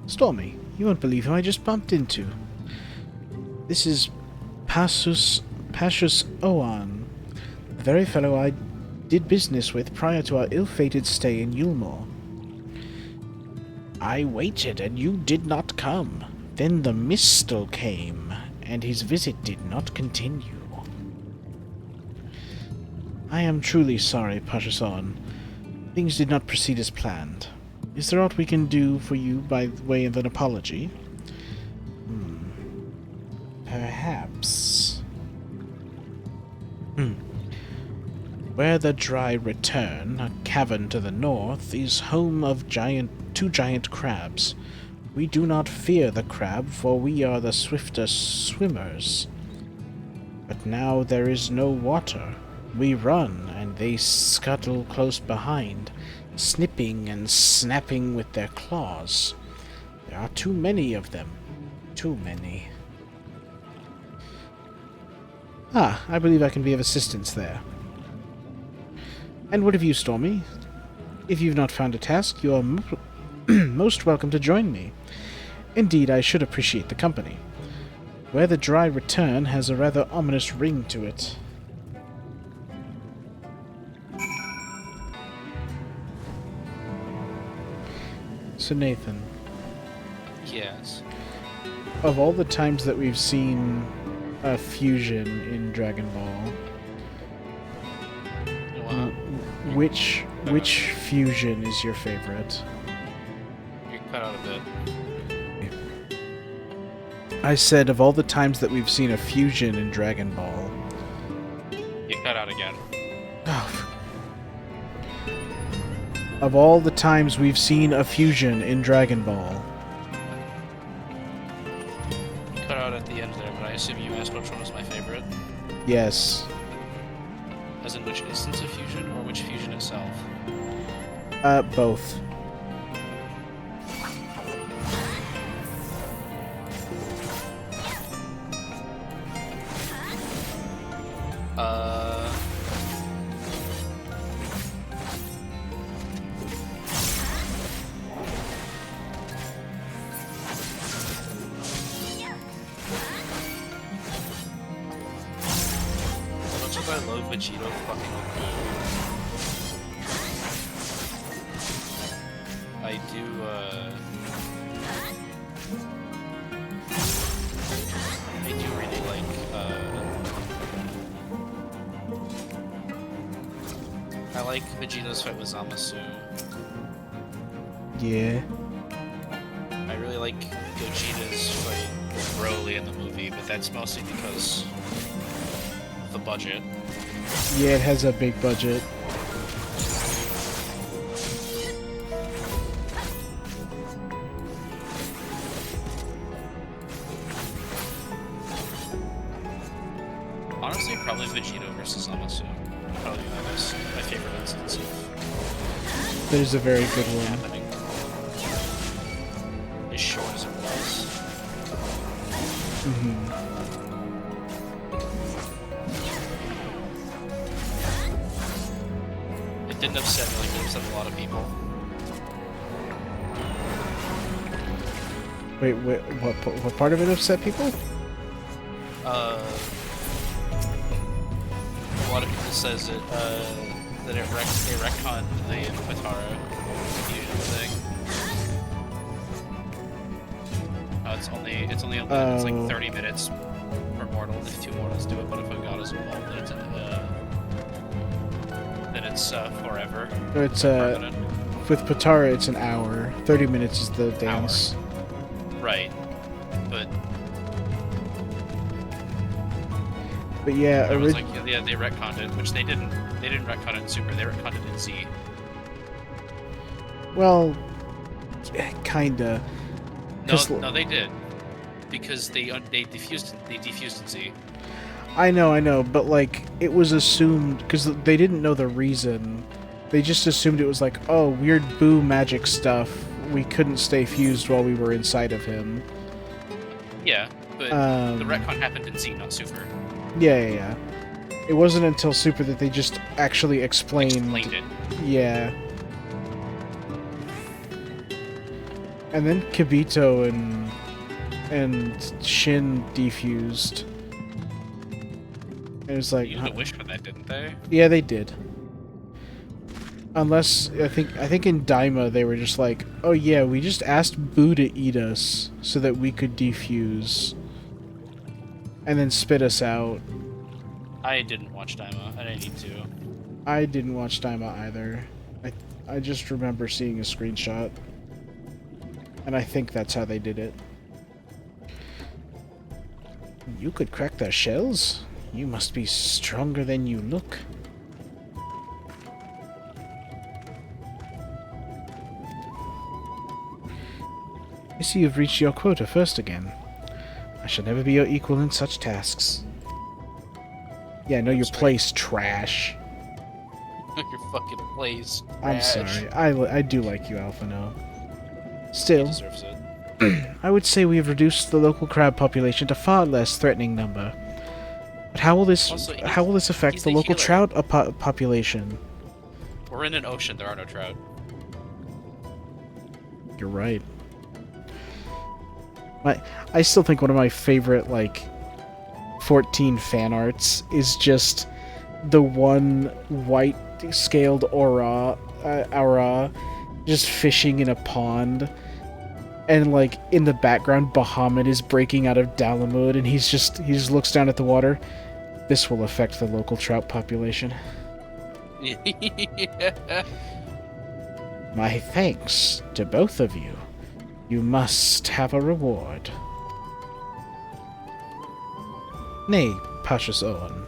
Stormy, you won't believe who I just bumped into. This is Pashus Oan, the very fellow I did business with prior to our ill-fated stay in Yulmore. I waited, and you did not come. Then the Mistle came, and his visit did not continue. I am truly sorry, Pashus. Things did not proceed as planned. Is there aught we can do for you by way of an apology? Perhaps. Where the Dry return, a cavern to the north, is home of two giant crabs. We do not fear the crab, for we are the swifter swimmers. But now there is no water. We run, and they scuttle close behind, snipping and snapping with their claws. There are too many of them. Too many. Ah, I believe I can be of assistance there. And what of you, Stormy? If you've not found a task, you are most welcome to join me. Indeed, I should appreciate the company. Where the Dry return has a rather ominous ring to it. So Nathan. Yes. Of all the times that we've seen a fusion in Dragon Ball, which fusion is your favorite? You cut out a bit. I said of all the times that we've seen a fusion in Dragon Ball. You cut out again. Oh. Of all the times we've seen a fusion in Dragon Ball. You cut out at the end there, but I assume you asked which one was my favorite? Yes. As in which instance of fusion, or which fusion itself? Both. I love Vegeta fucking I do, really like, I like Vegeta's fight with Zamasu. Yeah. I really like Gogeta's fight with Broly in the movie, but that's mostly because of the budget. Yeah, it has a big budget. Honestly, probably Vegeta versus Zamasu. Probably my favorite instance of that is a very good one. Happening. As short as it was. It didn't upset me like it upset a lot of people. Wait, what part of it upset people? A lot of people says it, that they retconned the Patara thing. It's only it's like 30 minutes per mortal if 2 mortals do it, but if a god is involved, then it's forever. So it's with Patara it's an hour. 30 minutes is the dance. Right, but yeah, it was like yeah they retconned it, which they didn't retcon it in Super. They retconned it in Z. Well, kinda. No, they did, because they defused in Z. I know, but like it was assumed because they didn't know the reason. They just assumed it was like, oh, weird boo magic stuff. We couldn't stay fused while we were inside of him. Yeah, but the retcon happened in Z, not Super. Yeah. It wasn't until Super that they just actually explained it. Yeah. And then Kibito and Shin defused. It was like They used a wish for that, didn't they? Yeah, they did. Unless I think in Daima they were just like, oh yeah, we just asked Boo to eat us so that we could defuse, and then spit us out. I didn't watch Daima. I didn't need to. I didn't watch Daima either. I just remember seeing a screenshot, and I think that's how they did it. You could crack their shells? You must be stronger than you look. I see you've reached your quota first again. I shall never be your equal in such tasks. Yeah, know your place, trash. Your fucking place. I'm sorry. I do like you, Alphino. Still, He deserves it. I would say we have reduced the local crab population to far less threatening number. But how will this affect the local trout population? We're in an ocean. There are no trout. You're right. I still think one of my favorite, like, 14 fan arts is just the one white-scaled aura just fishing in a pond, and, like, in the background, Bahamut is breaking out of Dalamud, and he just looks down at the water. This will affect the local trout population. Yeah. My thanks to both of you. You must have a reward. Nay, Pashas Owen.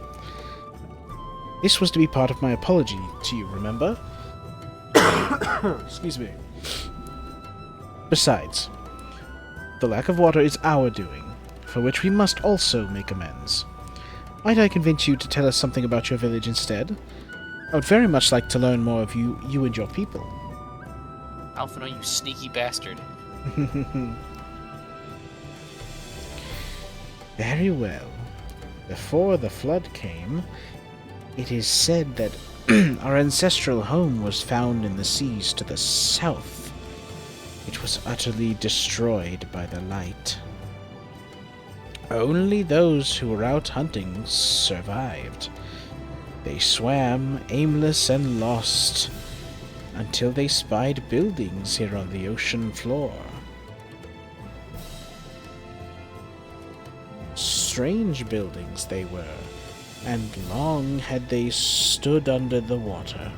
This was to be part of my apology to you, remember? Excuse me. Besides, the lack of water is our doing, for which we must also make amends. Might I convince you to tell us something about your village instead? I would very much like to learn more of you and your people. Alphino, you sneaky bastard. Very well. Before the flood came, it is said that our ancestral home was found in the seas to the south. It was utterly destroyed by the light. Only those who were out hunting survived. They swam, aimless and lost, until they spied buildings here on the ocean floor. Strange buildings they were, and long had they stood under the water.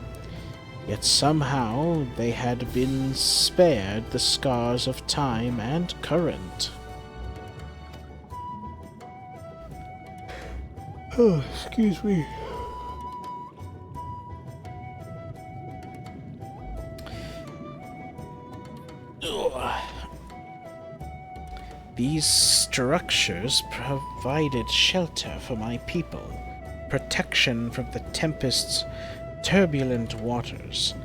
Yet somehow they had been spared the scars of time and current. Oh, excuse me. These structures provided shelter for my people, protection from the tempest's turbulent waters,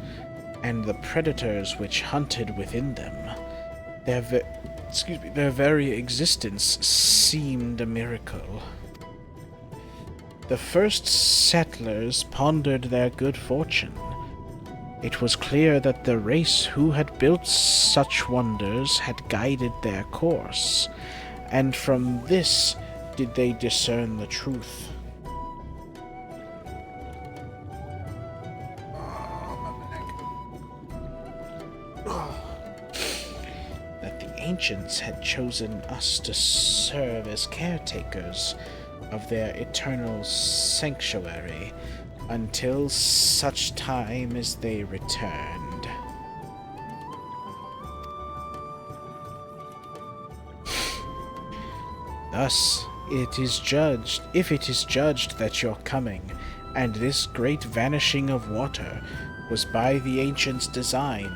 and the predators which hunted within them. Their very existence seemed a miracle. The first settlers pondered their good fortune, It was clear that the race who had built such wonders had guided their course, and from this did they discern the truth. That the ancients had chosen us to serve as caretakers of their eternal sanctuary until such time as they returned. Thus, it is judged, if it is judged that your coming, and this great vanishing of water, was by the ancients' design,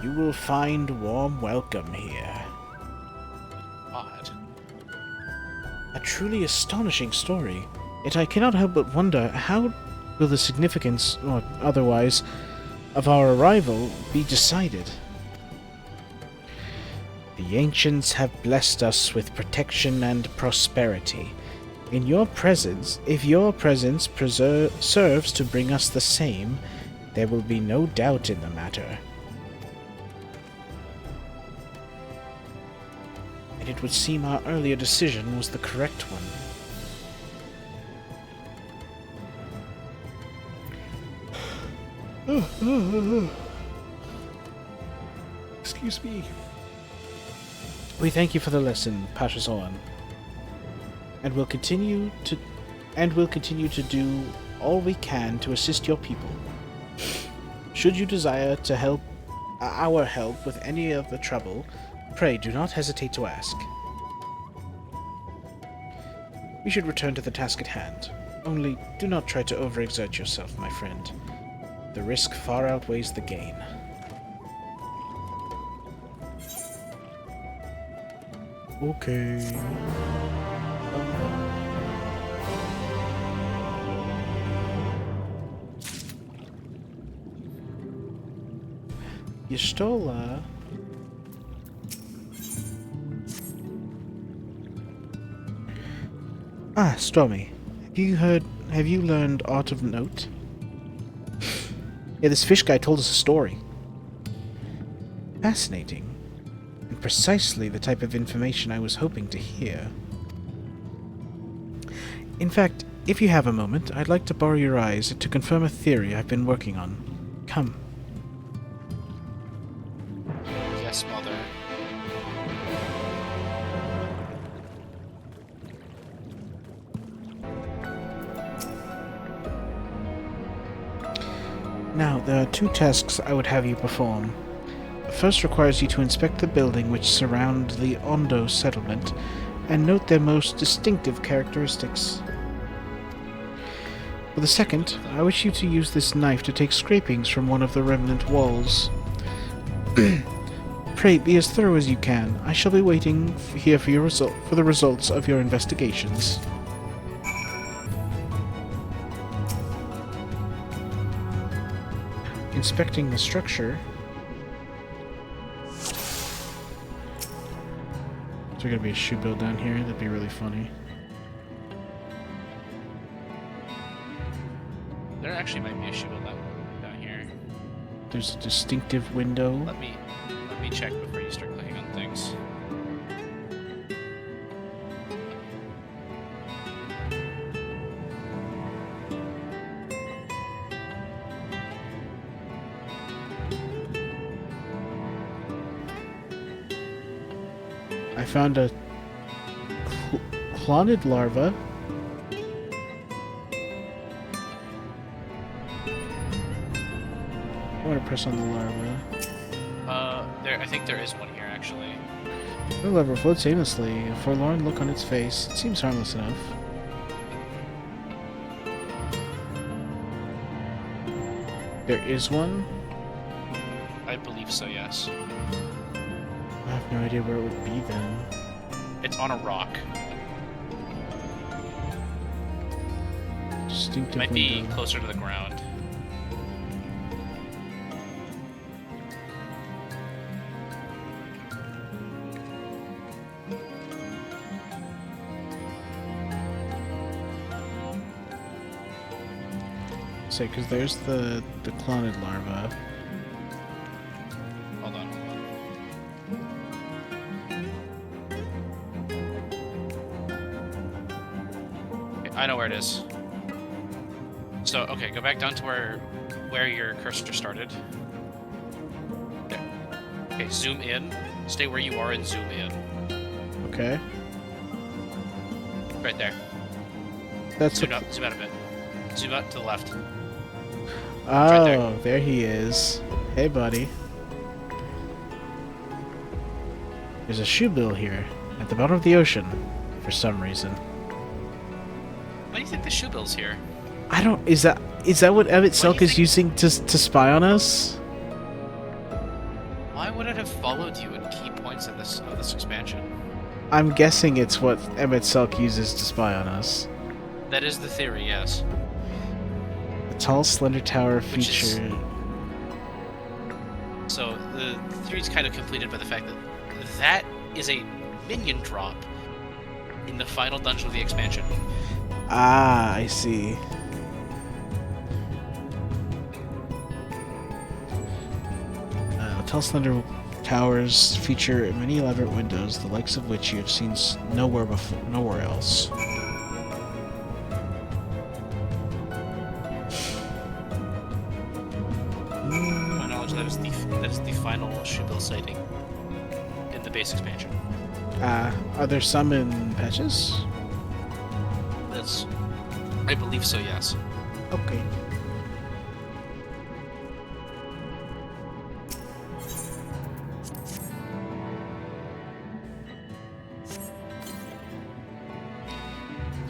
you will find warm welcome here. Odd. A truly astonishing story, yet I cannot help but wonder how will the significance, or otherwise, of our arrival be decided. The ancients have blessed us with protection and prosperity. In your presence, if your presence serves to bring us the same, there will be no doubt in the matter. And it would seem our earlier decision was the correct one. Excuse me. We thank you for the lesson, Pashazoan, and will continue to do all we can to assist your people. Should you desire to help our help with any of the trouble, pray do not hesitate to ask. We should return to the task at hand. Only do not try to overexert yourself, my friend. The risk far outweighs the gain. Okay. Y'shtola. Ah, Stormy. Have you learned aught of note? Yeah, this fish guy told us a story. Fascinating. And precisely the type of information I was hoping to hear. In fact, if you have a moment, I'd like to borrow your eyes to confirm a theory I've been working on. Come. Yes, mother. Now, there are 2 tasks I would have you perform. The first requires you to inspect the building which surround the Ondo settlement and note their most distinctive characteristics. For the second, I wish you to use this knife to take scrapings from one of the remnant walls. Pray be as thorough as you can. I shall be waiting here for the results of your investigations. Inspecting the structure. Is there gonna be a shoe bill down here? That'd be really funny. There actually might be a shoe down here. There's a distinctive window. Let me check before you start clicking on things. I found a clonid larva. I want to press on the larva. I think there is one here actually. The larva floats aimlessly, a forlorn look on its face. It seems harmless enough. There is one? I believe so, yes. I have no idea where it would be then. It's on a rock. Distinctive Might be window. closer to the ground. Say, because there's the clonid larva. know where it is. So, okay, go back down to where your cursor started. There. Okay, zoom in. Stay where you are and zoom in. Okay. Right there. That's zoom out a bit. Zoom out to the left. Oh, Right there he is. Hey, buddy. There's a shoe bill here at the bottom of the ocean for some reason. Why do you think the shoe bill's here? I don't. Is that what Emmett Selk is using to spy on us? Why would it have followed you at key points of this expansion? I'm guessing it's what Emmett Selk uses to spy on us. That is the theory, yes. The tall, slender tower feature. So the theory's kind of completed by the fact that that is a minion drop in the final dungeon of the expansion. Ah, I see. Tall, slender towers feature many elaborate windows, the likes of which you have seen nowhere else. To my knowledge, that is the final Shubil sighting in the base expansion. Are there some in patches? I believe so, yes. Okay.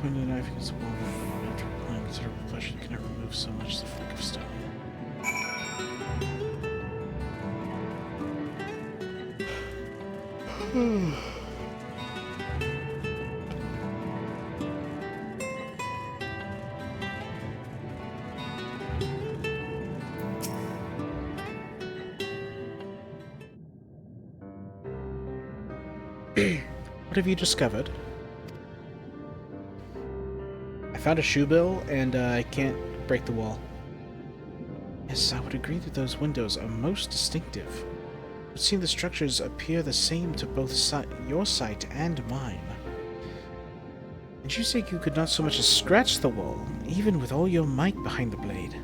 When the knife against the wall, after applying considerable pressure, you cannot remove so much as a flick of stone. What have you discovered? I found a shoe bill, and I can't break the wall. Yes, I would agree that those windows are most distinctive. It would seem the structures appear the same to both your sight and mine. And you say you could not so much as scratch the wall, even with all your might behind the blade.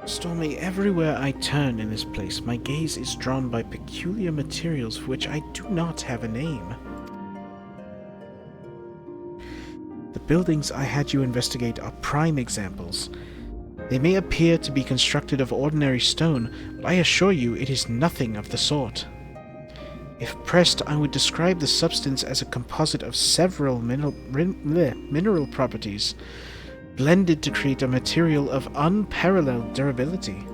Stormy, everywhere I turn in this place, my gaze is drawn by peculiar materials for which I do not have a name. The buildings I had you investigate are prime examples. They may appear to be constructed of ordinary stone, but I assure you it is nothing of the sort. If pressed, I would describe the substance as a composite of several mineral properties, blended to create a material of unparalleled durability.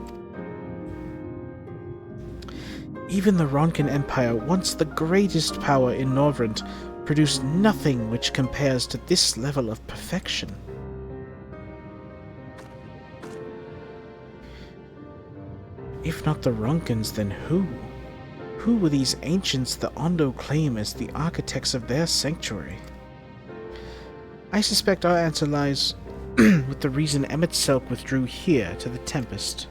Even the Ronkin Empire, once the greatest power in Norvrent, produced nothing which compares to this level of perfection. If not the Ronkins, then who? Who were these ancients the Ondo claim as the architects of their sanctuary? I suspect our answer lies with the reason Emmett Selk withdrew here to the Tempest.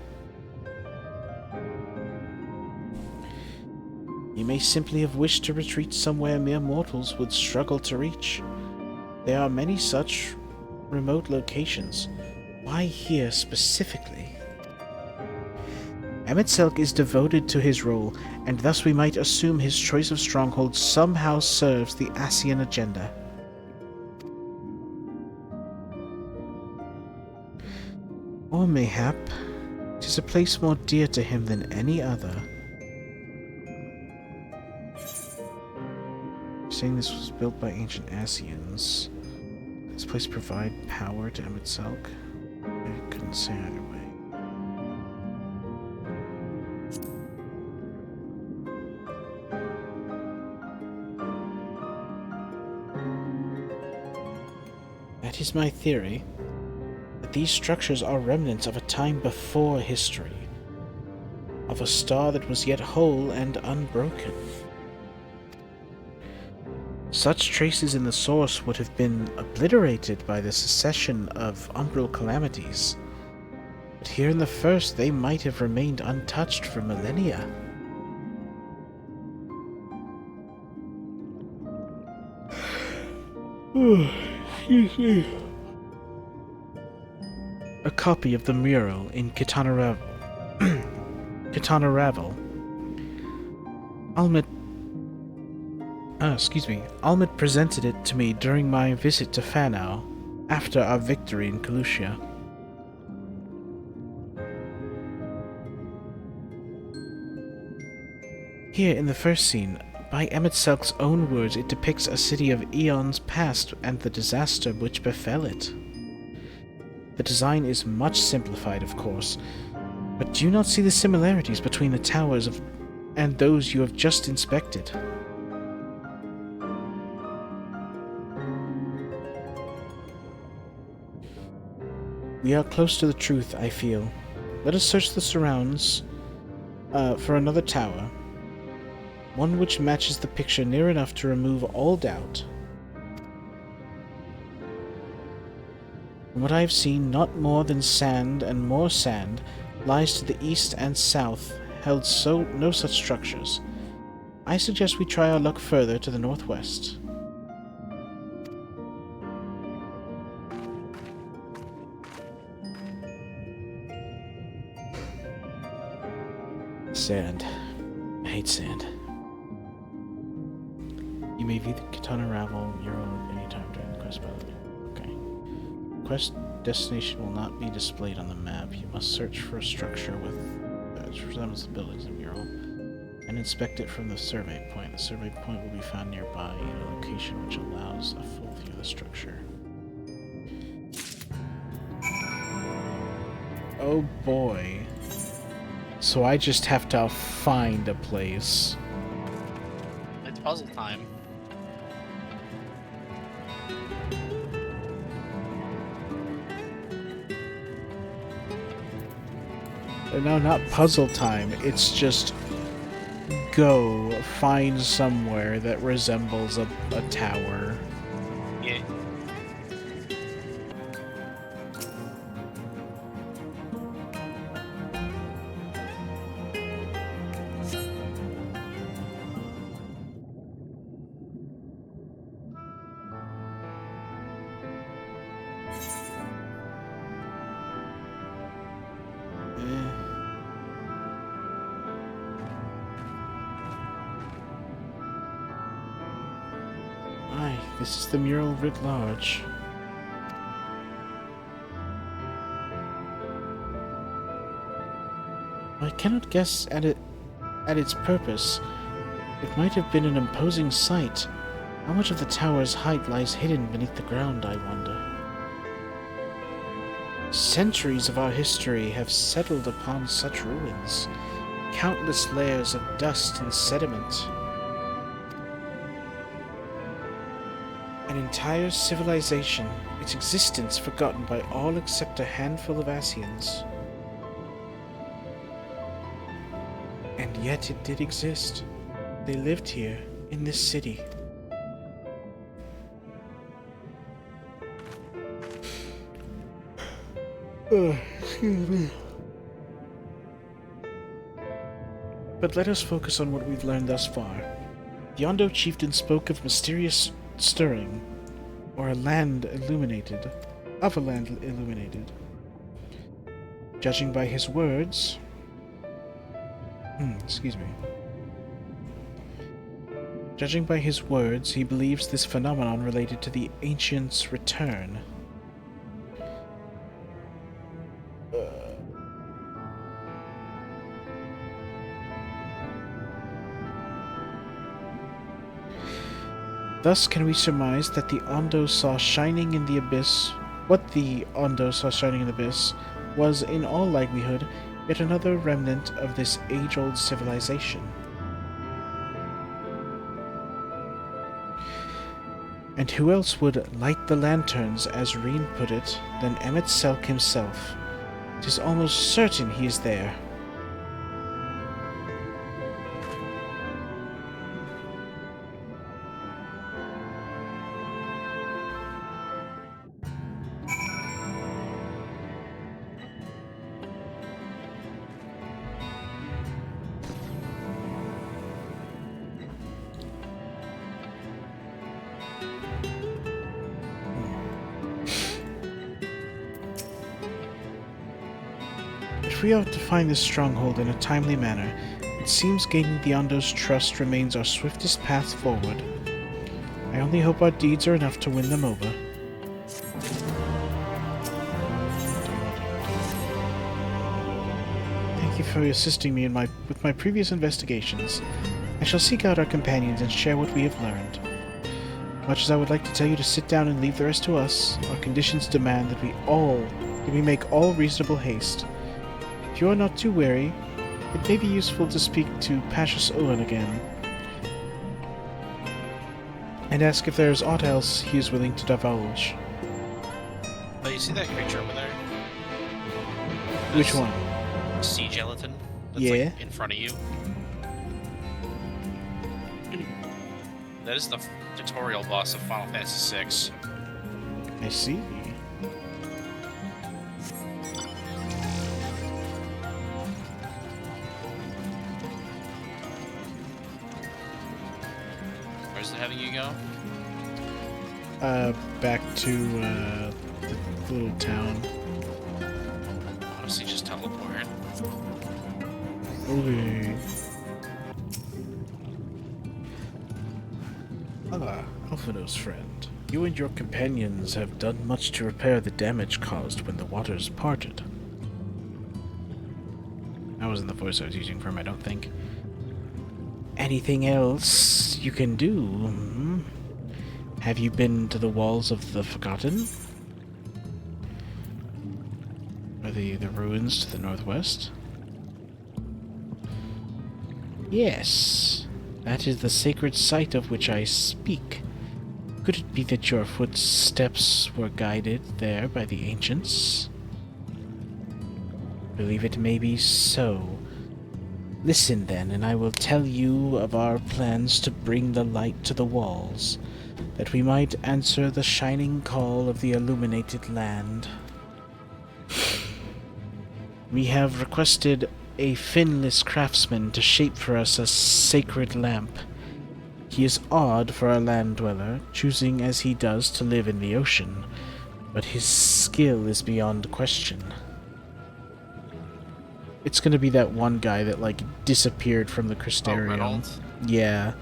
He may simply have wished to retreat somewhere mere mortals would struggle to reach. There are many such remote locations. Why here specifically? Emmett Selk is devoted to his role, and thus we might assume his choice of stronghold somehow serves the Ascian agenda. Or mayhap, 'tis a place more dear to him than any other. Saying this was built by ancient Ascians. Does this place provide power to Emmett Selk? I couldn't say either way. That is my theory. These structures are remnants of a time before history, of a star that was yet whole and unbroken. Such traces in the source would have been obliterated by the succession of umbral calamities. But here in the first, they might have remained untouched for millennia. Excuse me. A copy of the mural in Kitana Ravel. Almid presented it to me during my visit to Fanau, after our victory in Kalusia. Here in the first scene, by Emet-Selk's own words, it depicts a city of eons past and the disaster which befell it. The design is much simplified, of course, but do you not see the similarities between the towers and those you have just inspected? We are close to the truth, I feel. Let us search the surrounds for another tower. One which matches the picture near enough to remove all doubt. From what I have seen, not more than sand and more sand lies to the east and south, held no such structures. I suggest we try our luck further to the northwest. Sand. I hate sand. You may view the Kitana Ravel mural at any time during the quest battle. Okay. Quest destination will not be displayed on the map. You must search for a structure with resembles the buildings of the mural and inspect it from the survey point. The survey point will be found nearby in a location which allows a full view of the structure. Oh boy. So I just have to find a place. It's puzzle time. No, not puzzle time. It's just go find somewhere that resembles a tower. Yeah. This is the mural writ large. I cannot guess at its purpose. It might have been an imposing sight. How much of the tower's height lies hidden beneath the ground, I wonder? Centuries of our history have settled upon such ruins. Countless layers of dust and sediment. An entire civilization, its existence forgotten by all except a handful of Asians. And yet it did exist. They lived here, in this city. Excuse me. But let us focus on what we've learned thus far. The Ondo chieftain spoke of mysterious stirring, or a land illuminated. Judging by his words... excuse me. Judging by his words, he believes this phenomenon related to the Ancients' return. Thus can we surmise that the Ondo saw shining in the abyss, what the Ondo saw shining in the abyss, was in all likelihood yet another remnant of this age-old civilization. And who else would light the lanterns, as Reen put it, than Emet-Selk himself? It is almost certain he is there. If we are to find this stronghold in a timely manner, it seems gaining the Ondo's trust remains our swiftest path forward. I only hope our deeds are enough to win them over. Thank you for assisting me with my previous investigations. I shall seek out our companions and share what we have learned. Much as I would like to tell you to sit down and leave the rest to us, our conditions demand that we make all reasonable haste. If you are not too weary, it may be useful to speak to Pashas Owen again, and ask if there is aught else he is willing to divulge. Oh, you see that creature over there? Which one? Sea gelatin? That's Yeah. like in front of you. That is the tutorial boss of Final Fantasy VI. I see. Where's it having you go? Back to, the little town. Honestly, just teleport. Okay. Ah, Alphino's friend. You and your companions have done much to repair the damage caused when the waters parted. That wasn't the voice I was using for him, I don't think. Anything else you can do? Hmm? Have you been to the walls of the Forgotten? Or the ruins to the northwest? Yes, that is the sacred site of which I speak. Could it be that your footsteps were guided there by the ancients? Believe it may be so. Listen then, and I will tell you of our plans to bring the light to the walls, that we might answer the shining call of the illuminated land. We have requested a finless craftsman to shape for us a sacred lamp. He is odd for a land dweller, choosing as he does to live in the ocean, but his skill is beyond question. It's gonna be that one guy that, like, disappeared from the Crystarium. Yeah.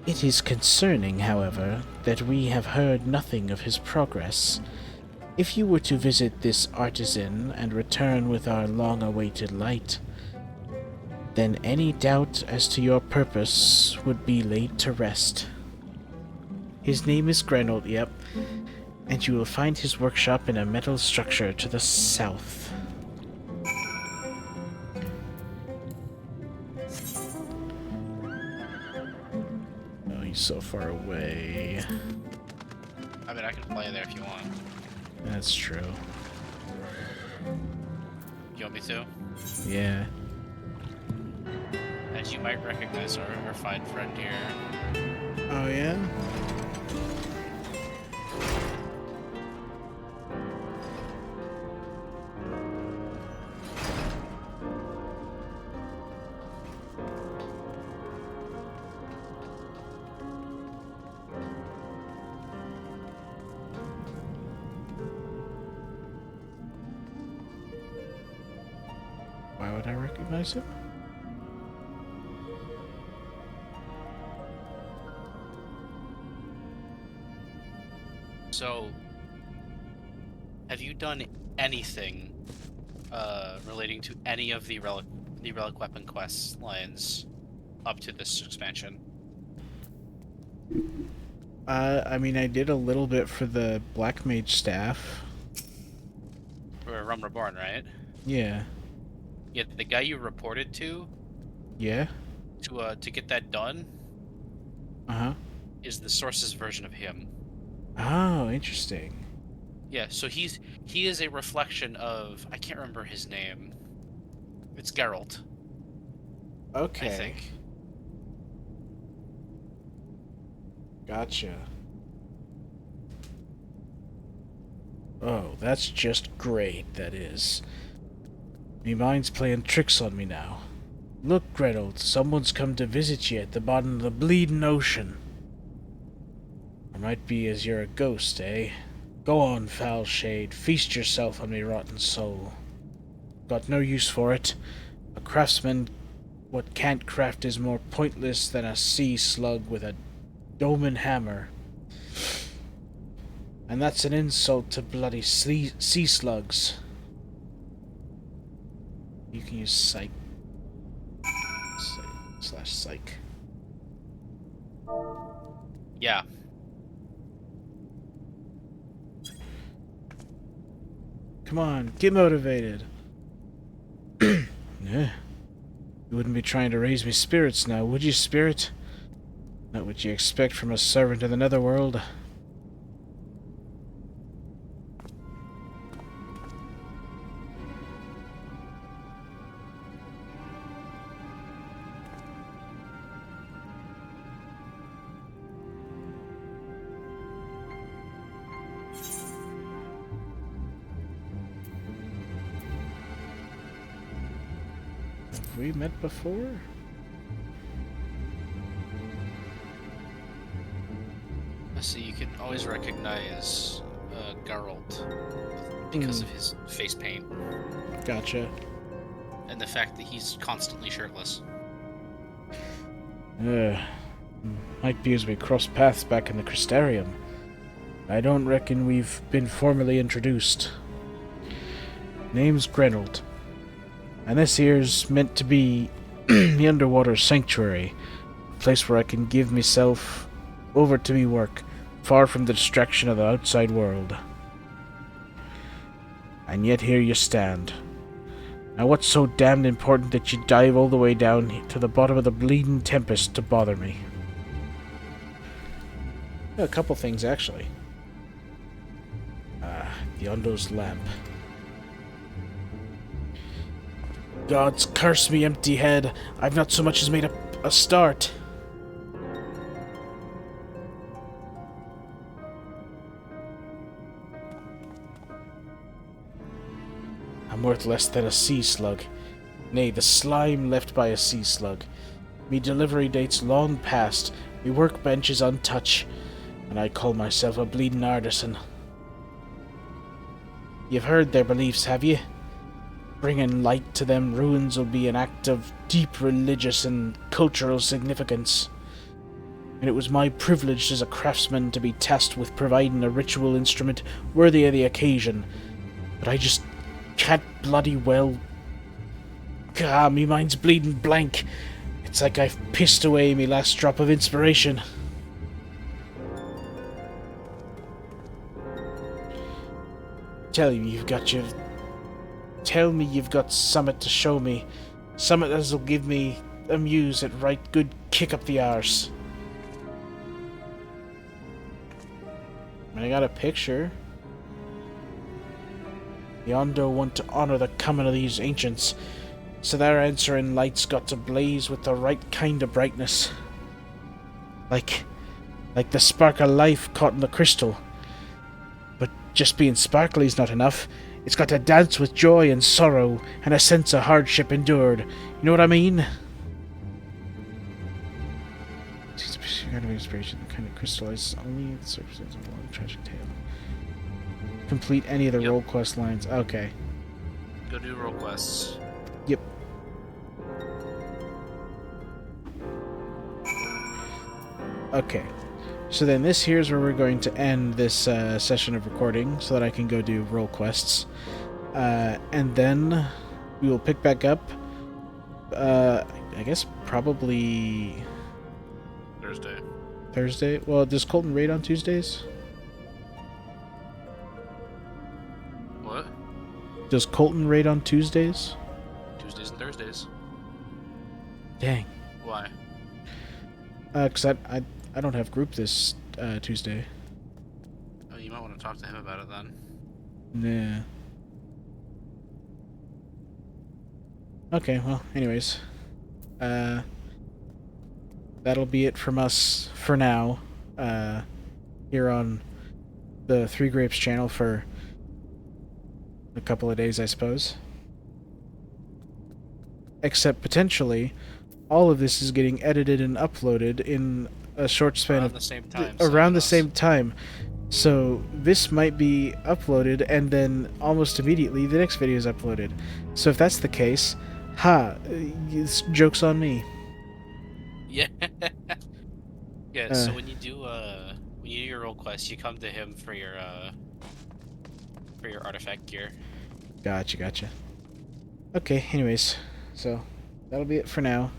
It is concerning, however, that we have heard nothing of his progress. If you were to visit this artisan and return with our long-awaited light, then any doubt as to your purpose would be laid to rest. His name is Grenold, yep, and you will find his workshop in a metal structure to the south. Oh, he's so far away. I mean, I can play there if you want. That's true. You want me to? Yeah. As you might recognize our fine friend here. Oh, yeah? Why would I recognize him? So, have you done anything relating to any of the relic weapon quest lines up to this expansion? I mean, I did a little bit for the Black Mage staff. Or Rum Reborn, right? Yeah. Yeah, the guy you reported to. Yeah? To get that done. Uh-huh. Is the Source's version of him. Oh, interesting. Yeah, so he is a reflection of, I can't remember his name. It's Geralt. Okay. I think. Gotcha. Oh, that's just great, that is. Me mind's playing tricks on me now. Look, Gretel, someone's come to visit you at the bottom of the bleeding ocean. Or might be as you're a ghost, eh? Go on, foul shade, feast yourself on me rotten soul. got no use for it. A craftsman, what can't craft is more pointless than a sea slug with a Doman hammer. And that's an insult to bloody sea slugs. You can use psych. /psych. Yeah. Come on, get motivated. Yeah. You wouldn't be trying to raise me spirits now, would you, spirit? Not what you expect from a servant of the netherworld. Have we met before? So you can always recognize Geralt because of his face paint. Gotcha. And the fact that he's constantly shirtless. Might be as we cross paths back in the Crystarium. I don't reckon we've been formally introduced. Name's Grenold. And this here's meant to be the underwater sanctuary. A place where I can give myself over to me work, far from the distraction of the outside world. And yet here you stand. Now what's so damned important that you dive all the way down to the bottom of the bleeding tempest to bother me? A couple things, actually. The Undo's lamp. Gods curse me, empty head. I've not so much as made a start. I'm worth less than a sea slug. Nay, the slime left by a sea slug. Me delivery date's long past, me workbench is untouched, and I call myself a bleeding artisan. You've heard their beliefs, have ye? Bringing light to them ruins will be an act of deep religious and cultural significance. And it was my privilege as a craftsman to be tasked with providing a ritual instrument worthy of the occasion. But I just can't bloody well... me mind's bleeding blank. It's like I've pissed away me last drop of inspiration. Tell me you've got summit to show me. Summit that'll give me a muse at right good kick up the arse. I got a picture. The Ondo want to honor the coming of these ancients, so their answering light's got to blaze with the right kind of brightness. Like the spark of life caught in the crystal. But just being sparkly's not enough. It's got to dance with joy and sorrow, and a sense of hardship endured. You know what I mean? Kind of inspiration that kind of crystallizes only the surfaces of a long tragic tale. Complete any of the role quest lines. Okay. Go do role quests. Yep. Okay. So then this here's where we're going to end this session of recording so that I can go do role quests. And then we will pick back up, I guess probably... Thursday? Well, does Colton raid on Tuesdays? What? Does Colton raid on Tuesdays? Tuesdays and Thursdays. Dang. Why? Because I don't have group this Tuesday. Oh, you might want to talk to him about it then. Nah. Okay, well, anyways. That'll be it from us for now. Here on the Three Grapes channel for a couple of days, I suppose. Except potentially, all of this is getting edited and uploaded in a short span around of the same time. around the same time. So this might be uploaded, and then almost immediately the next video is uploaded. So if that's the case, joke's on me. Yeah. Yeah. So when you do your role quest, you come to him for your artifact gear. Gotcha. Okay. Anyways, so that'll be it for now.